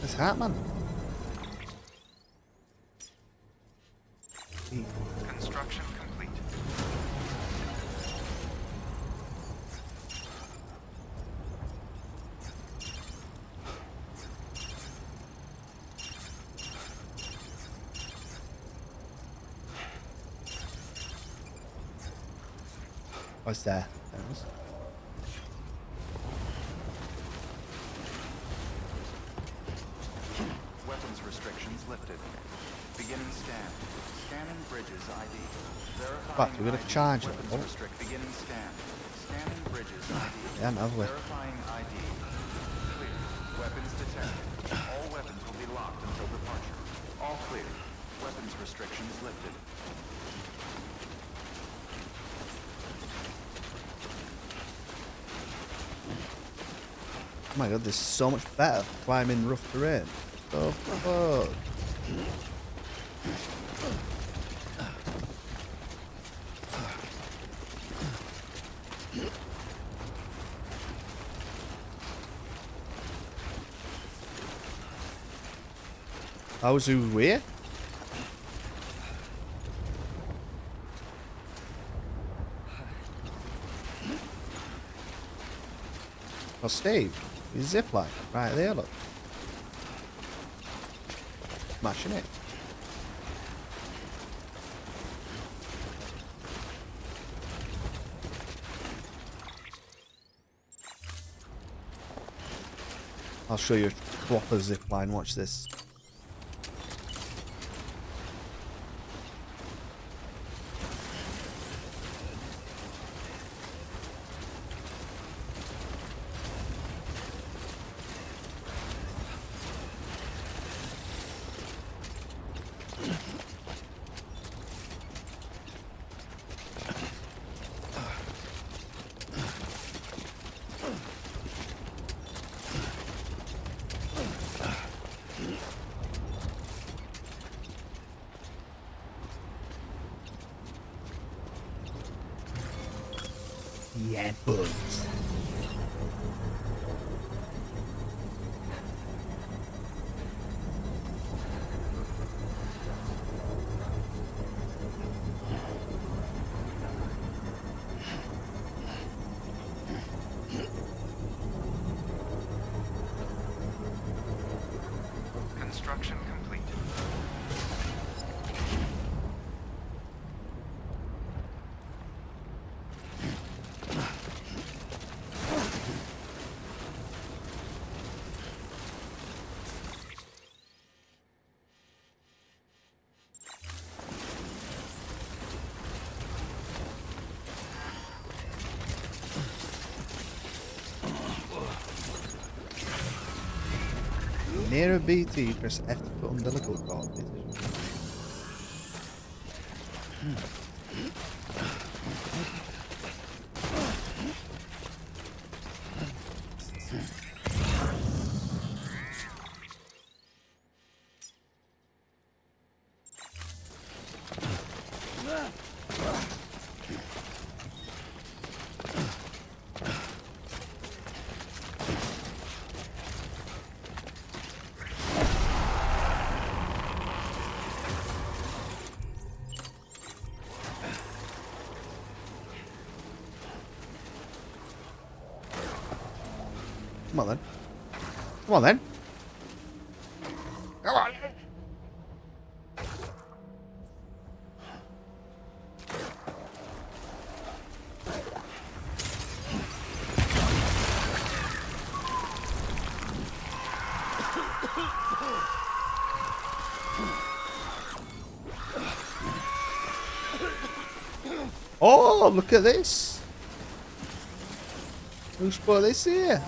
What's happening? Construction complete. What's there? There it is. Weapons restrictions lifted. Beginning scan. Scanning bridges ID. Verifying Fuck, we're gonna ID. charge it. Weapons Oh. restrict. Beginning scan. Scanning bridges ID. Yeah, lovely. Verifying ID. Clear. Weapons detected. All weapons will be locked until departure. All clear. Weapons restrictions lifted. Oh my god, this is so much better climbing rough terrain. So fuck. How's who where? Steve, his zip line right there, look. Smashing it. I'll show you a proper zip line. Watch this. Yeah, bugs. Construction complete. Near a BT, press F to put on the local card. Come on then. Come on then. Come on. Oh, look at this. Who's put this here?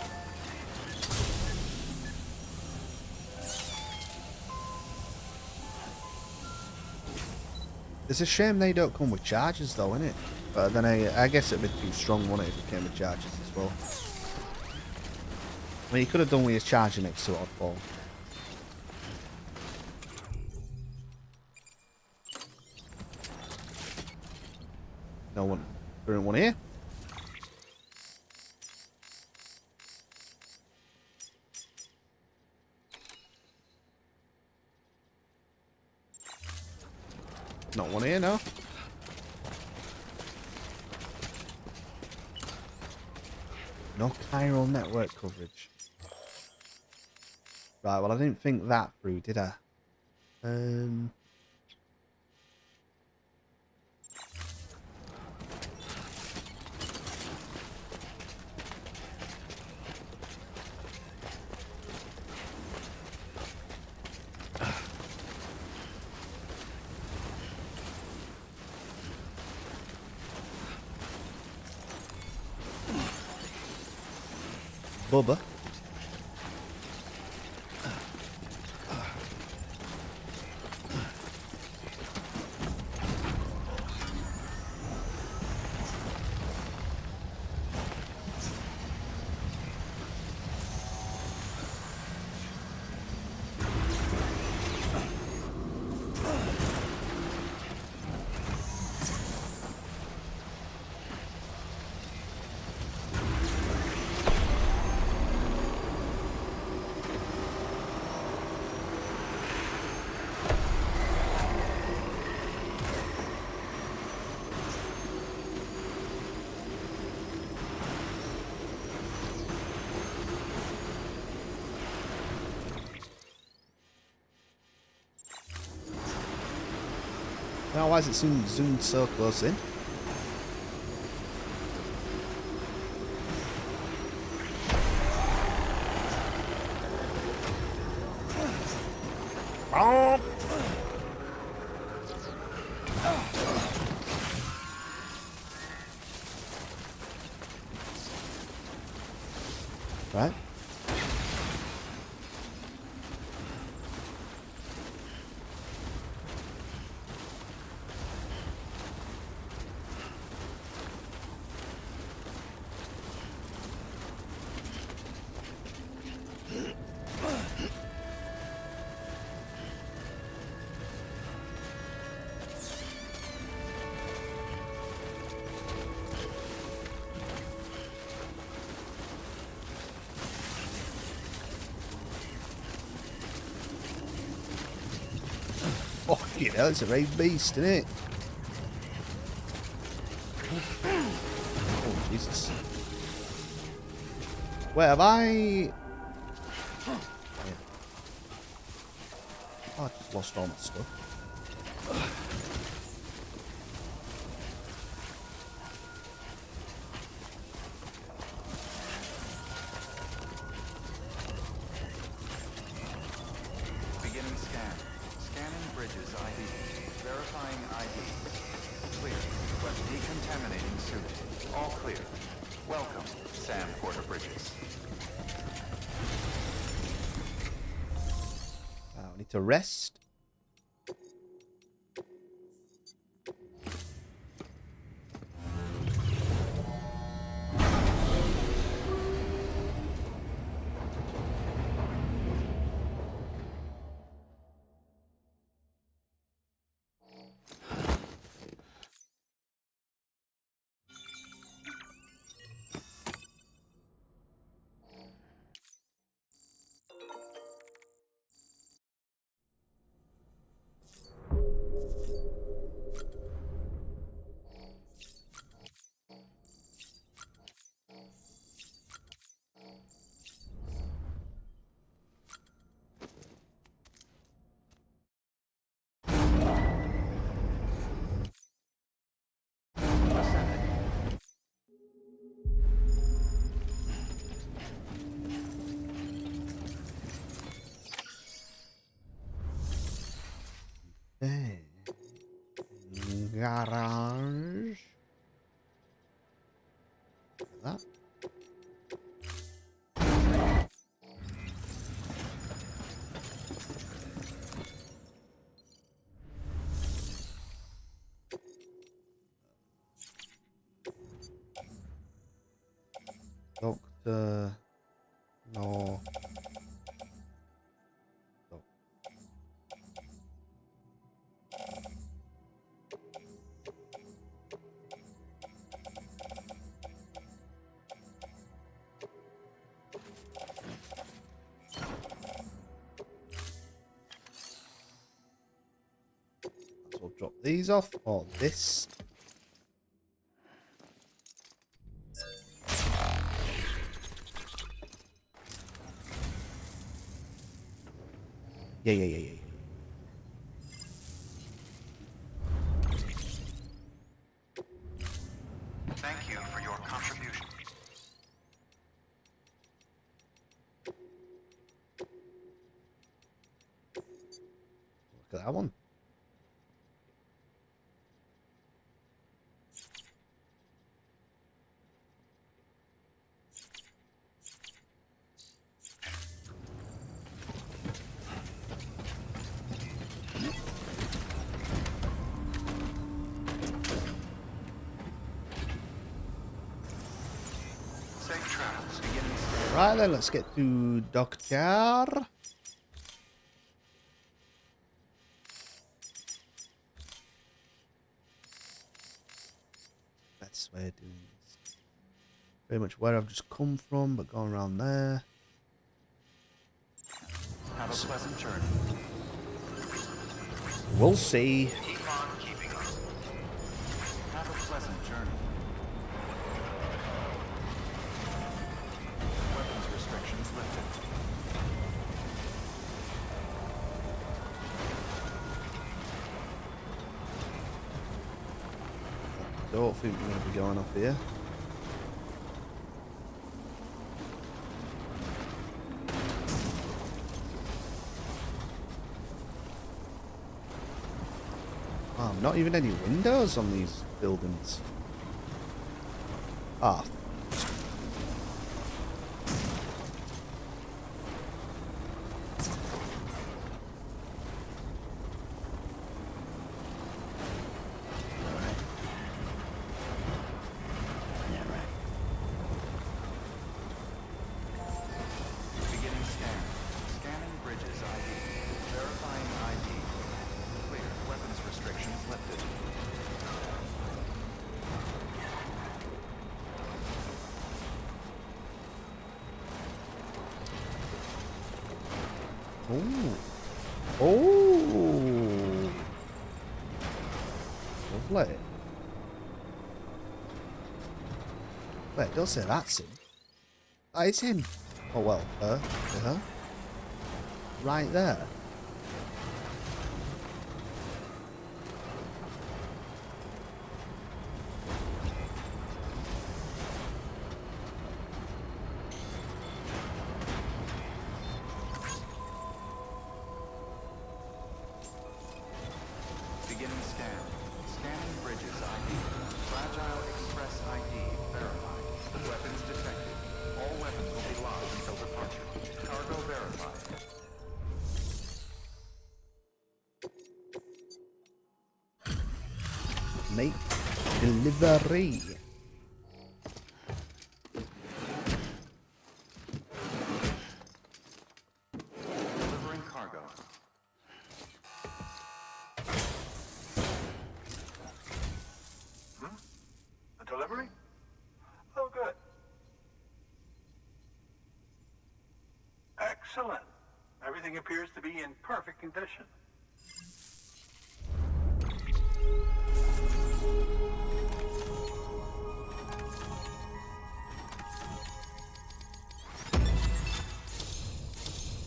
It's a shame they don't come with charges though, innit? But then I guess it'd be too strong, wouldn't it, if it came with charges as well. I mean, you could have done with his charger next to Oddball. No one. There isn't one here. Not one here, no. No chiral network coverage. Right, well I didn't think that through, did I? Bubba. Now, why is it zoomed so close in? Right. Fucking hell, it's a raid beast, isn't it? Oh, Jesus. Where have I... Oh, I just lost all my stuff. Beginning scan. Scanning bridges ID. Verifying ID. Clear. But decontaminating suit. All clear. Welcome, Sam Porter Bridges. I need to rest. Garage. That. Doctor. No. So drop these off or this. Yeah. Thank you for your contribution. Look at that one. Safe travels. Beginning scan. Right then, let's get to Doctor. Best way of doing this. Pretty much where I've just come from, but going around there. Have a pleasant journey. We'll see. Keep on keeping on. Have a pleasant journey. Weapons restrictions lifted. Don't think we're going to be going up here. Oh, not even any windows on these buildings. Ah. Beginning scan. Scanning bridges ID. Verifying ID. Clear. Weapons restrictions lifted. Oh. Oh. Lovely. Wait, don't say that's him. That is him. Oh well, her. Right there. Beginning scan. Scanning bridges ID. Fragile Express ID verified. Weapons detected. All weapons will be locked until departure. Cargo verified. Make delivery. Delivering cargo. A delivery? Oh, good. Excellent. Everything appears to be in perfect condition.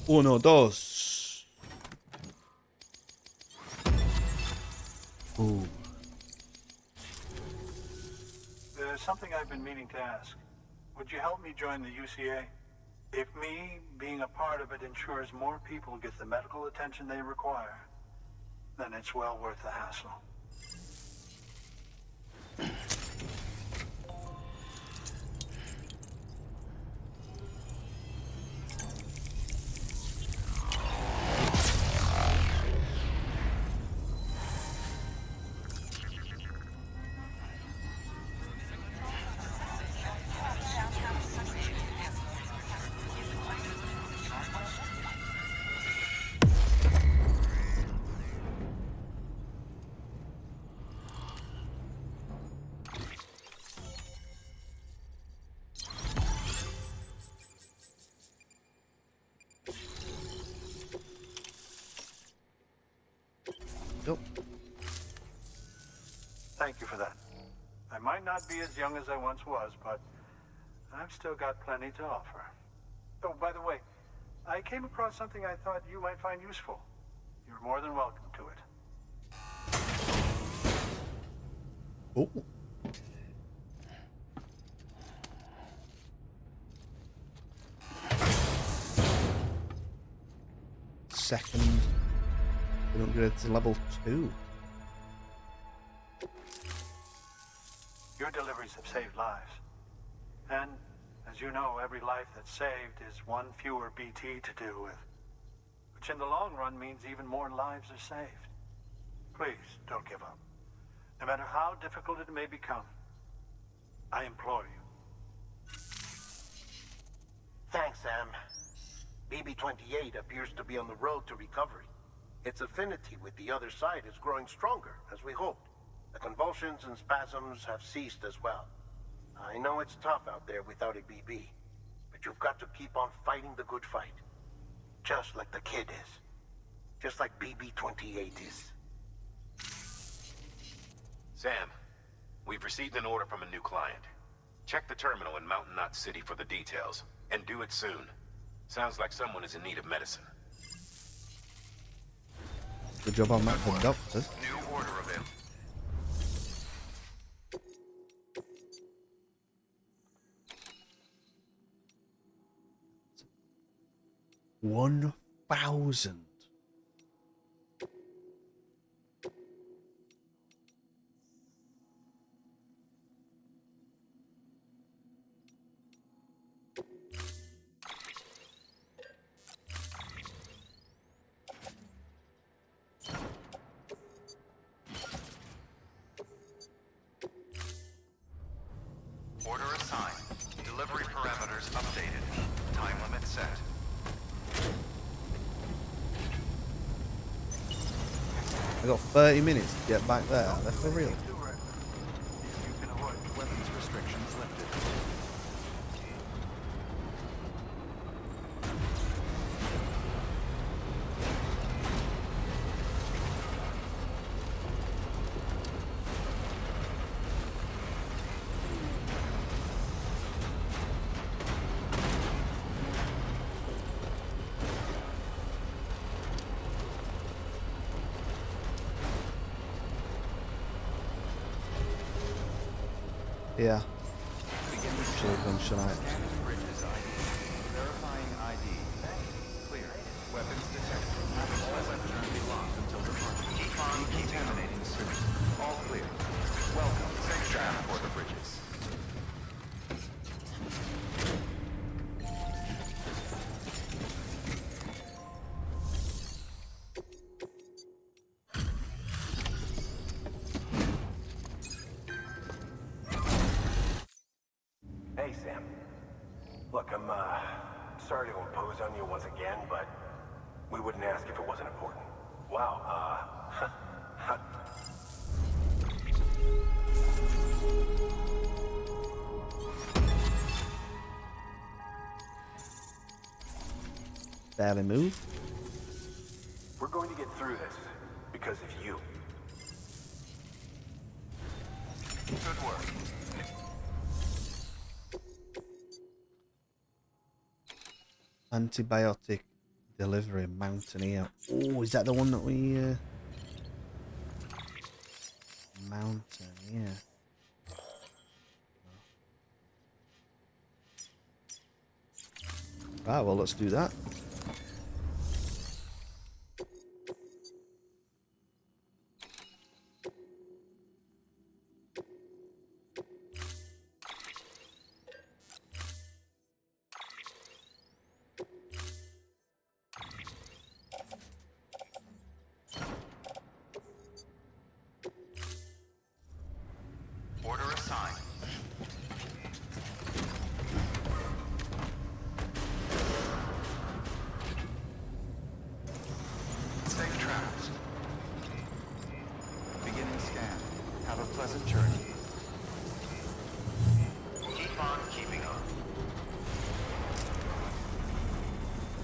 Uno, dos. Ooh. There's something I've been meaning to ask. Would you help me join the UCA? If me being a part of it ensures more people get the medical attention they require, then it's well worth the hassle. Nope. Thank you for that. I might not be as young as I once was, but I've still got plenty to offer. Oh, by the way, I came across something I thought you might find useful. You're more than welcome to it. Oh. Second. We upgrade to level 2. Your deliveries have saved lives. And, as you know, every life that's saved is one fewer BT to deal with. Which in the long run means even more lives are saved. Please, don't give up. No matter how difficult it may become, I implore you. Thanks, Sam. BB-28 appears to be on the road to recovery. Its affinity with the other side is growing stronger, as we hoped. The convulsions and spasms have ceased as well. I know it's tough out there without a BB, but you've got to keep on fighting the good fight. Just like the kid is. Just like BB-28 is. Sam, we've received an order from a new client. Check the terminal in Mountain Knot City for the details, and do it soon. Sounds like someone is in need of medicine. Good job on that, the doctor. New order available. 1,000. Order assigned. Delivery parameters updated. Time limit set. I got 30 minutes to get back there. That's for real. If you can avoid weapons restrictions lifted. Yeah. Begin the Shotgun, should I? scanning bridges ID. Verifying ID. Clear. Weapons detected. Weapon currently locked until departure. Keep on contaminating suit. All clear. Welcome. Safe travel for the bridges. Hey, Sam. Look, I'm, sorry to impose on you once again, but we wouldn't ask if it wasn't important. Wow, Barely move. we're going to get through this because of you. Good work. Antibiotic delivery Mountaineer. Oh, is that the one that we Mountaineer. Right, well, let's do that. Order assigned. Safe travels. Beginning scan. Have a pleasant journey. Keep on keeping on.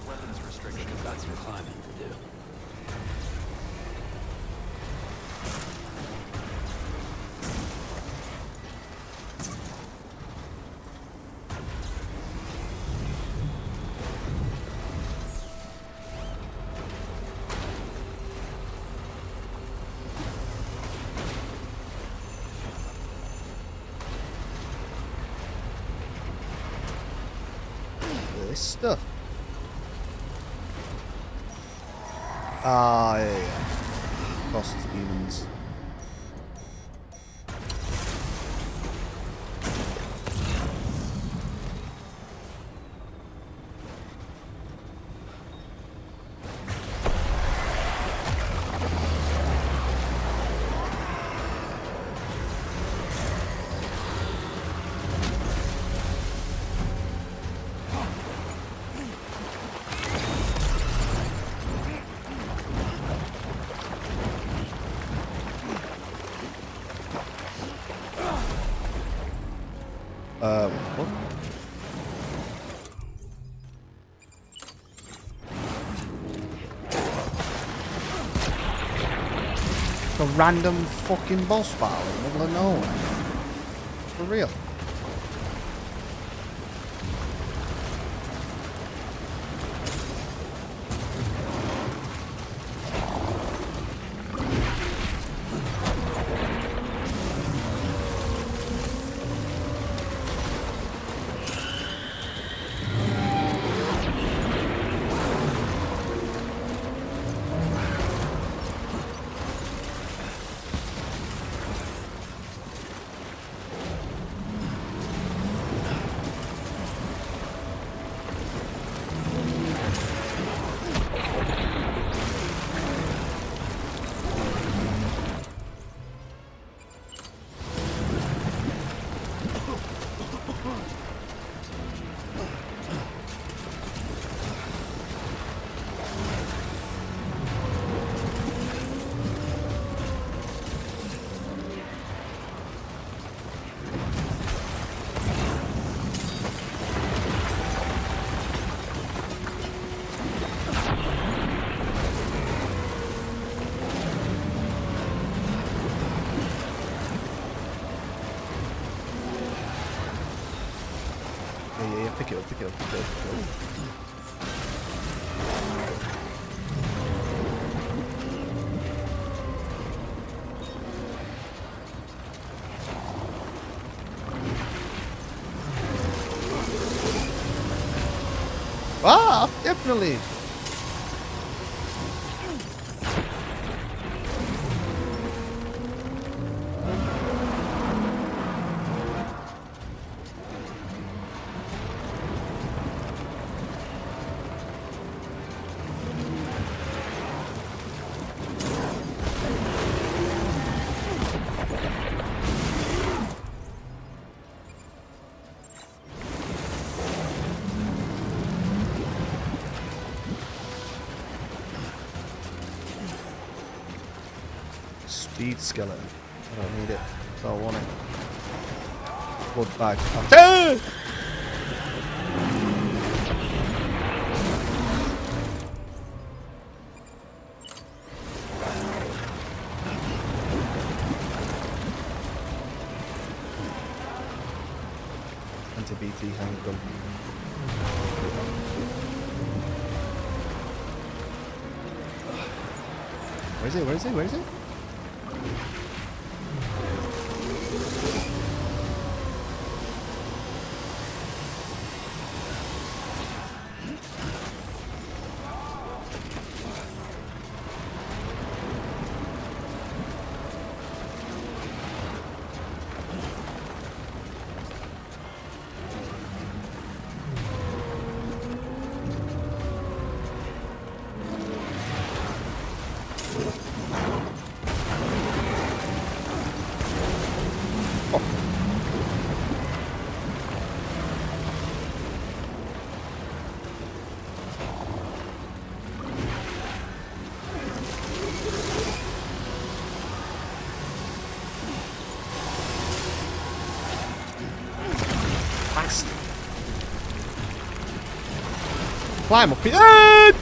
Weapons restrictions. Got some climbing to do. This stuff. Ah, yeah. Cost humans. What? A random fucking boss battle in the middle of nowhere. For real. Kill, kill, kill. Ah, definitely. Speed skeleton. I don't need it. So I want it. Blood bag. Ah! Anti-BT handgun. Where is it? Where is it? Where is it? Climb up here.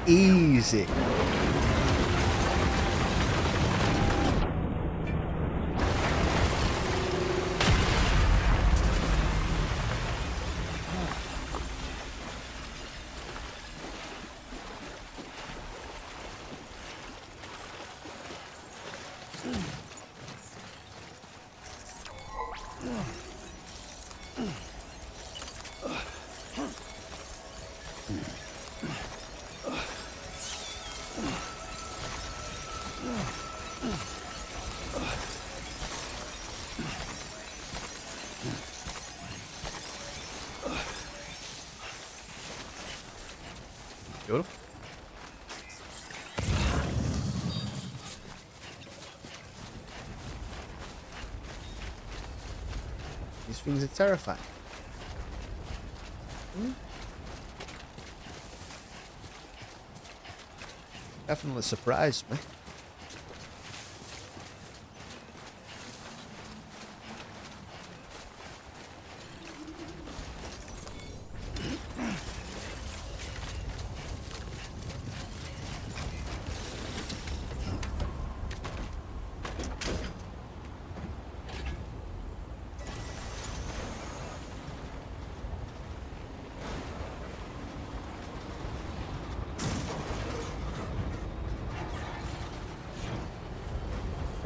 Easy. Beautiful. These things are terrifying. Definitely surprised me.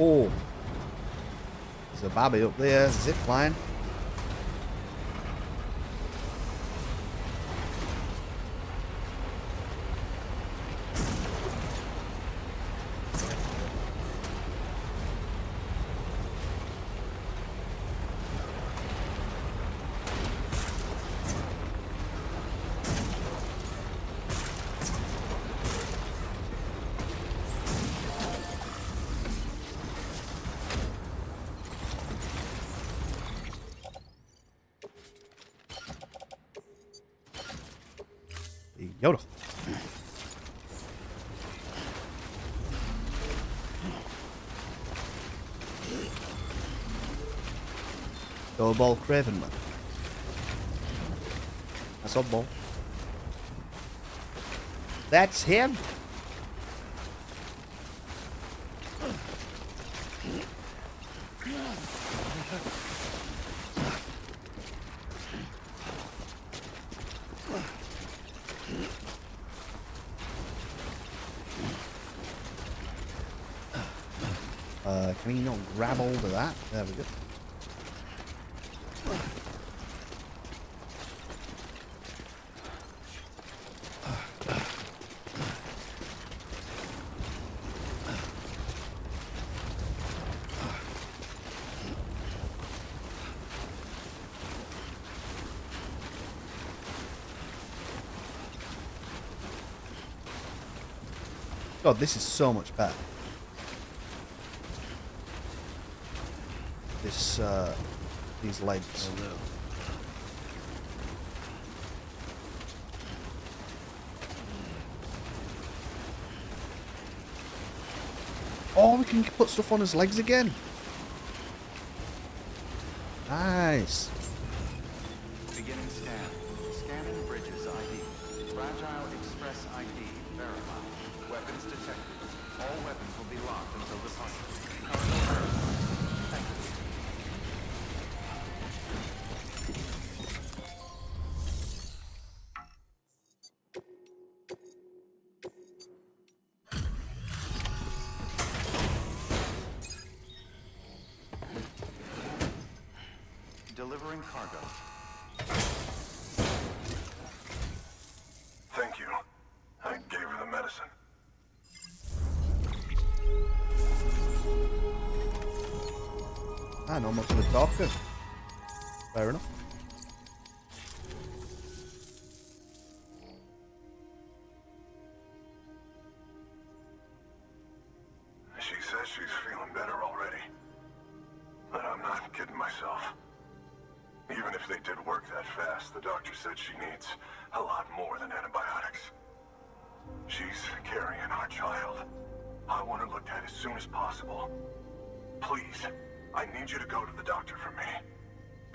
Oh, there's a babby up there, zip line. Yoda. Go ball Craven, man. That's a ball. That's him. Can he not grab hold of that? There we go. God, this is so much better. This, these legs. Hello. Oh, we can put stuff on his legs again. Nice. Beginning scan. Scanning bridges ID. Fragile Express ID verified. Weapons detected. All weapons will be locked until departure. Cargo verified. Thank you. Delivering cargo. Thank you. I gave her the medicine. Ah, not much of a talker. Fair enough. She says she's feeling better already. But I'm not kidding myself. Even if they did work that fast, the doctor said she needs a lot more than antibiotics. She's carrying our child. I want her looked at as soon as possible. Please, I need you to go to the doctor for me.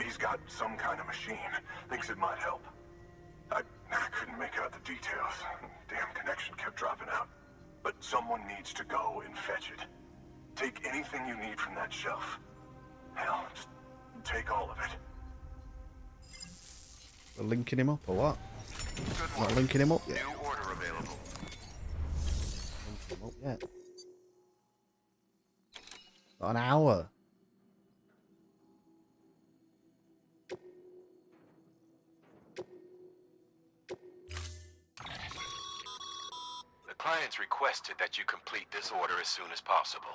He's got some kind of machine. Thinks it might help. I couldn't make out the details. Damn connection kept dropping out. But someone needs to go and fetch it. Take anything you need from that shelf. Hell, just take all of it. We're linking him up or what? Good Not work. linking him up yet. New order available. Linking him up yet. Got an hour. The client's requested that you complete this order as soon as possible.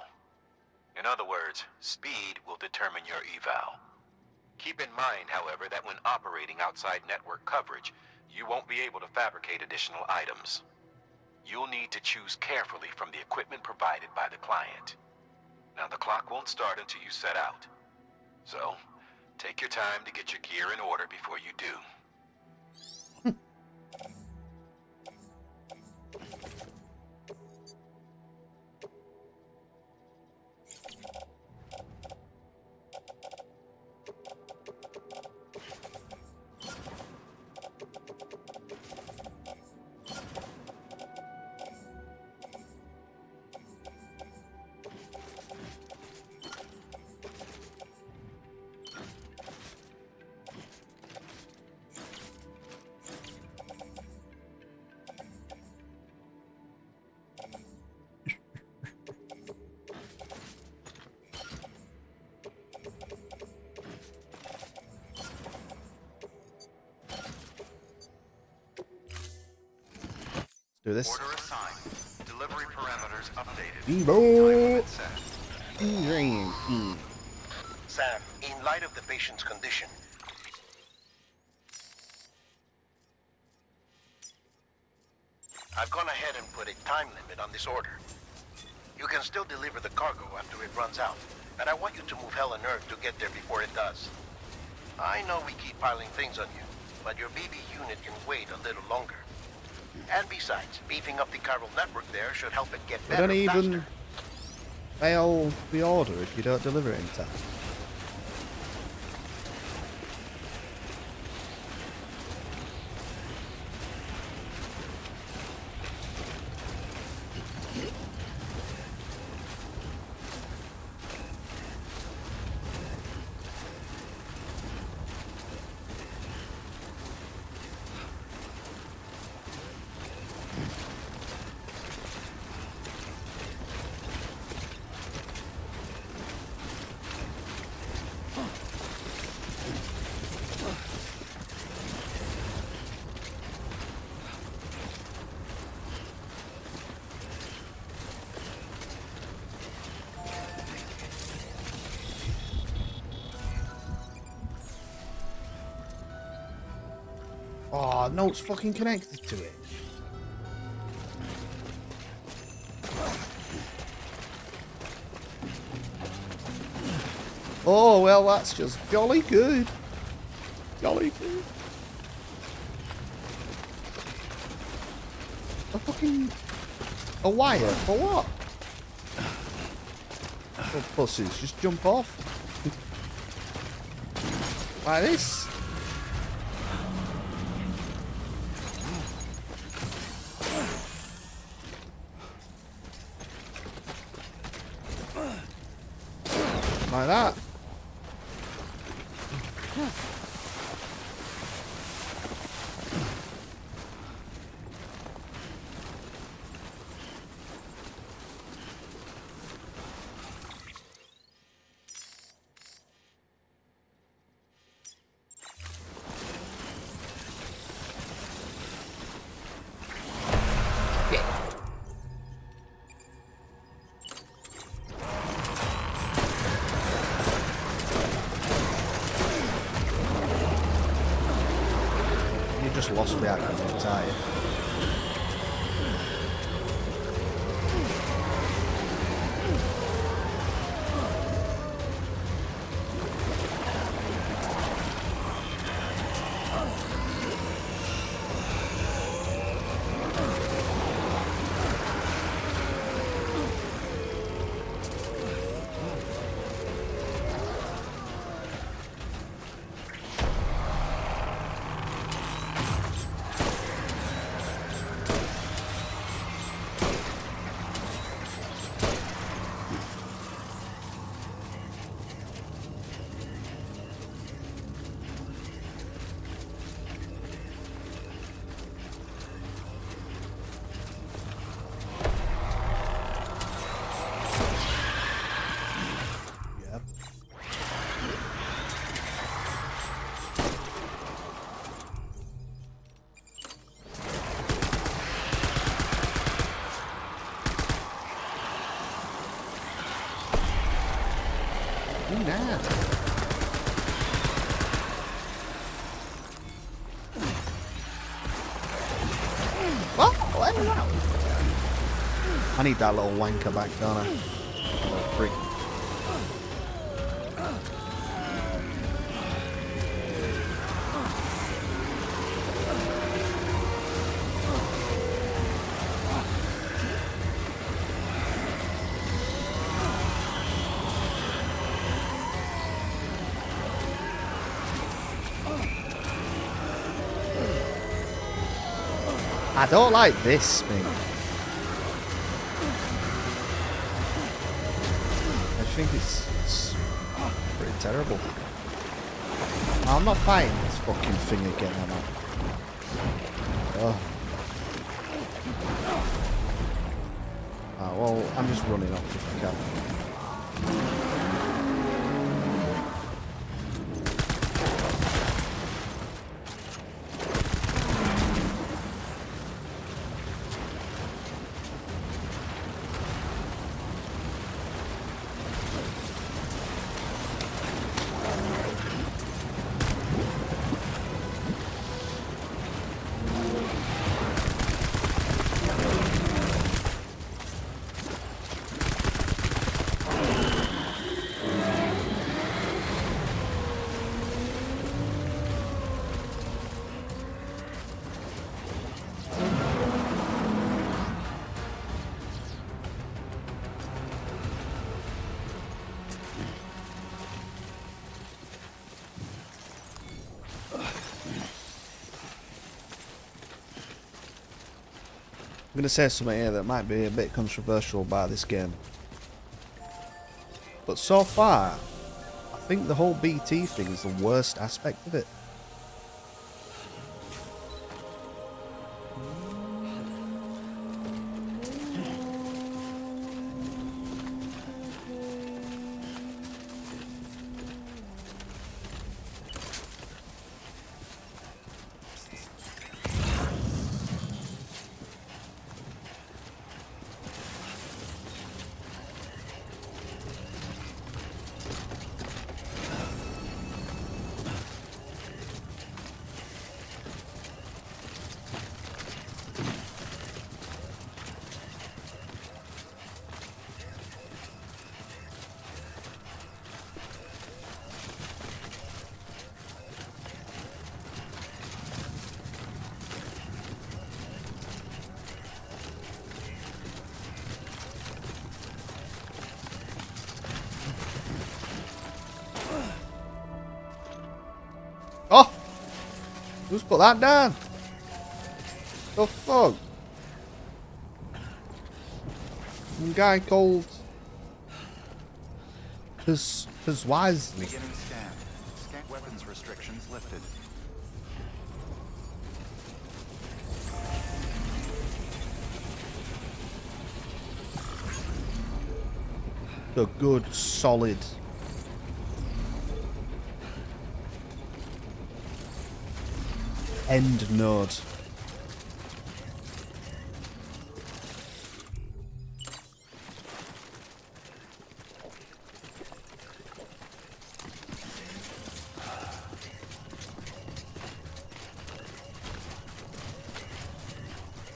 In other words, speed will determine your eval. Keep in mind, however, that when operating outside network coverage, you won't be able to fabricate additional items. You'll need to choose carefully from the equipment provided by the client. Now, the clock won't start until you set out. So, take your time to get your gear in order before you do. Do this. Order assigned. Delivery parameters updated. Evo. Time limit set. Sam, in light of the patient's condition, I've gone ahead and put a time limit on this order. You can still deliver the cargo after it runs out, and I want you to move hell and earth to get there before it does. I know we keep piling things on you, but your BB unit can wait a little longer. And besides, beefing up the chiral network there should help it get They better don't even faster. fail the order if you don't deliver it in time. Oh, no, it's fucking connected to it. Oh, well, that's just jolly good. Jolly good. A wire for what? Oh, pussies, just jump off. Like this. Like that. Just lost me out of tire. What? What is that? I need that little wanker back, don't I? Little freak. I don't like this thing. I think it's pretty terrible. I'm not fighting this fucking thing again, am I? Oh. Ah, well, I'm just running off if I can. I'm going to say something here that might be a bit controversial about this game. But so far, I think the whole BT thing is the worst aspect of it. Oh! Who's put that down? The fuck? Some guy called... Cause wisely. Beginning scan. Scan weapons restrictions lifted. The good, solid... end node.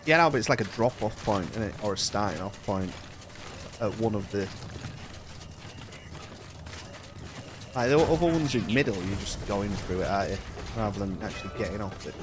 Yeah, no, but it's like a drop-off point, isn't it? Or a starting-off point at one of the... Like, the other ones in the middle, you're just going through it, aren't you? Rather than actually getting off it.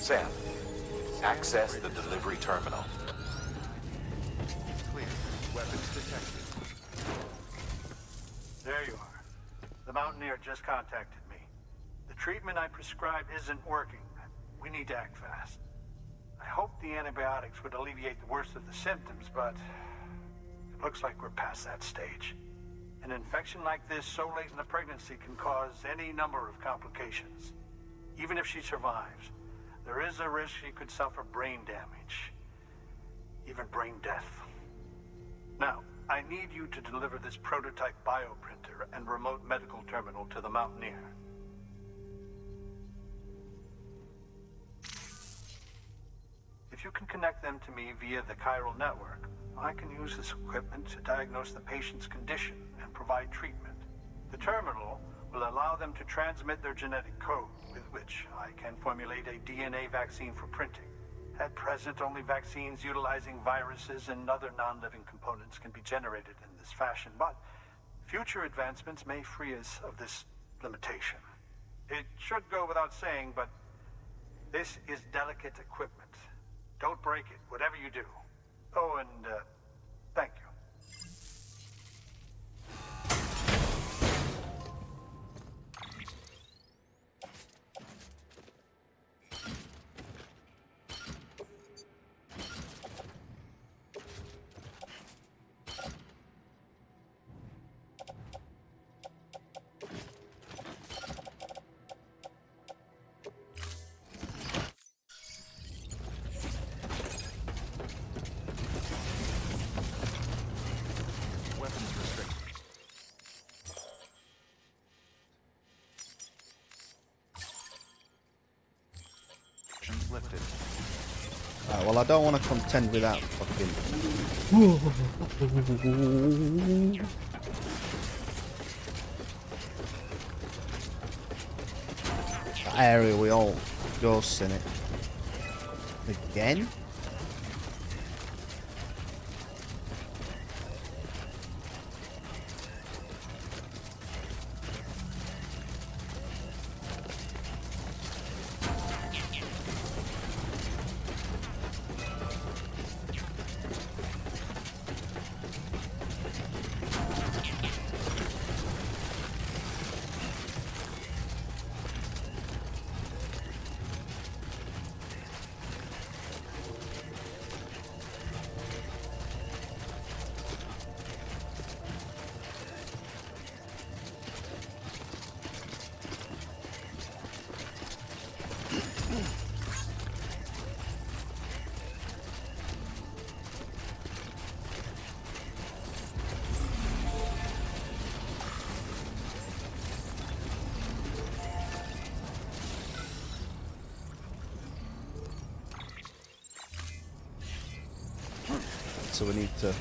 Sam, access the delivery terminal. Clear. Weapons detected. There you are. The Mountaineer just contacted me. The treatment I prescribed isn't working. We need to act fast. I hope the antibiotics would alleviate the worst of the symptoms, but it looks like we're past that stage. An infection like this so late in the pregnancy can cause any number of complications. Even if she survives, there is a risk she could suffer brain damage, even brain death. Now, I need you to deliver this prototype bioprinter and remote medical terminal to the Mountaineer. If you can connect them to me via the chiral network, I can use this equipment to diagnose the patient's condition and provide treatment. The terminal will allow them to transmit their genetic code, with which I can formulate a DNA vaccine for printing. At present, only vaccines utilizing viruses and other non-living components can be generated in this fashion, but future advancements may free us of this limitation. It should go without saying, but this is delicate equipment. Don't break it, whatever you do. Oh, and thank you. Lifted. Right, well, I don't want to contend with that fucking... That area we all ghosts in it. Again? So we need to...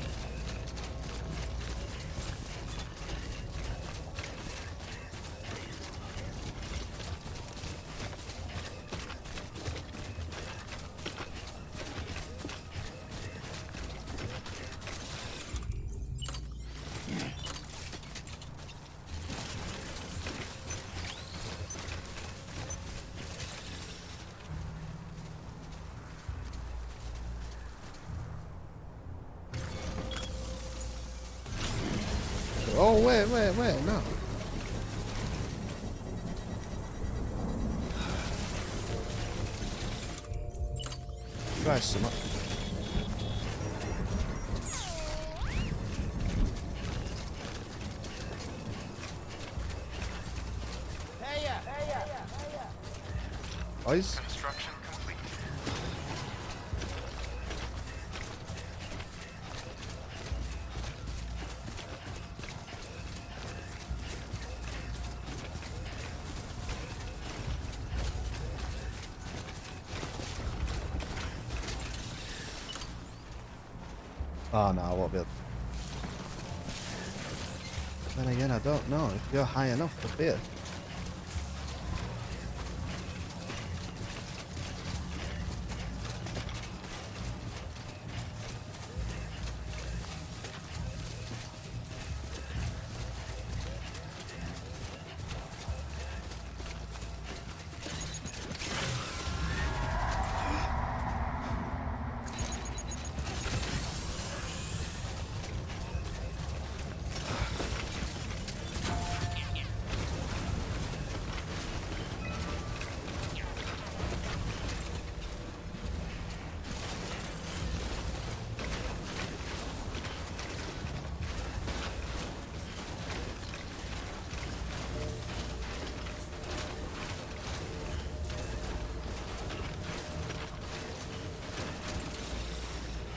Oh, wait, no. Try some up. Boys? Construction complete. Oh no, I won't be able to. Then again, I don't know if you're high enough to be it.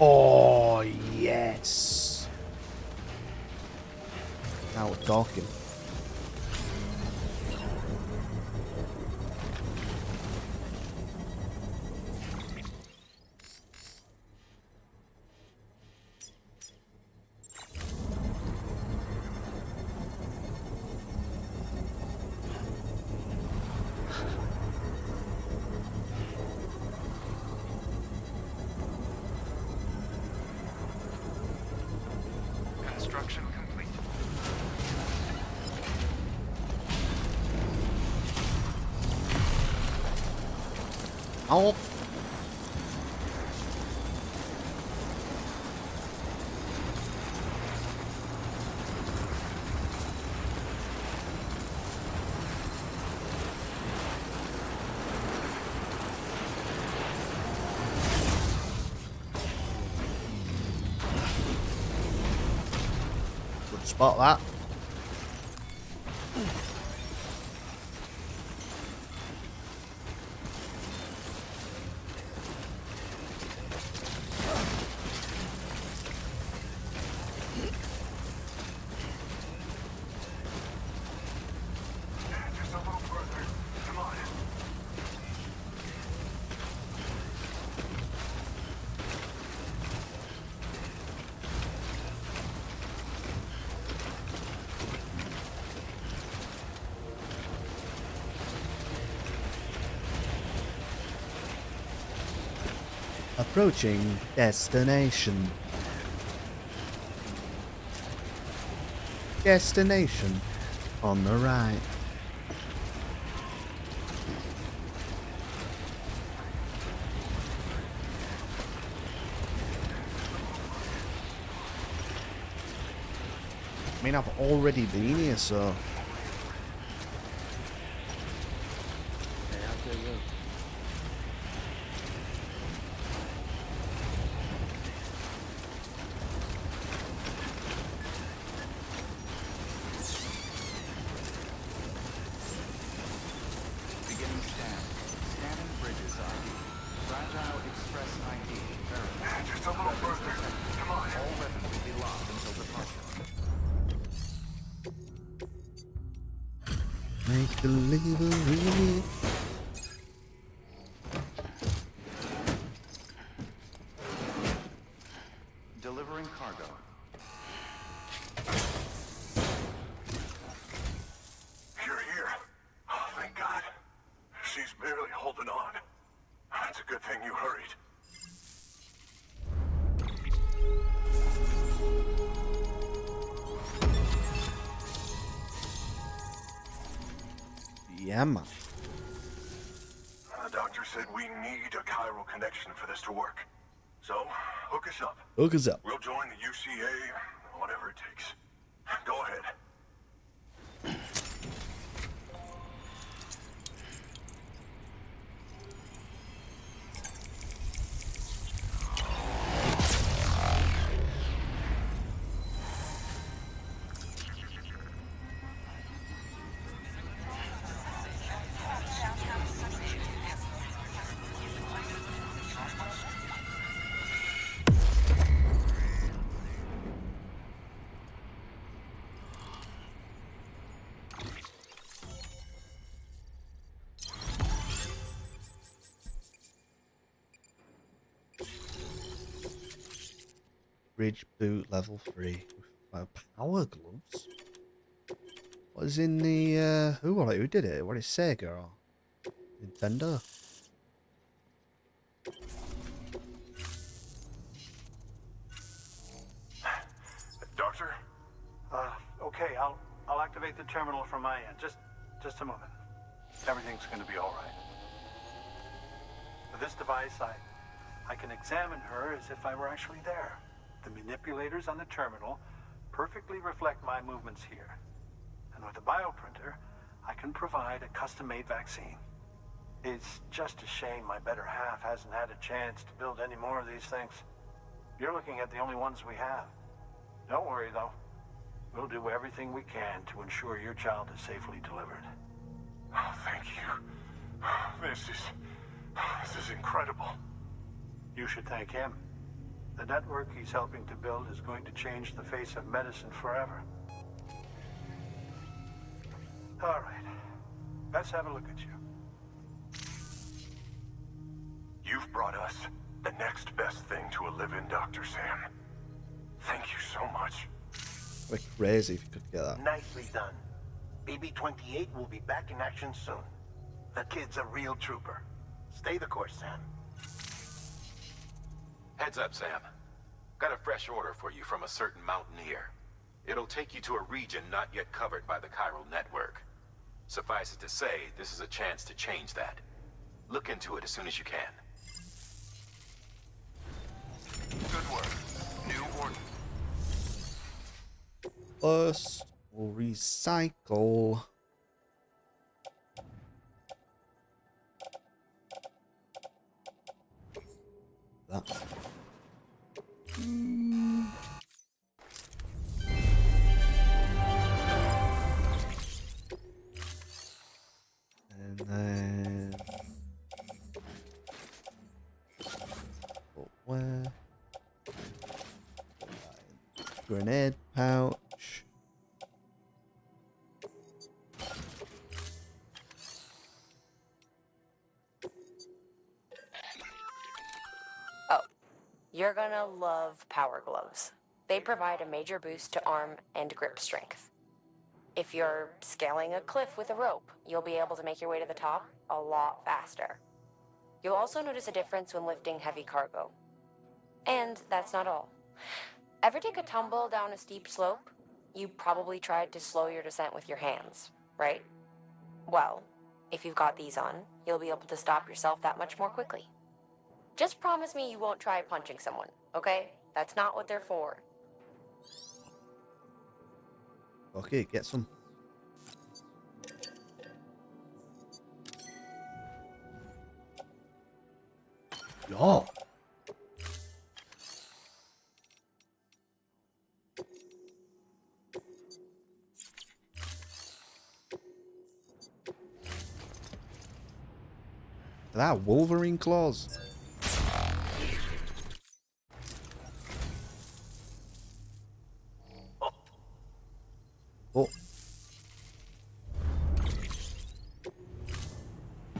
Oh, yes. Now we're talking. Construction complete. Oh. Good spot that. Just a little further. Come on. Approaching destination. Destination on the right. I mean, I've already been here, so... Beginning scan. Scanning bridges ID. Fragile Express ID. Verified. Just a little further. Come on. All weapons will be locked until departure. Make delivery. Delivering cargo. You're here. Oh, thank God. She's barely holding on. It's a good thing you hurried. Yeah, man. The doctor said we need a chiral connection for this to work. So, hook us up. Hook us up. We'll join the UCA, whatever it takes. Go ahead. Bridge boot level 3. Power gloves? What is in the, who did it? What is Sega or Nintendo? Doctor? Okay, I'll activate the terminal from my end. Just a moment. Everything's gonna be all right. With this device, I can examine her as if I were actually there. The manipulators on the terminal perfectly reflect my movements here. And with the bioprinter, I can provide a custom-made vaccine. It's just a shame my better half hasn't had a chance to build any more of these things. You're looking at the only ones we have. Don't worry, though. We'll do everything we can to ensure your child is safely delivered. Oh, thank you. This is incredible. You should thank him. The network he's helping to build is going to change the face of medicine forever. All right. Let's have a look at you. You've brought us the next best thing to a live-in, Dr. Sam. Thank you so much. We're crazy if you could get that. Nicely done. BB-28 will be back in action soon. The kid's a real trooper. Stay the course, Sam. Heads up, Sam. Got a fresh order for you from a certain mountaineer. It'll take you to a region not yet covered by the chiral network. Suffice it to say, this is a chance to change that. Look into it as soon as you can. Good work. New order. First, we'll recycle. That. And then... where? Grenade pouch. Oh, you're gonna love power gloves. They provide a major boost to arm and grip strength. If you're scaling a cliff with a rope, you'll be able to make your way to the top a lot faster. You'll also notice a difference when lifting heavy cargo. And that's not all. Ever take a tumble down a steep slope? You probably tried to slow your descent with your hands, right? Well, if you've got these on, you'll be able to stop yourself that much more quickly. Just promise me you won't try punching someone, okay? That's not what they're for. Okay, get some. Yo. That Wolverine claws. Oh.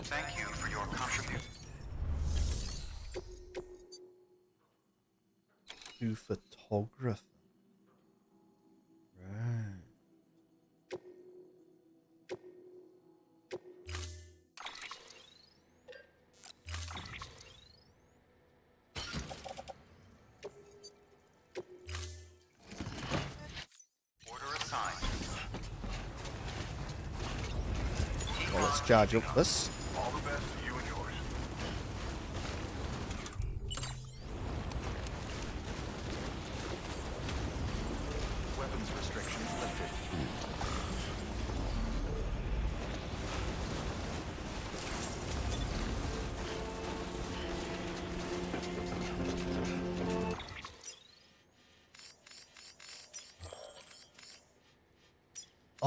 Thank you for your contribution. To photographer. Right. Order assigned. Well, let's charge up this. All the best to you and yours. Weapons restrictions lifted.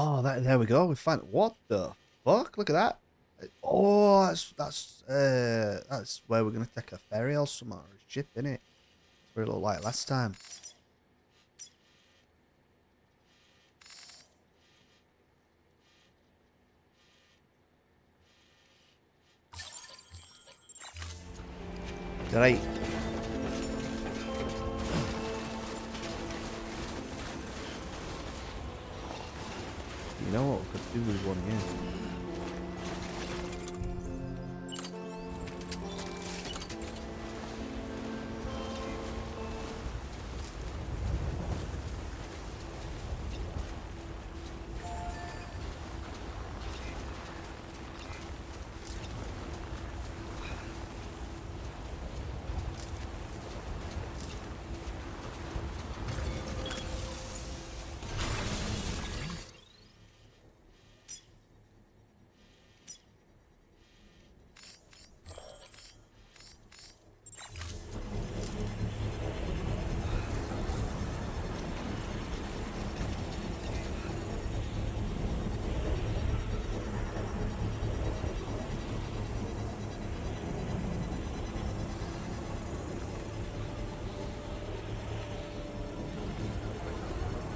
Oh, there we go. We find what the fuck? Look at that. Oh, that's where we're gonna take a ferry or something, or a ship, innit? That's what it looked like last time. Right. You know what we could do with one here?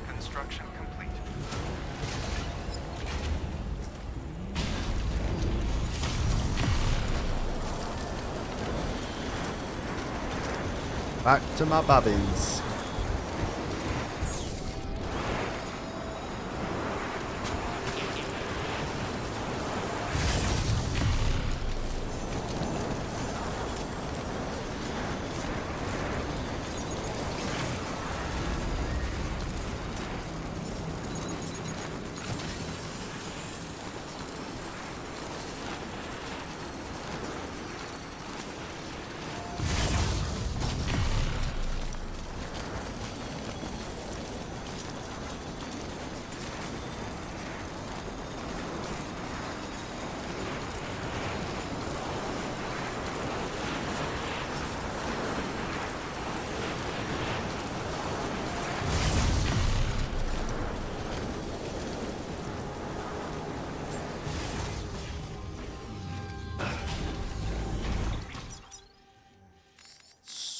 Construction complete. Back to my bobbins.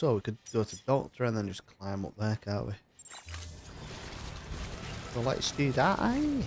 So we could go to Doctor and then just climb up there, can't we? So let's do that, eh?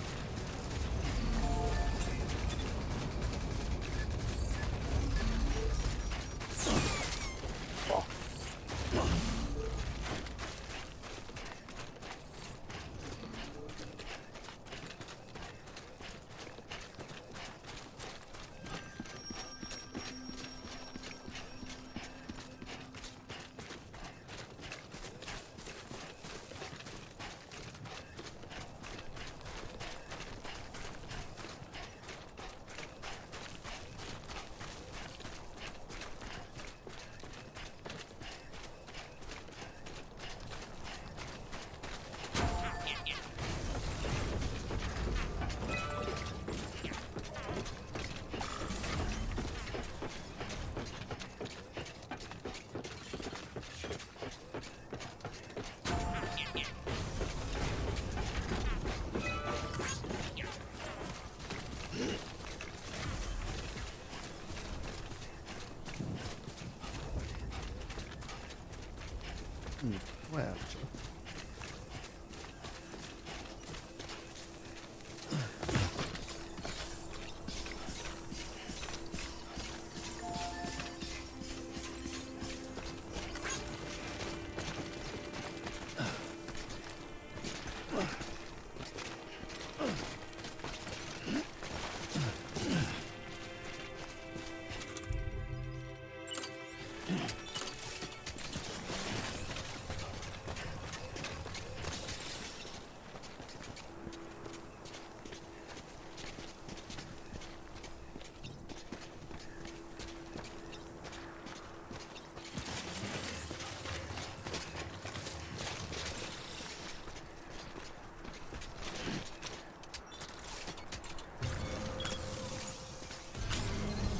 Where actually?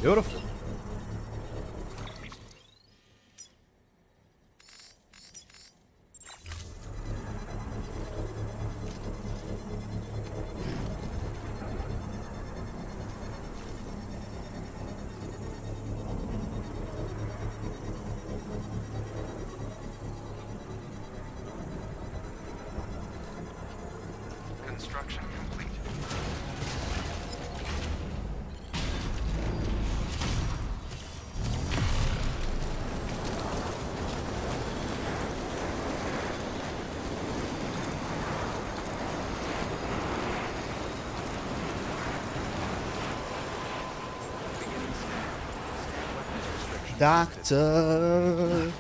Beautiful. Construction complete. Doctor.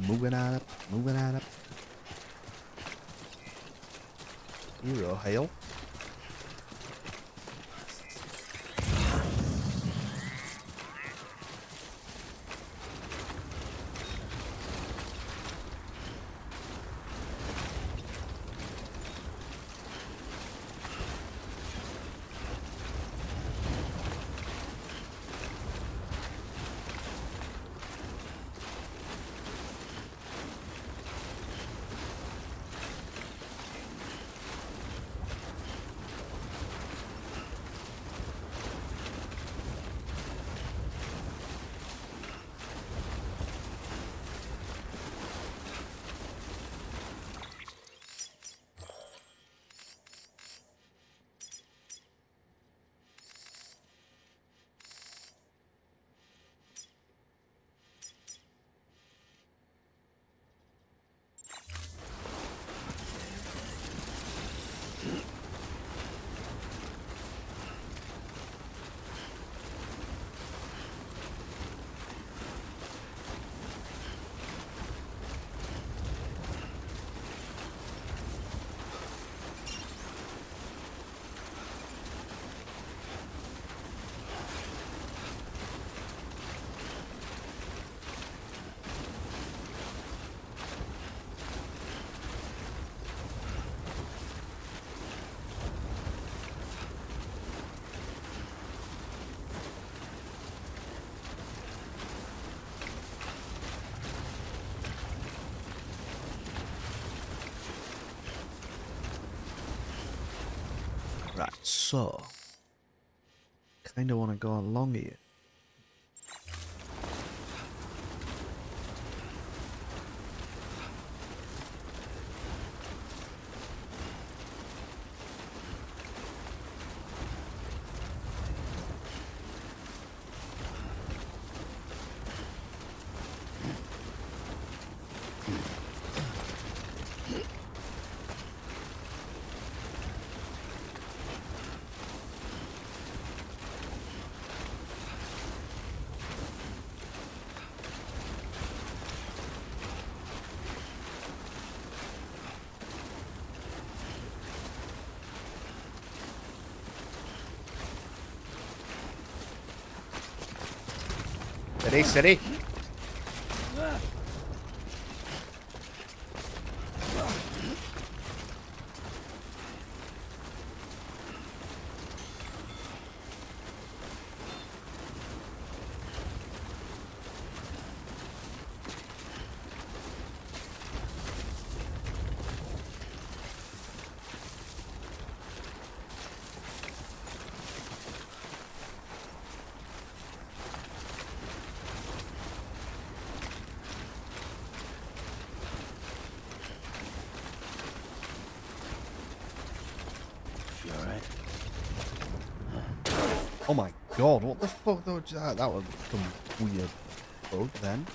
Moving on up, moving on up. Hero hail. Right, so kind of want to go along here. Steady, steady. Oh my god, what the fuck though? That was some weird bug then.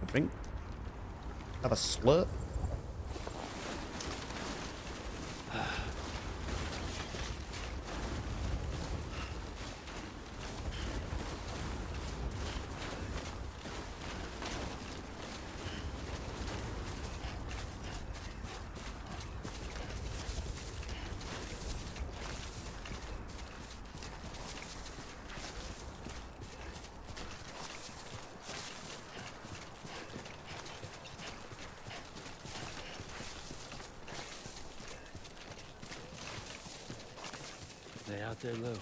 Drink. Have a slurp. Stay out there, Lou.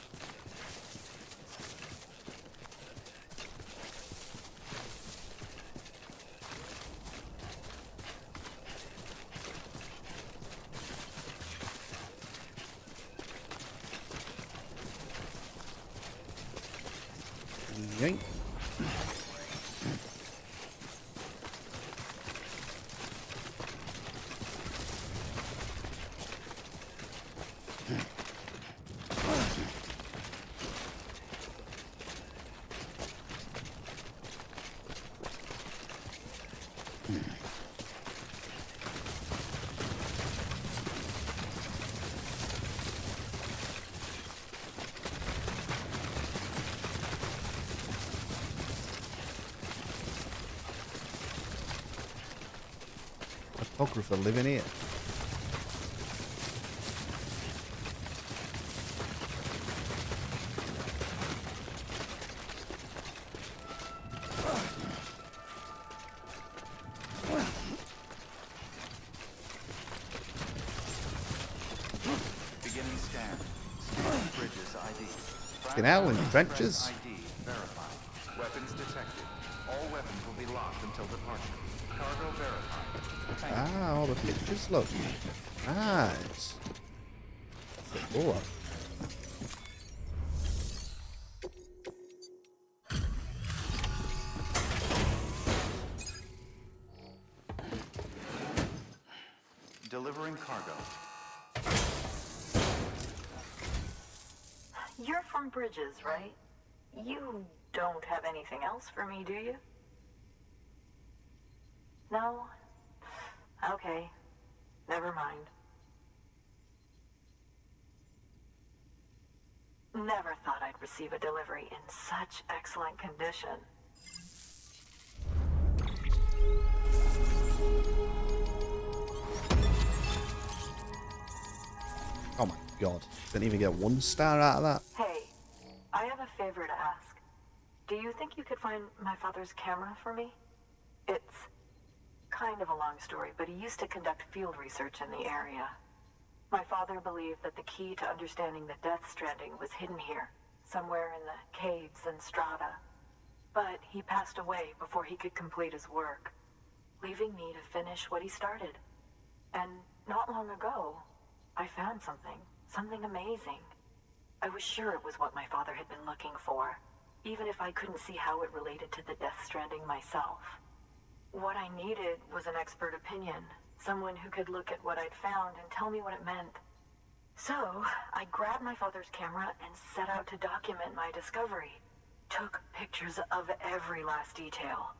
Yank. Photographer living here. Beginning scan. Scan Bridges ID. Fucking hell, in trenches. ID verified. Weapons detected. All weapons will be locked until departure. Cargo verified. Thank you. Ah, all the pictures look nice. Oh, Delivering cargo. You're from Bridges, right? You don't have anything else for me, do you? No? Okay. Never mind. Never thought I'd receive a delivery in such excellent condition. oh my god. Didn't even get 1 star out of that. Hey, I have a favor to ask. Do you think you could find my father's camera for me? It's kind of a long story, but he used to conduct field research in the area. My father believed that the key to understanding the Death Stranding was hidden here, somewhere in the caves and strata. But he passed away before he could complete his work, leaving me to finish what he started. And not long ago, I found something amazing. I was sure it was what my father had been looking for, even if I couldn't see how it related to the Death Stranding myself. What I needed was an expert opinion, someone who could look at what I'd found and tell me what it meant. So, I grabbed my father's camera and set out to document my discovery. Took pictures of every last detail.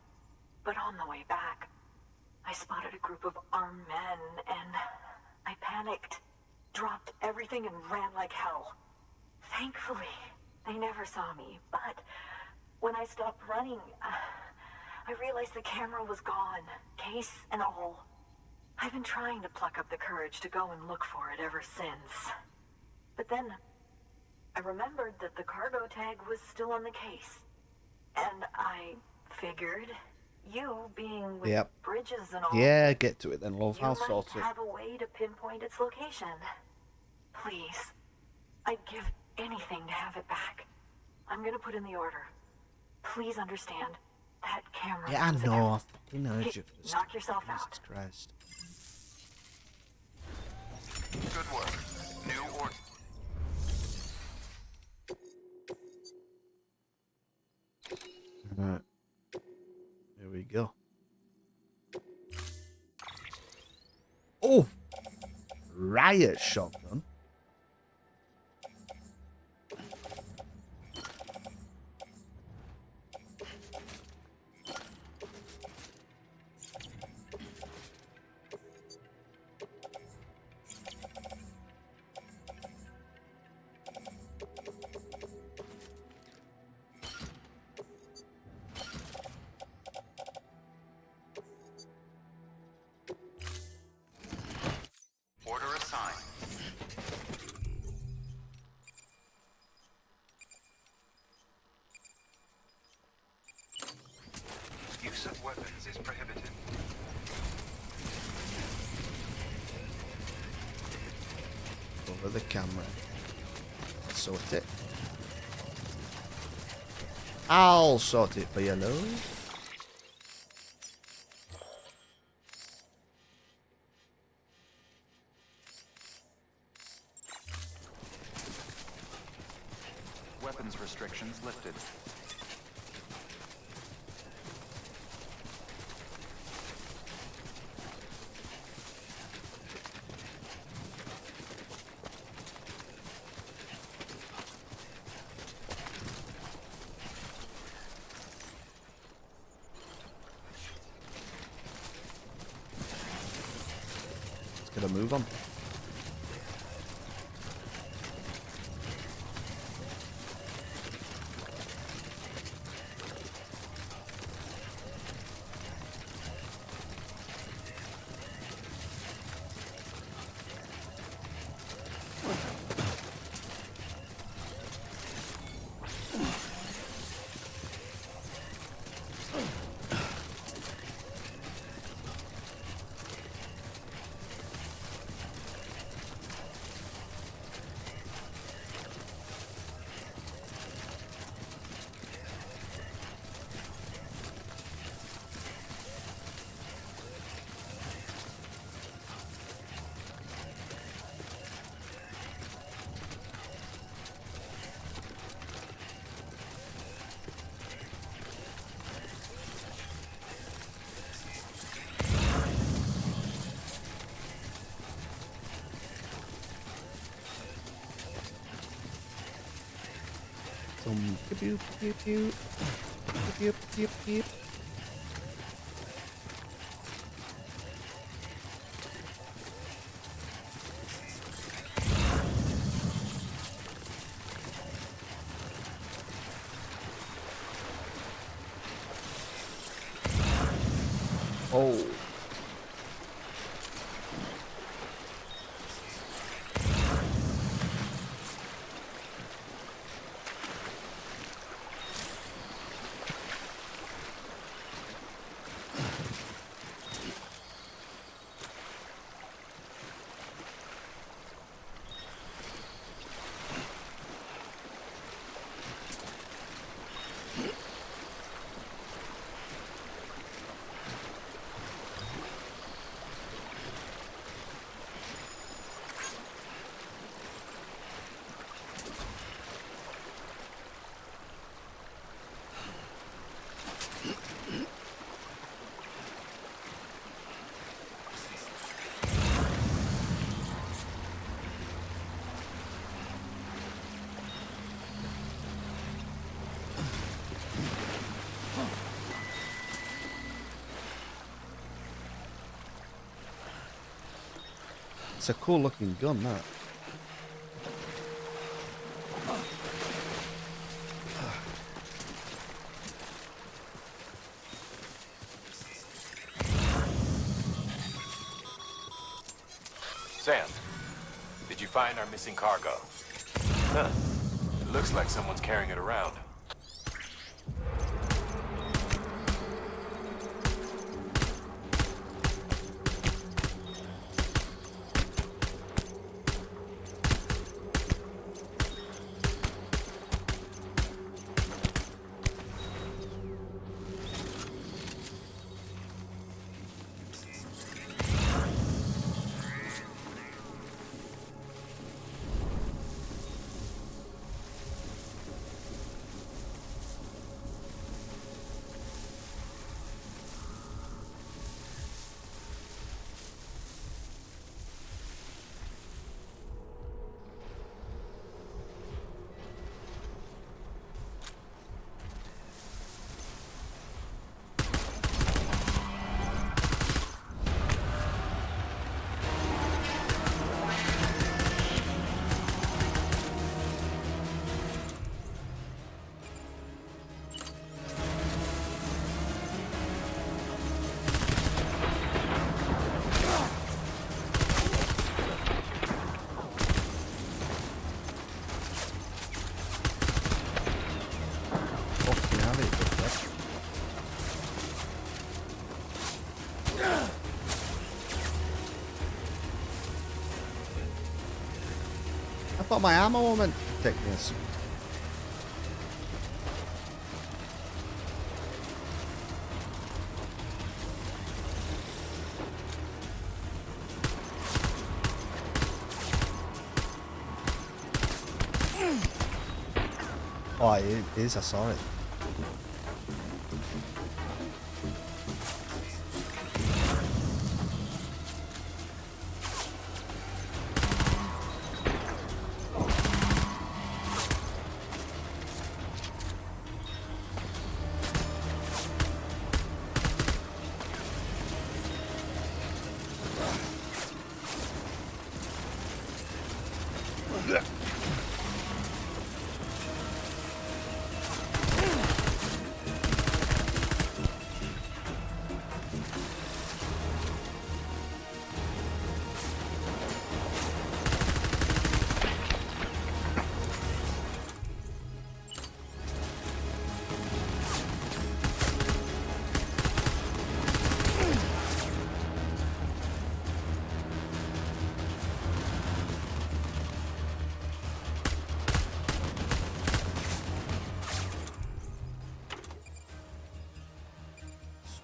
But on the way back, I spotted a group of armed men and I panicked, dropped everything and ran like hell. Thankfully, they never saw me, but when I stopped running, I realized the camera was gone, case and all. I've been trying to pluck up the courage to go and look for it ever since. But then, I remembered that the cargo tag was still on the case. And I figured, you being with Yep. Bridges and all... Yeah, get to it then, love. You I'll might sort it. have a way to pinpoint its location. Please. I'd give anything to have it back. I'm gonna put in the order. Please understand. That camera. Yeah, I knows know. I everything. fucking heard you first. Knock yourself out. Jesus Christ. Good work. New order. Right. Here we go. Oh! Riot shotgun. Order assigned. Use of weapons is prohibited. Over the camera. Sort it. I'll sort it for you, love. Weapons restrictions lifted. Let's get a move on. Some pew pew pew pew pew pew. Oh. It's a cool looking gun, that. Sam, did you find our missing cargo? Huh. It looks like someone's carrying it around. thought my ammo meant to take this. Oh, it is. I saw it.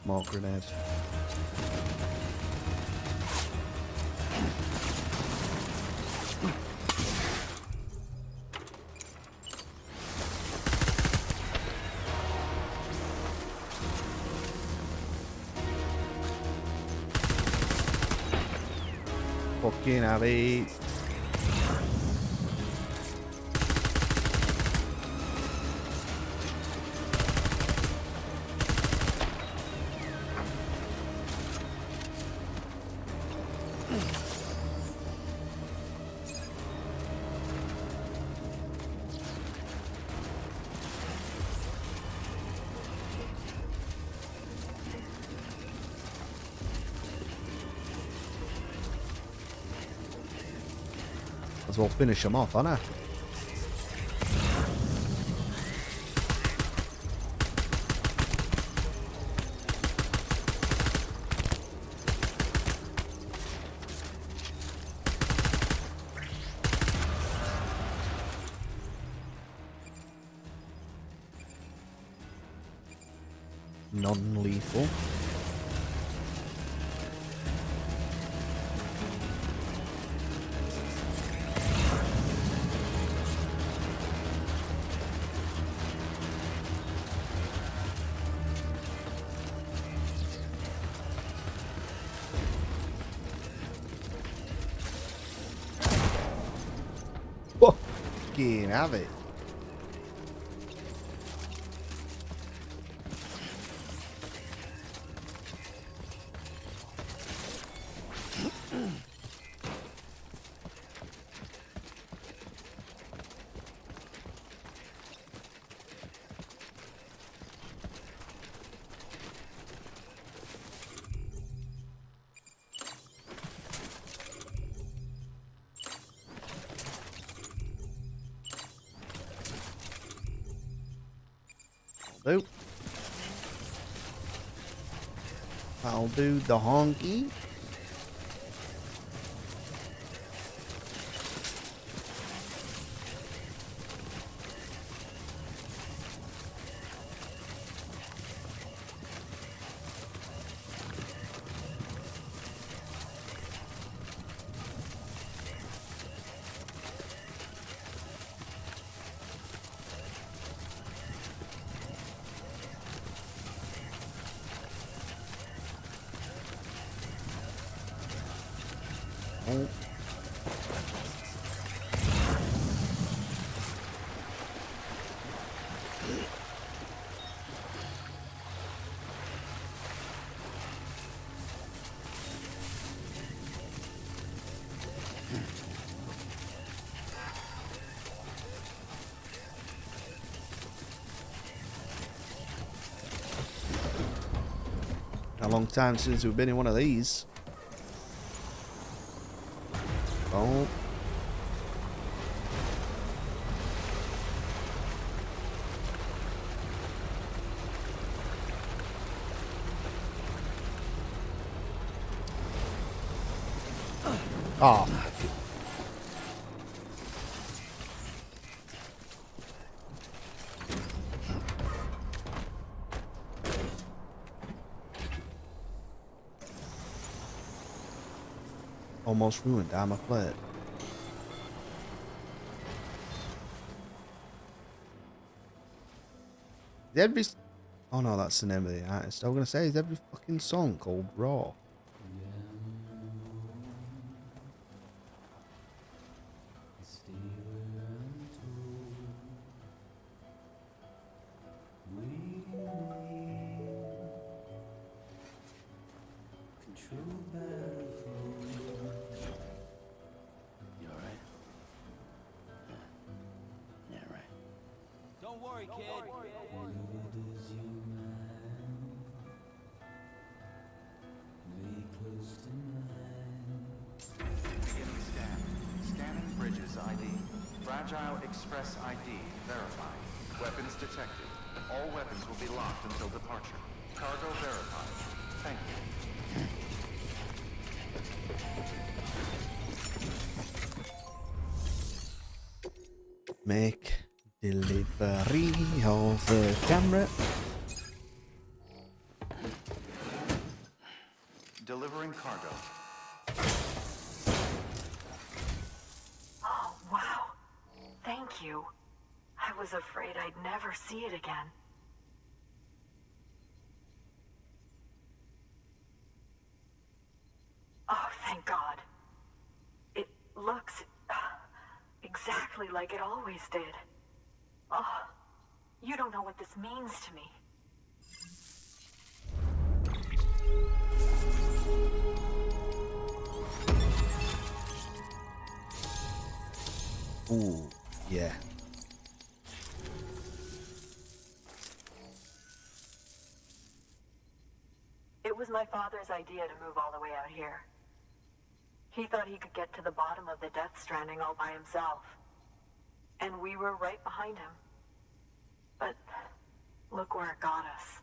Smoke grenade. Fucking have it. As well finish him off, aren't I? Non-lethal. Fucking have it. Do. I'll do the honky. Oh. A long time since we've been in one of these. Oh. Oh. almost ruined armor plate. Every... Oh no, that's the name of the artist. I was gonna say, is every fucking song called Raw? You alright? Yeah, right. Don't worry, kid. Begin scan. Scanning bridges ID. Fragile Express ID verified. Weapons detected. All weapons will be locked until departure. Cargo verified. Thank you. Make delivery of the camera. Delivering cargo. Oh, wow. Thank you. I was afraid I'd never see it again. Oh, thank God. It looks exactly like it always did. Oh, you don't know what this means to me. Ooh, yeah. It was my father's idea to move all the way out here. He thought he could get to the bottom of the Death Stranding all by himself. And we were right behind him. But look where it got us.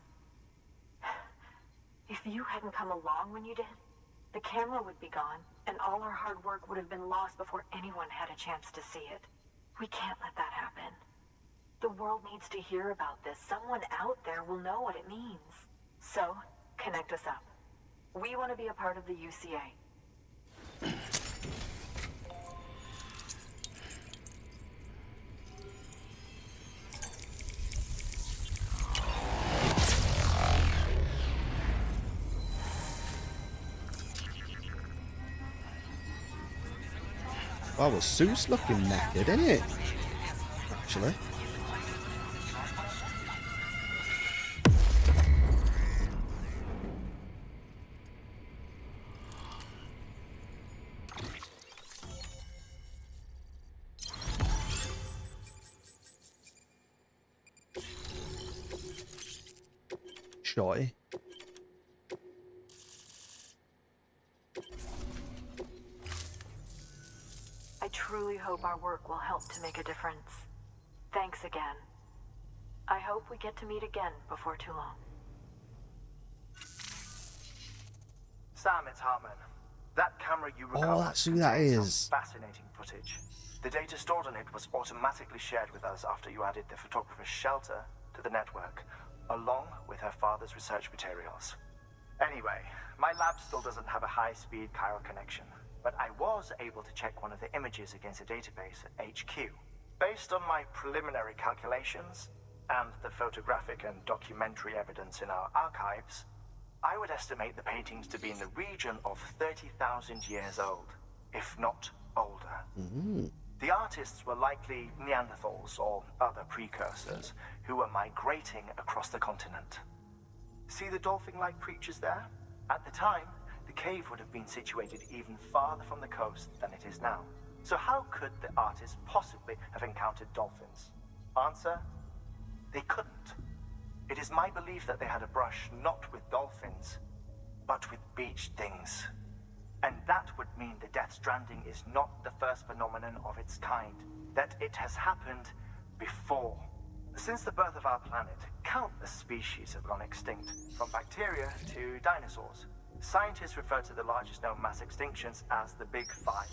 If you hadn't come along when you did, the camera would be gone, and all our hard work would have been lost before anyone had a chance to see it. We can't let that happen. The world needs to hear about this. Someone out there will know what it means. So, connect us up. We want to be a part of the UCA. Wow, well, Sue's looking knackered, isn't it? Actually. Shorty. I truly hope our work will help to make a difference. Thanks again. I hope we get to meet again before too long. Sam, it's Hartman. That camera you recovered Oh, that's who that is. some fascinating footage. The data stored on it was automatically shared with us after you added the photographer's shelter to the network, along with her father's research materials. Anyway, my lab still doesn't have a high-speed chiral connection, but I was able to check one of the images against a database at HQ. Based on my preliminary calculations and the photographic and documentary evidence in our archives, I would estimate the paintings to be in the region of 30,000 years old, if not older. Mm-hmm. The artists were likely Neanderthals or other precursors who were migrating across the continent. See the dolphin-like creatures there? At the time, the cave would have been situated even farther from the coast than it is now. So how could the artists possibly have encountered dolphins? Answer: they couldn't. It is my belief that they had a brush not with dolphins, but with beach things. And that would mean the Death Stranding is not the first phenomenon of its kind, that it has happened before. Since the birth of our planet, countless species have gone extinct, from bacteria to dinosaurs. Scientists refer to the largest known mass extinctions as the Big Five.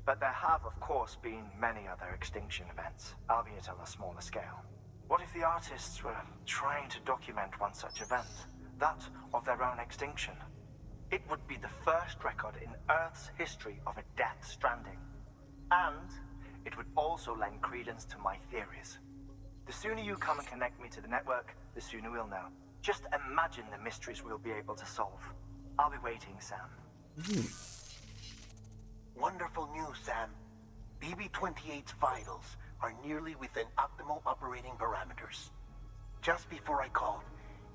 But there have, of course, been many other extinction events, albeit on a smaller scale. What if the artists were trying to document one such event, that of their own extinction? It would be the first record in Earth's history of a death stranding. And it would also lend credence to my theories. The sooner you come and connect me to the network, the sooner we'll know. Just imagine the mysteries we'll be able to solve. I'll be waiting, Sam. Wonderful news, Sam. BB-28's vitals are nearly within optimal operating parameters. Just before I called,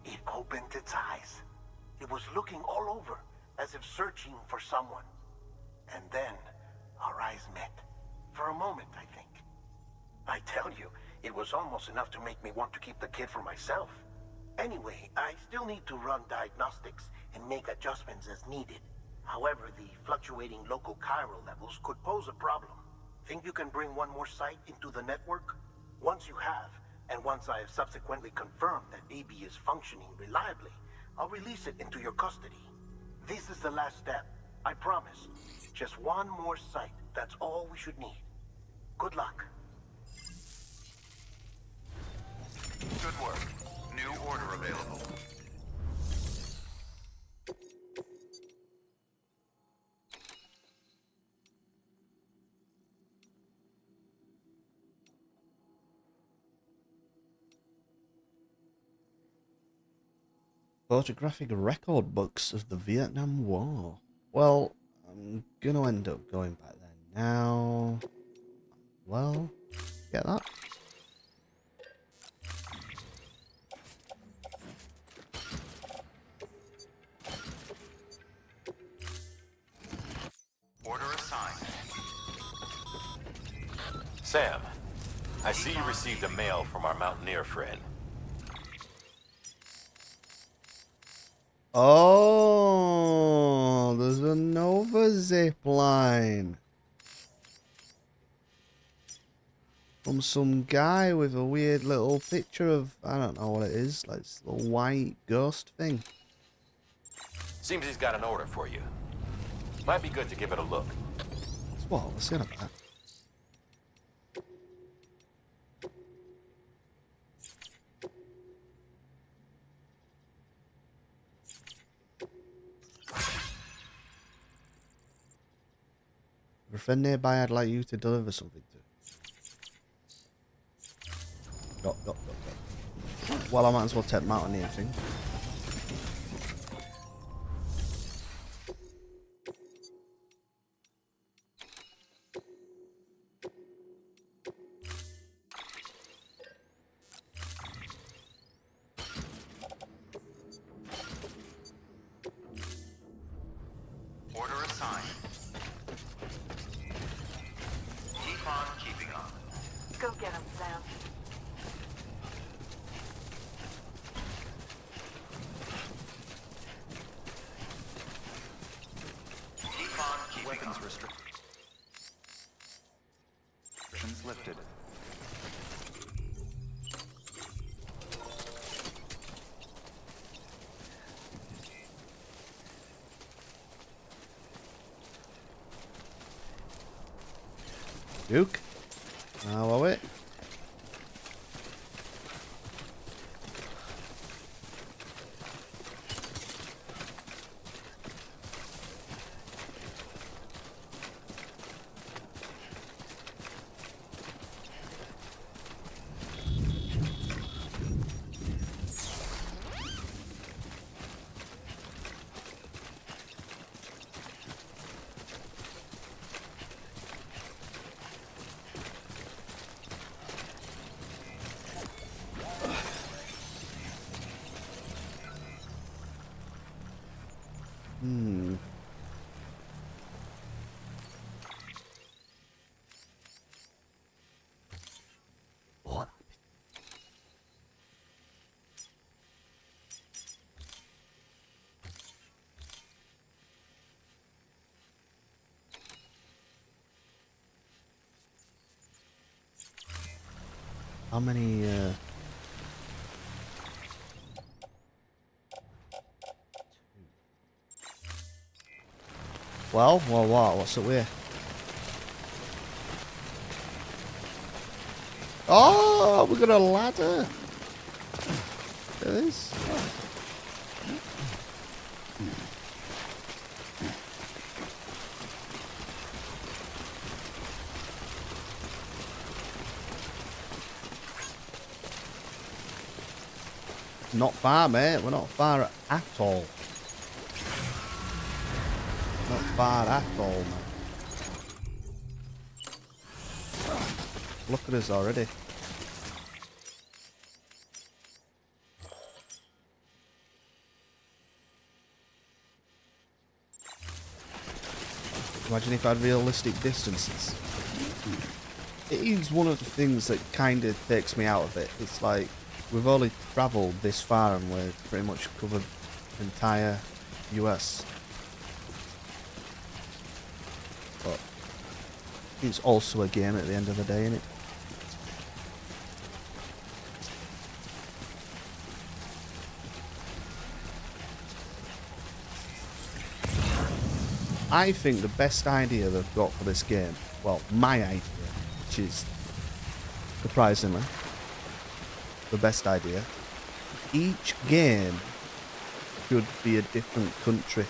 it opened its eyes. It was looking all over, as if searching for someone. And then, our eyes met. For a moment, I think. I tell you, it was almost enough to make me want to keep the kid for myself. Anyway, I still need to run diagnostics and make adjustments as needed. However, the fluctuating local chiral levels could pose a problem. Think you can bring one more site into the network? Once you have, and once I have subsequently confirmed that BB is functioning reliably, I'll release it into your custody. This is the last step, I promise. Just one more site, that's all we should need. Good luck. Good work. New order available. Photographic record books of the Vietnam War. Well, I'm gonna end up going back there now. Well, get that. Order assigned. Sam, I see you received a mail from our mountaineer friend. Oh, there's a Nova zip line. From some guy with a weird little picture of, I don't know what it is, like this little white ghost thing. Seems he's got an order for you. Might be good to give it a look. What? What's in about? If a friend nearby, I'd like you to deliver something to. Go. Well, I might as well take mountaineer thing. Order assigned. Keep on keeping on. Go get him, Sam. Keep on keeping Weapons on. Restrictions lifted. Duke? How are we? What? How many, Well, what's up here? Oh, we got a ladder. Look at this. Not far, mate. We're not far at all. Not far at all, man. Look at us already. Imagine if I had realistic distances. It is one of the things that kind of takes me out of it. It's like, we've only travelled this far and we've pretty much covered the entire US. But it's also a game at the end of the day, isn't it? I think the best idea they've got for this game, well, my idea, which is surprisingly the best idea, each game should be a different country.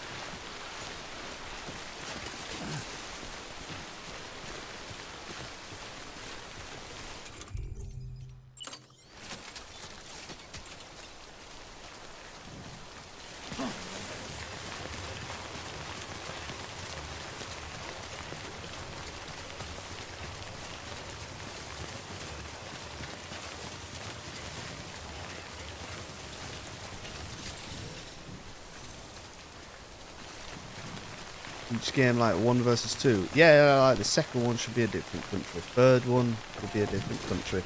Each game like 1 versus 2. Yeah, like the second one should be a different country. Third one should be a different country.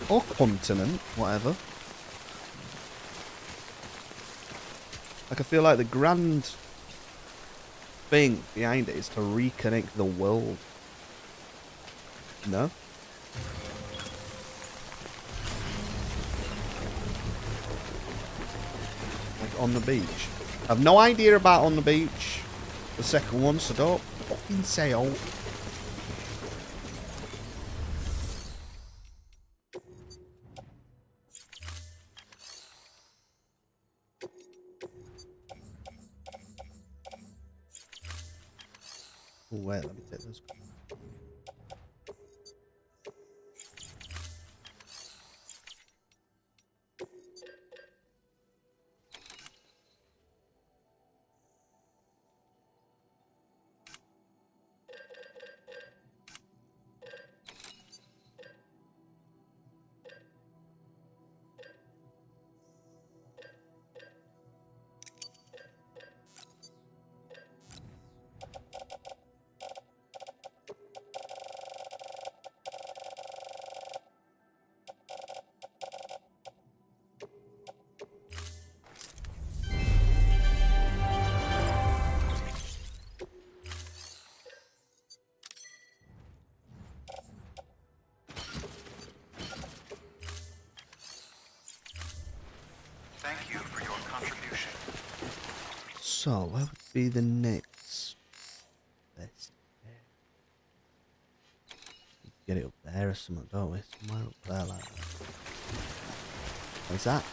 Or continent, whatever. Like, I feel like the grand thing behind it is to reconnect the world. No? Like On the Beach. I've no idea about On the Beach, the second one, so don't fucking say oh. Oh wait, let me take this. Thank you for your contribution. So, where would be the next best? Get it up there or something, don't we? Somewhere up there like that. What's that?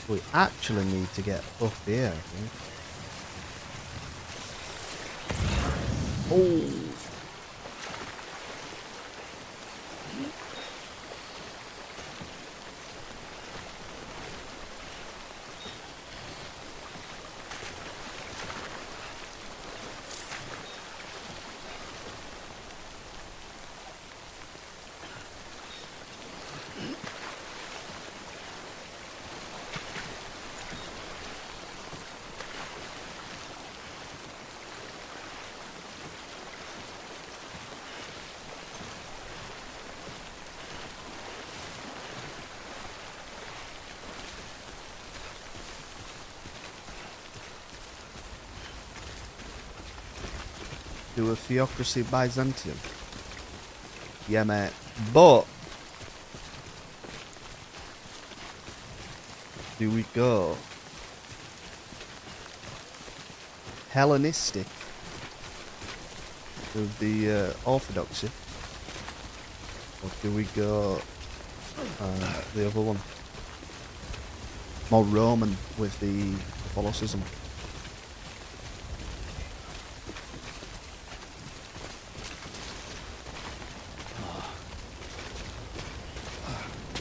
We actually need to get up here, I think. Oh! Do a Theocracy Byzantium. Yeah, mate. But do we go Hellenistic with the Orthodoxy, or do we go the other one, more Roman with the Catholicism?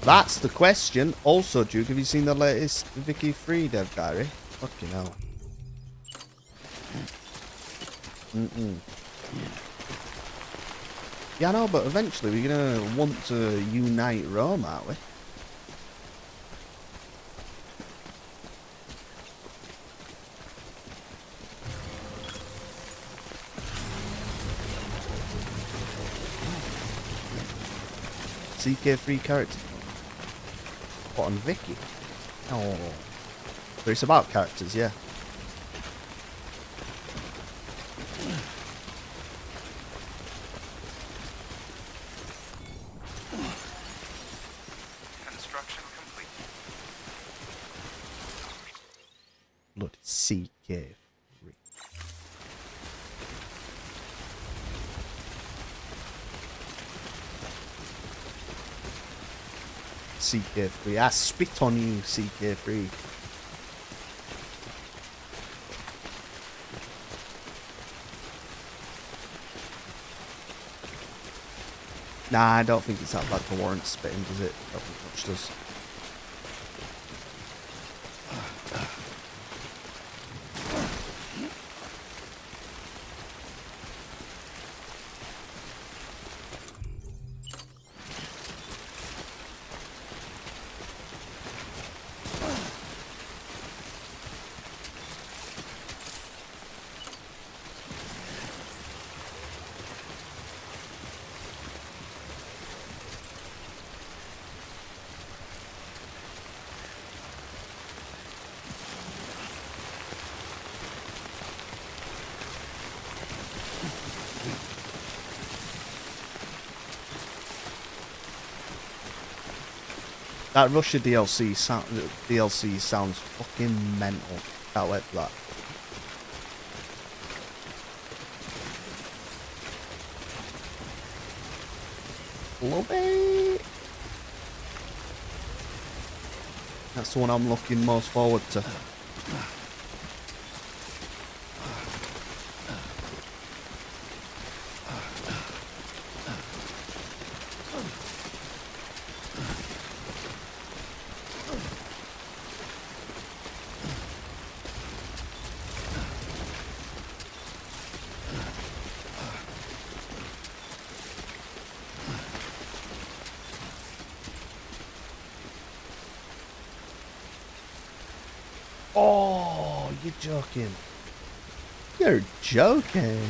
That's the question. Also, Duke, have you seen the latest Vicky Free dev diary? Fucking hell. Yeah, I know, but eventually we're gonna want to unite Rome, aren't we? CK3 character. What, on Vicky? Oh. But it's about characters, yeah. Construction complete. Bloody CK3. CK3. I spit on you, CK3. Nah, I don't think it's that bad for warrant spitting, does it? I don't think much does. That Russia DLC sounds fucking mental. Can't wait for that. Love it. That's the one I'm looking most forward to. Oh, you're joking. You're joking.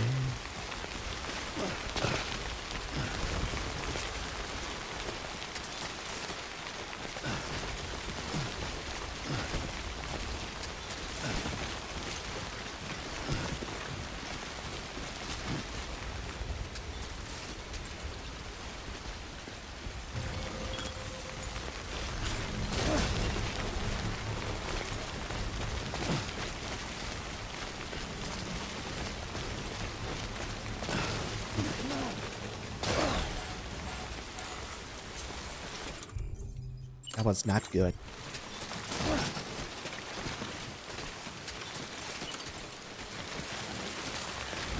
That was not good.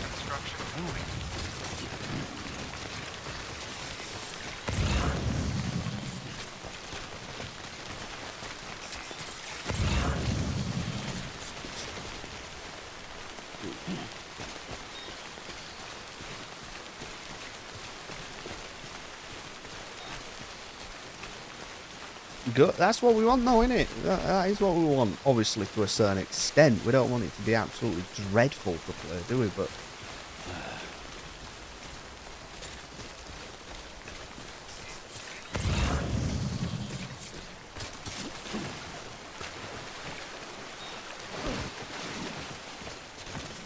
Construction complete. Good. That's what we want, though, isn't it? That is what we want. Obviously, to a certain extent, we don't want it to be absolutely dreadful to play, do we? But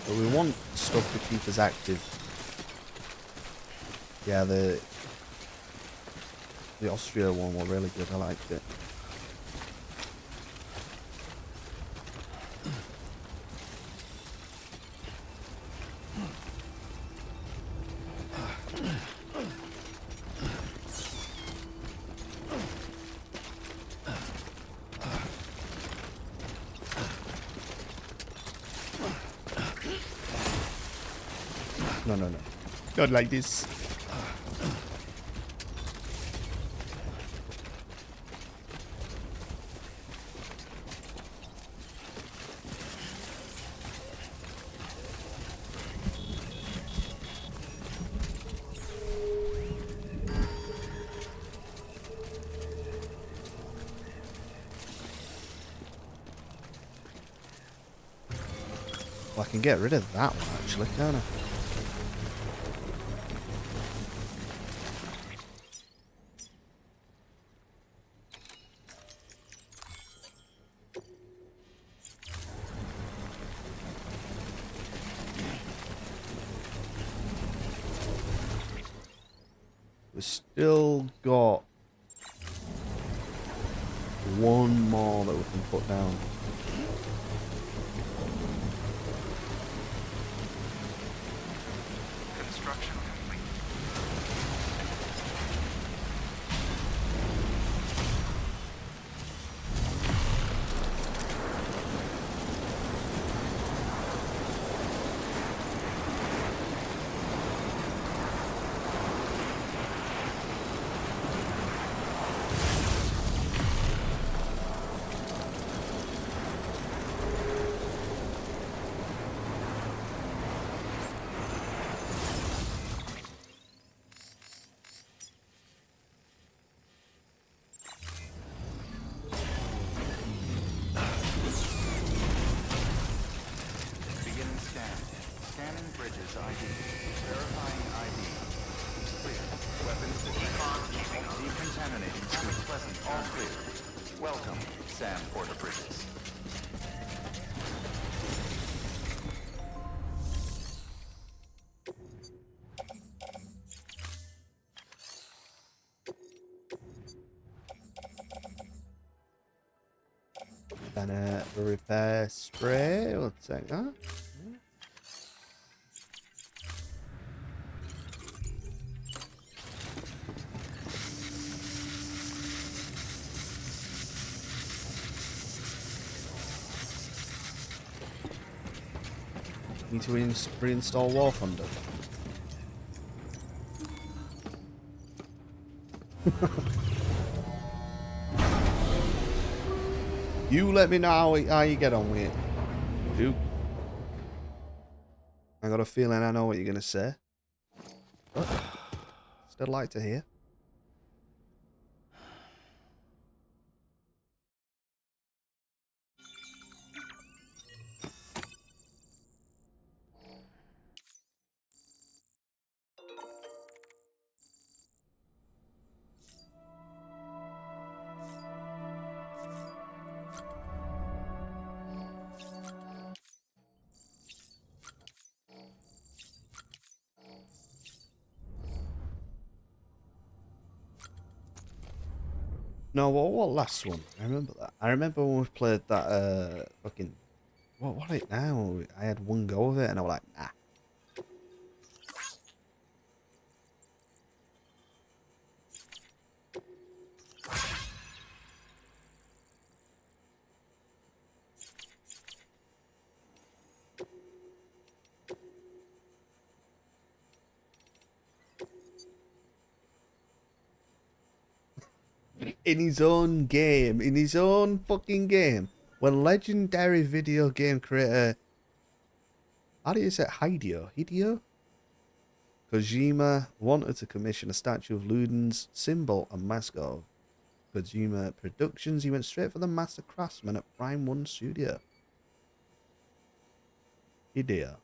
we want stuff to keep us active. Yeah, the Austria one was really good. I liked it. No, no, no. Not like this. Well, I can get rid of that one actually, can't I? We've still got one more that we can put down. Construction complete. Beginning scan. Scanning bridges ID. Verifying ID. Clear. Weapons detected. Decontaminating suit. Pleasant. All clear. Welcome, Sam Porter Bridges. And a repair spray. We'll take that. Need to reinstall War Thunder. You let me know how you get on with it. Dude. I got a feeling I know what you're going to say. But still like to hear. No, what last one? I remember that. I remember when we played that fucking what was it now? I had one go of it and I was like, nah. In his own game, in his own fucking game, when legendary video game creator, how do you say it? Hideo Kojima wanted to commission a statue of Luden's symbol and mascot of Kojima Productions, he went straight for the master craftsman at Prime 1 Studio. Hideo.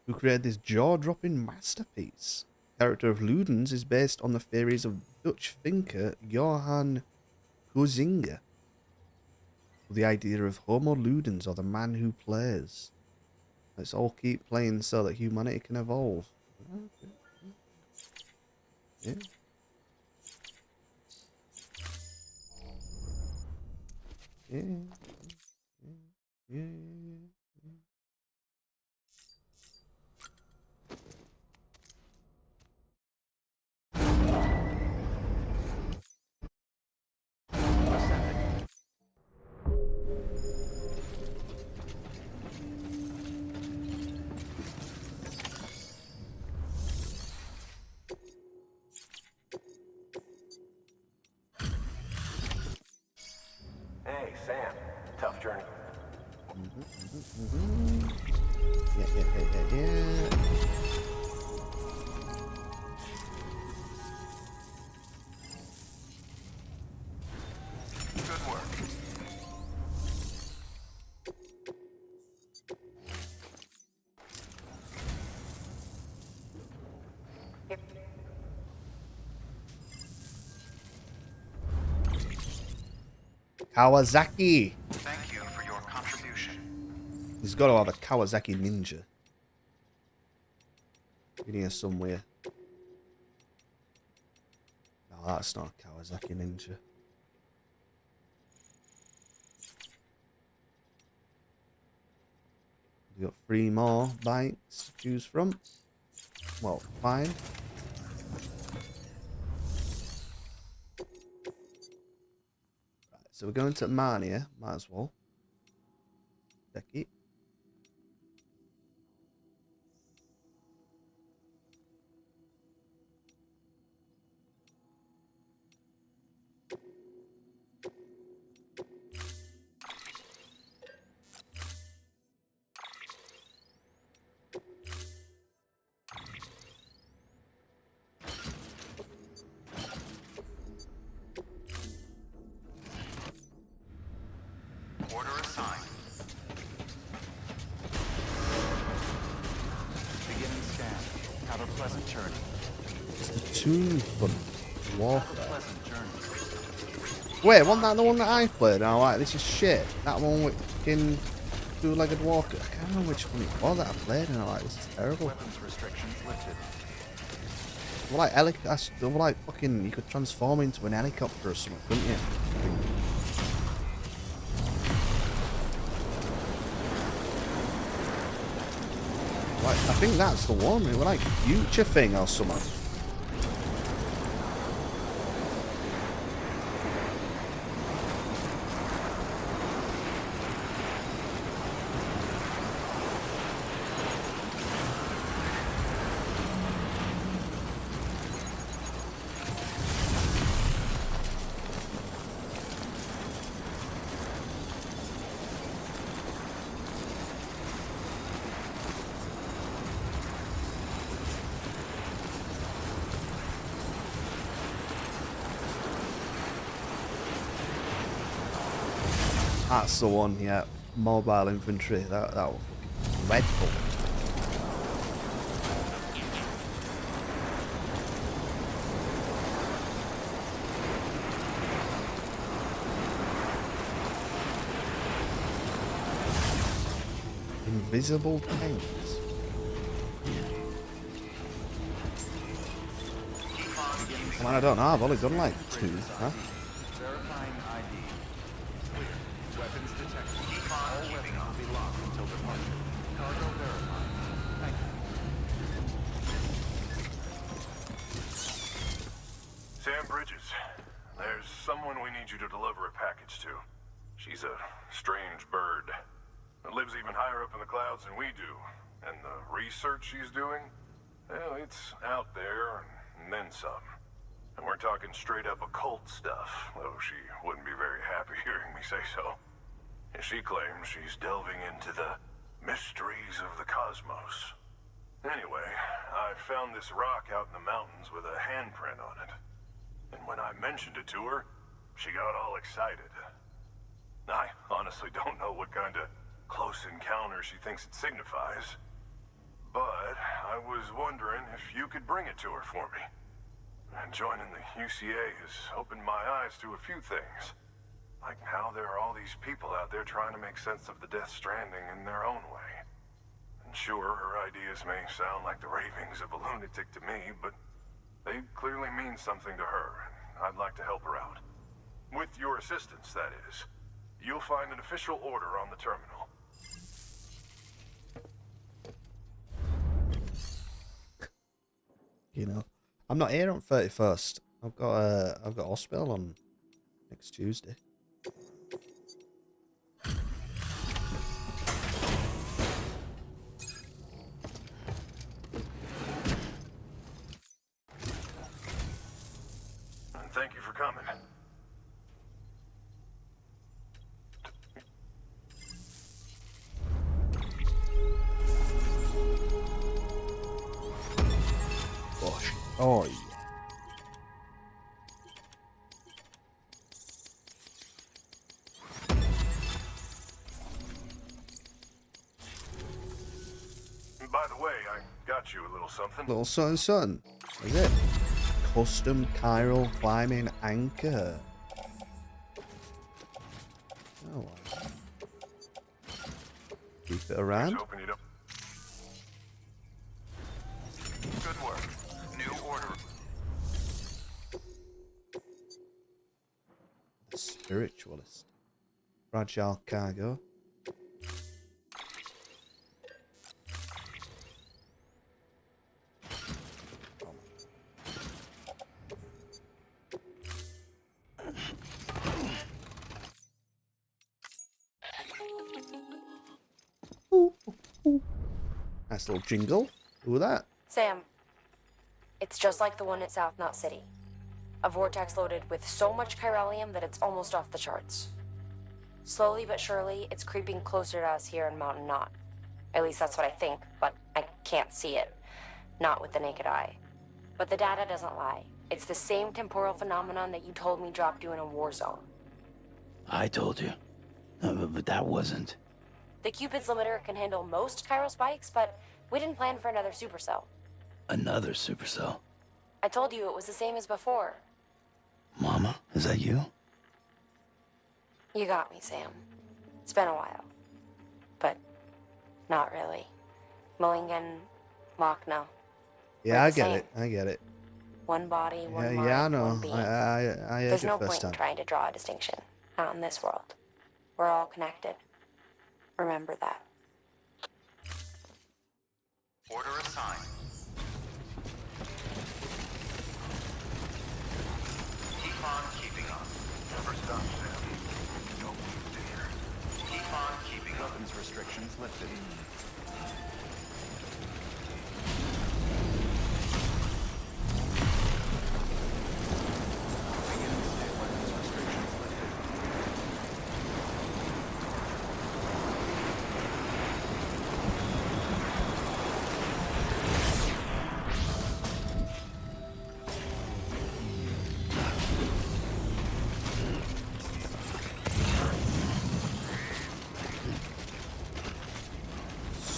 Who created this jaw-dropping masterpiece. The character of Ludens is based on the theories of Dutch thinker Johann Huizinga. The idea of Homo Ludens, or the man who plays. Let's all keep playing so that humanity can evolve. Okay. Yeah. Yeah. Yeah. Hey, Sam. Tough journey. Yeah. Kawasaki. Thank you for your contribution. He's got to have a Kawasaki Ninja. In here somewhere. No, that's not a Kawasaki Ninja. We've got 3 more bikes to choose from. Well, 5. Right, so we're going to Mania. Might as well. Becky. Order assigned. Beginning scan. Have a pleasant journey. Tune Fun Walker. Have a pleasant journey. Wait, wasn't that the one that I played? And I'm like, this is shit. That one with fucking two-legged walker. I can't remember which one it was that I played, and I'm like, this is terrible. Weapons restrictions lifted. They were like fucking, you could transform into an helicopter or something, couldn't you? Like, I think that's the one. It was like future thing or something. That's the one, yeah. Mobile infantry. That was fucking dreadful. Invisible tanks. Man, I don't know. I've only done like 2, huh? Verifying ID. Clear. Weapons detected. All weapons will be locked until departure. Cargo verified. Thank you. Sam Bridges, there's someone we need you to deliver a package to. She's a strange bird that lives even higher up in the clouds than we do. And the research she's doing, well, it's out there and then some. And we're talking straight up occult stuff, though she wouldn't be very happy hearing me say so. And she claims she's delving into the mysteries of the cosmos. Anyway, I found this rock out in the mountains with a handprint on it. And when I mentioned it to her, she got all excited. I honestly don't know what kind of close encounter she thinks it signifies. But I was wondering if you could bring it to her for me. And joining the UCA has opened my eyes to a few things. Like how there are all these people out there trying to make sense of the Death Stranding in their own way. And sure, her ideas may sound like the ravings of a lunatic to me, but they clearly mean something to her, and I'd like to help her out. With your assistance, that is. You'll find an official order on the terminal. You know, I'm not here on 31st. I've got hospital on next Tuesday. And thank you for coming. Gosh. Oh, yeah. By the way, I got you a little something. Little something. Is it? Custom chiral climbing anchor. Oh, well. Keep it around. Open it up. Good work. New order. Spiritualist. Fragile cargo. Nice little jingle. Who that? Sam, it's just like the one at South Knot City. A vortex loaded with so much chiralium that it's almost off the charts. Slowly but surely, it's creeping closer to us here in Mountain Knot. At least that's what I think, but I can't see it. Not with the naked eye. But the data doesn't lie. It's the same temporal phenomenon that you told me dropped you in a war zone. I told you. But that wasn't. The Cupid's limiter can handle most chiral spikes, but we didn't plan for another supercell. Another supercell. I told you it was the same as before. Mama, is that you? You got me, Sam. It's been a while. But not really. Mulligan, Lochner. Yeah, I get it. I get it. One body, one mind, yeah, I know. one being. I heard There's it no first point time. in trying to draw a distinction. Not in this world. We're all connected. Remember that. Order assigned. Keep on keeping on. Never stop, Sam. Don't leave there. Keep on keeping on. Weapons restrictions lifted.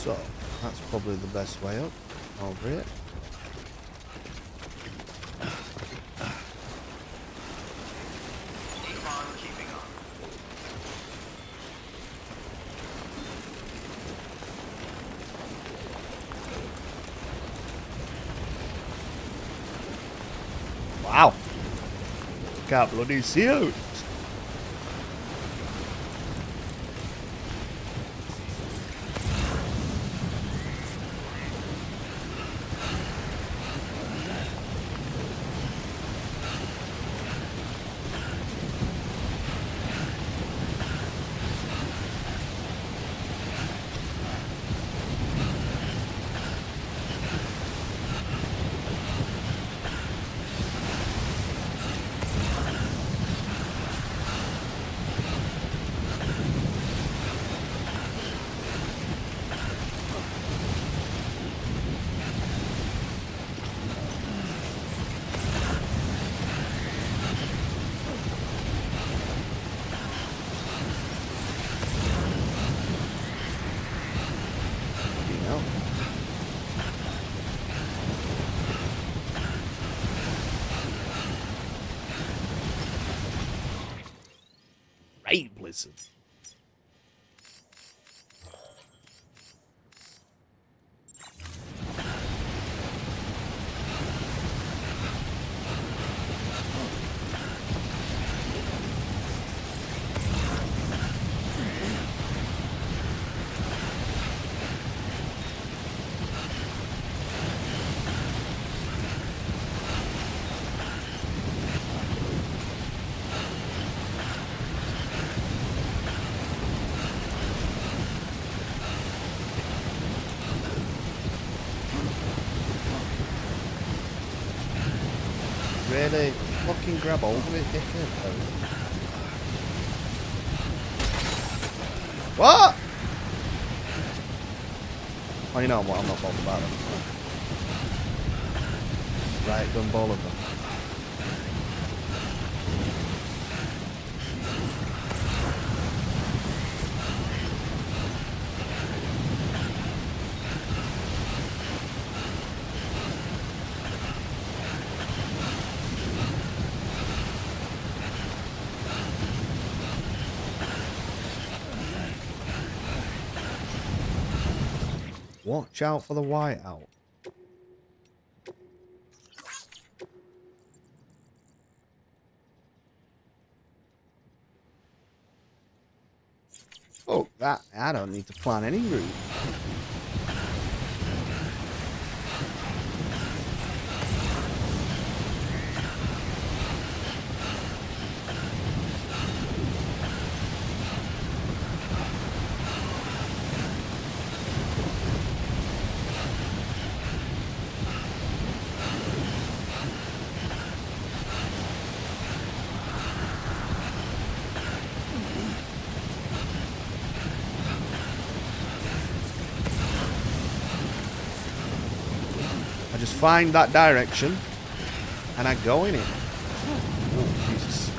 So, that's probably the best way up. Over it. Keep on keeping on. Wow. Can't bloody see out. Right, Blizzard. Really? Fucking grab hold of it, dickhead. What? Oh, you know what? I'm not bothered about them. Right, gumball of them. Watch out for the whiteout. Oh, that I don't need to plan any route. I just find that direction and I go in it. Oh, Jesus.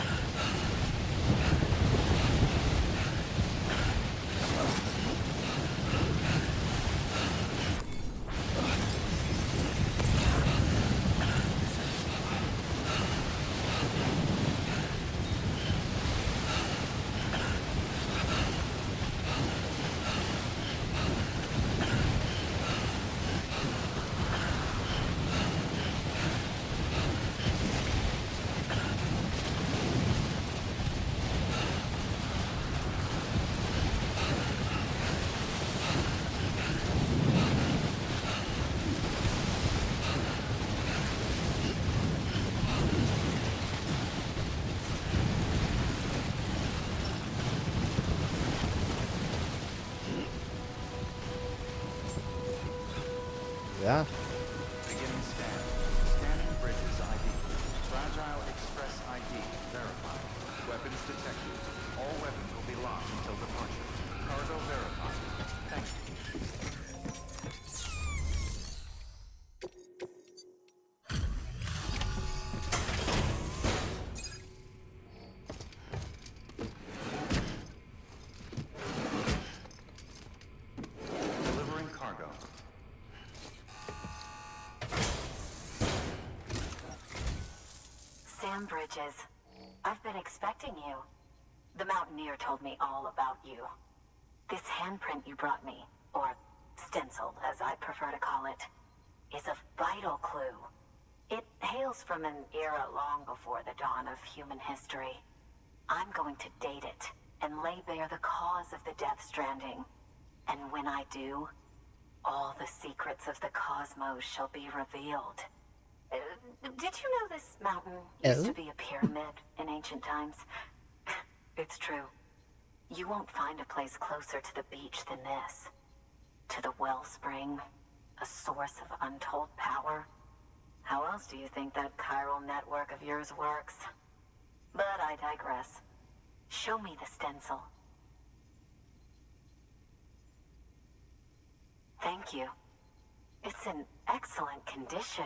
Yeah. Beginning scan. Scanning bridges ID. Fragile Express ID verified. Weapons detected. All weapons will be locked until departure. Cargo verified. Thank you. Delivering cargo. Sam Bridges, I've been expecting you. The Mountaineer told me all about you. This handprint you brought me, or stencil as I prefer to call it, is a vital clue. It hails from an era long before the dawn of human history. I'm going to date it and lay bare the cause of the Death Stranding. And when I do, all the secrets of the cosmos shall be revealed. Did you know this mountain used to be a pyramid in ancient times? It's true. You won't find a place closer to the beach than this. To the wellspring, a source of untold power. How else do you think that chiral network of yours works? But I digress. Show me the stencil. Thank you. It's in excellent condition.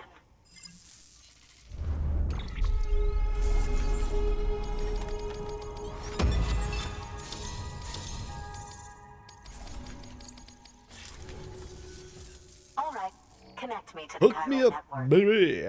All right, connect me to the Hook me chiral up, network. baby.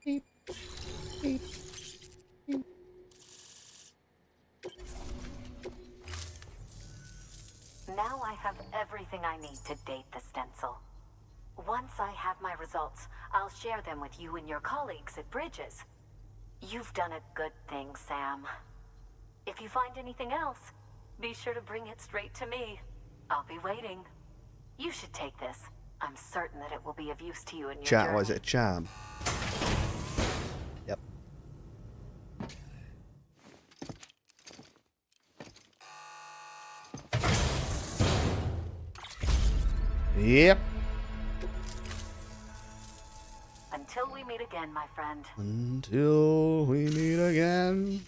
Beep, beep, beep. Now I have everything I need to date the stencil. Once I have my results, I'll share them with you and your colleagues at Bridges. You've done a good thing, Sam. If you find anything else, be sure to bring it straight to me. I'll be waiting. You should take this. I'm certain that it will be of use to you in your journey. Was it a charm? Yep. Yep. Until we meet again, my friend. Until we meet again.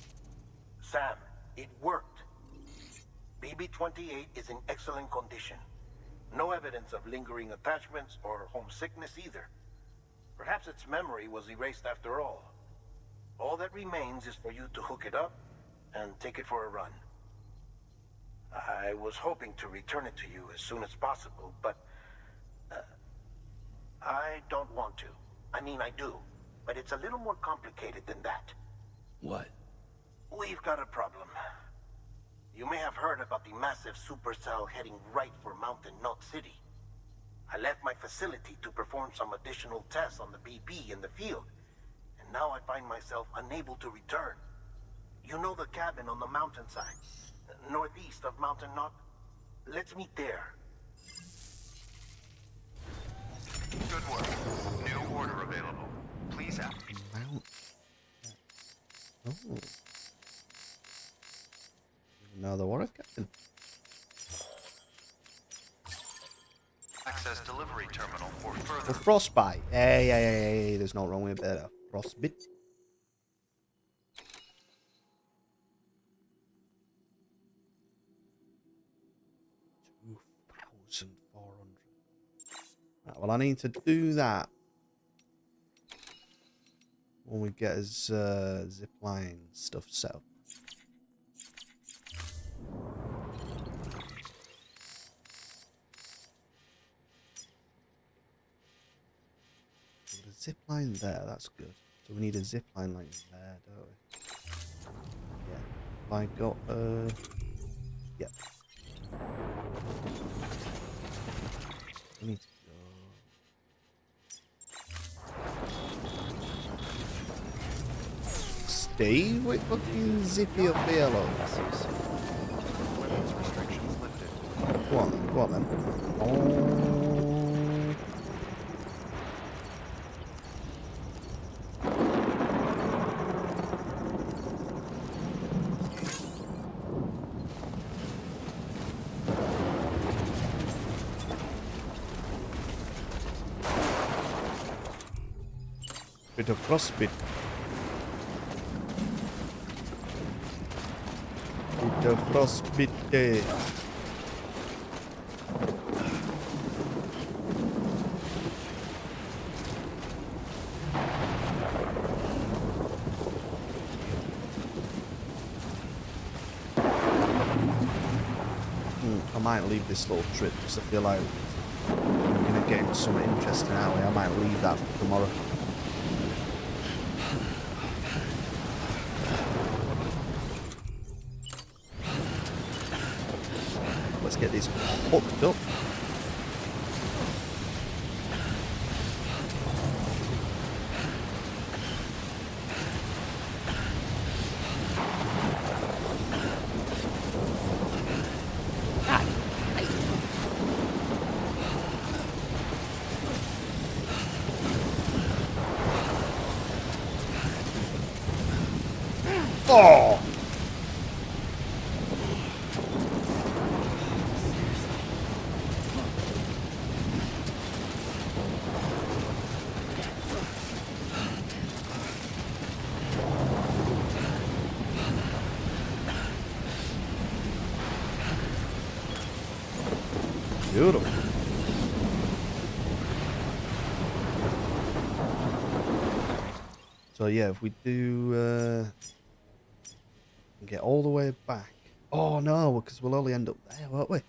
Sam, it worked. BB-28 is in excellent condition. No evidence of lingering attachments or homesickness either. Perhaps its memory was erased after all. All that remains is for you to hook it up and take it for a run. I was hoping to return it to you as soon as possible, but I don't want to. I mean, I do, but it's a little more complicated than that. What? We've got a problem. You may have heard about the massive supercell heading right for Mountain Knot City. I left my facility to perform some additional tests on the BB in the field, and now I find myself unable to return. You know the cabin on the mountainside, northeast of Mountain Knot? Let's meet there. Good work. New order available. Please act. Mount. Oh. Another what if Captain? Access delivery terminal for The further. frostbite. Hey, there's no wrong with it better. Frostbite. 2,400. Right, well, I need to do that when we get his zipline stuff set up. Zip line there, that's good. So we need a zip line like there, don't we? Yeah. I got yeah. We need to go. Stay with fucking zippy up here, look. Weapons restrictions lifted. Go on then. Oh. Bit of frostbite. Bit of frostbite. I might leave this little trip because I feel like I'm gonna get into something interesting out here. I might leave that for tomorrow. Let's get this hooked up. Oh! Beautiful. So yeah, if we do get all the way back. Oh no, because we'll only end up there, won't we?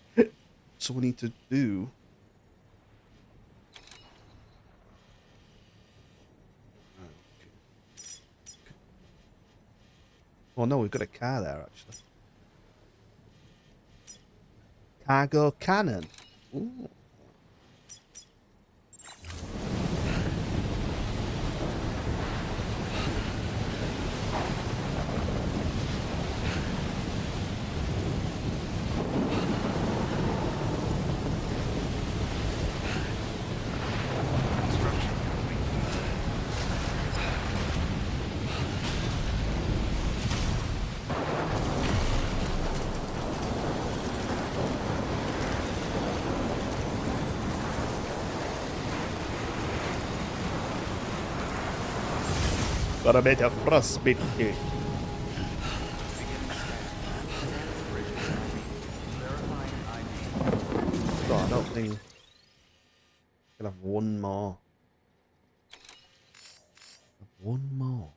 So we need to do. Oh no, we've got a car there actually. Cargo cannon. Ooh. Got a bit of frostbite here. Begin thing. Could have one more. One more.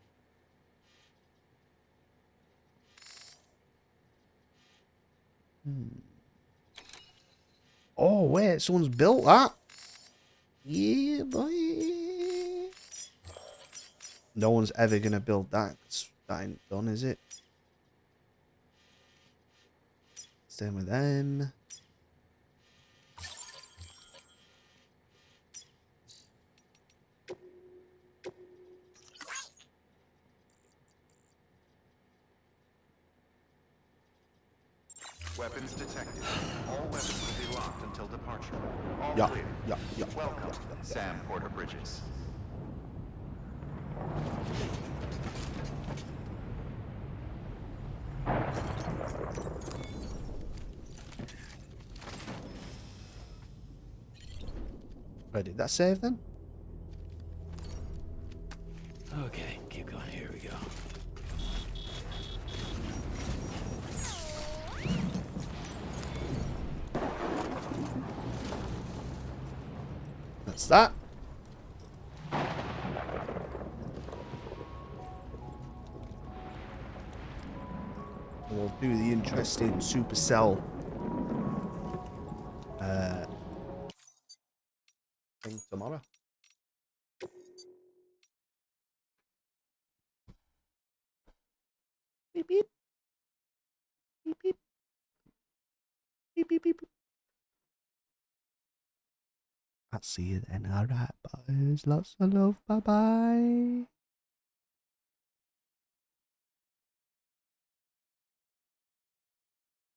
Oh wait, someone's built that. Yeah, boy. No one's ever gonna build that. That ain't done, is it? Same with them. Weapons detected. All weapons will be locked until departure. All Yeah, clear. yeah. Welcome, Sam Porter Bridges. Where did that save then? Okay, keep going. Here we go. That's that. We'll do the interesting Supercell thing tomorrow. Beep beep. Beep beep. Beep beep beep. I'll see you then. Alright, boys. Lots of love. Bye bye.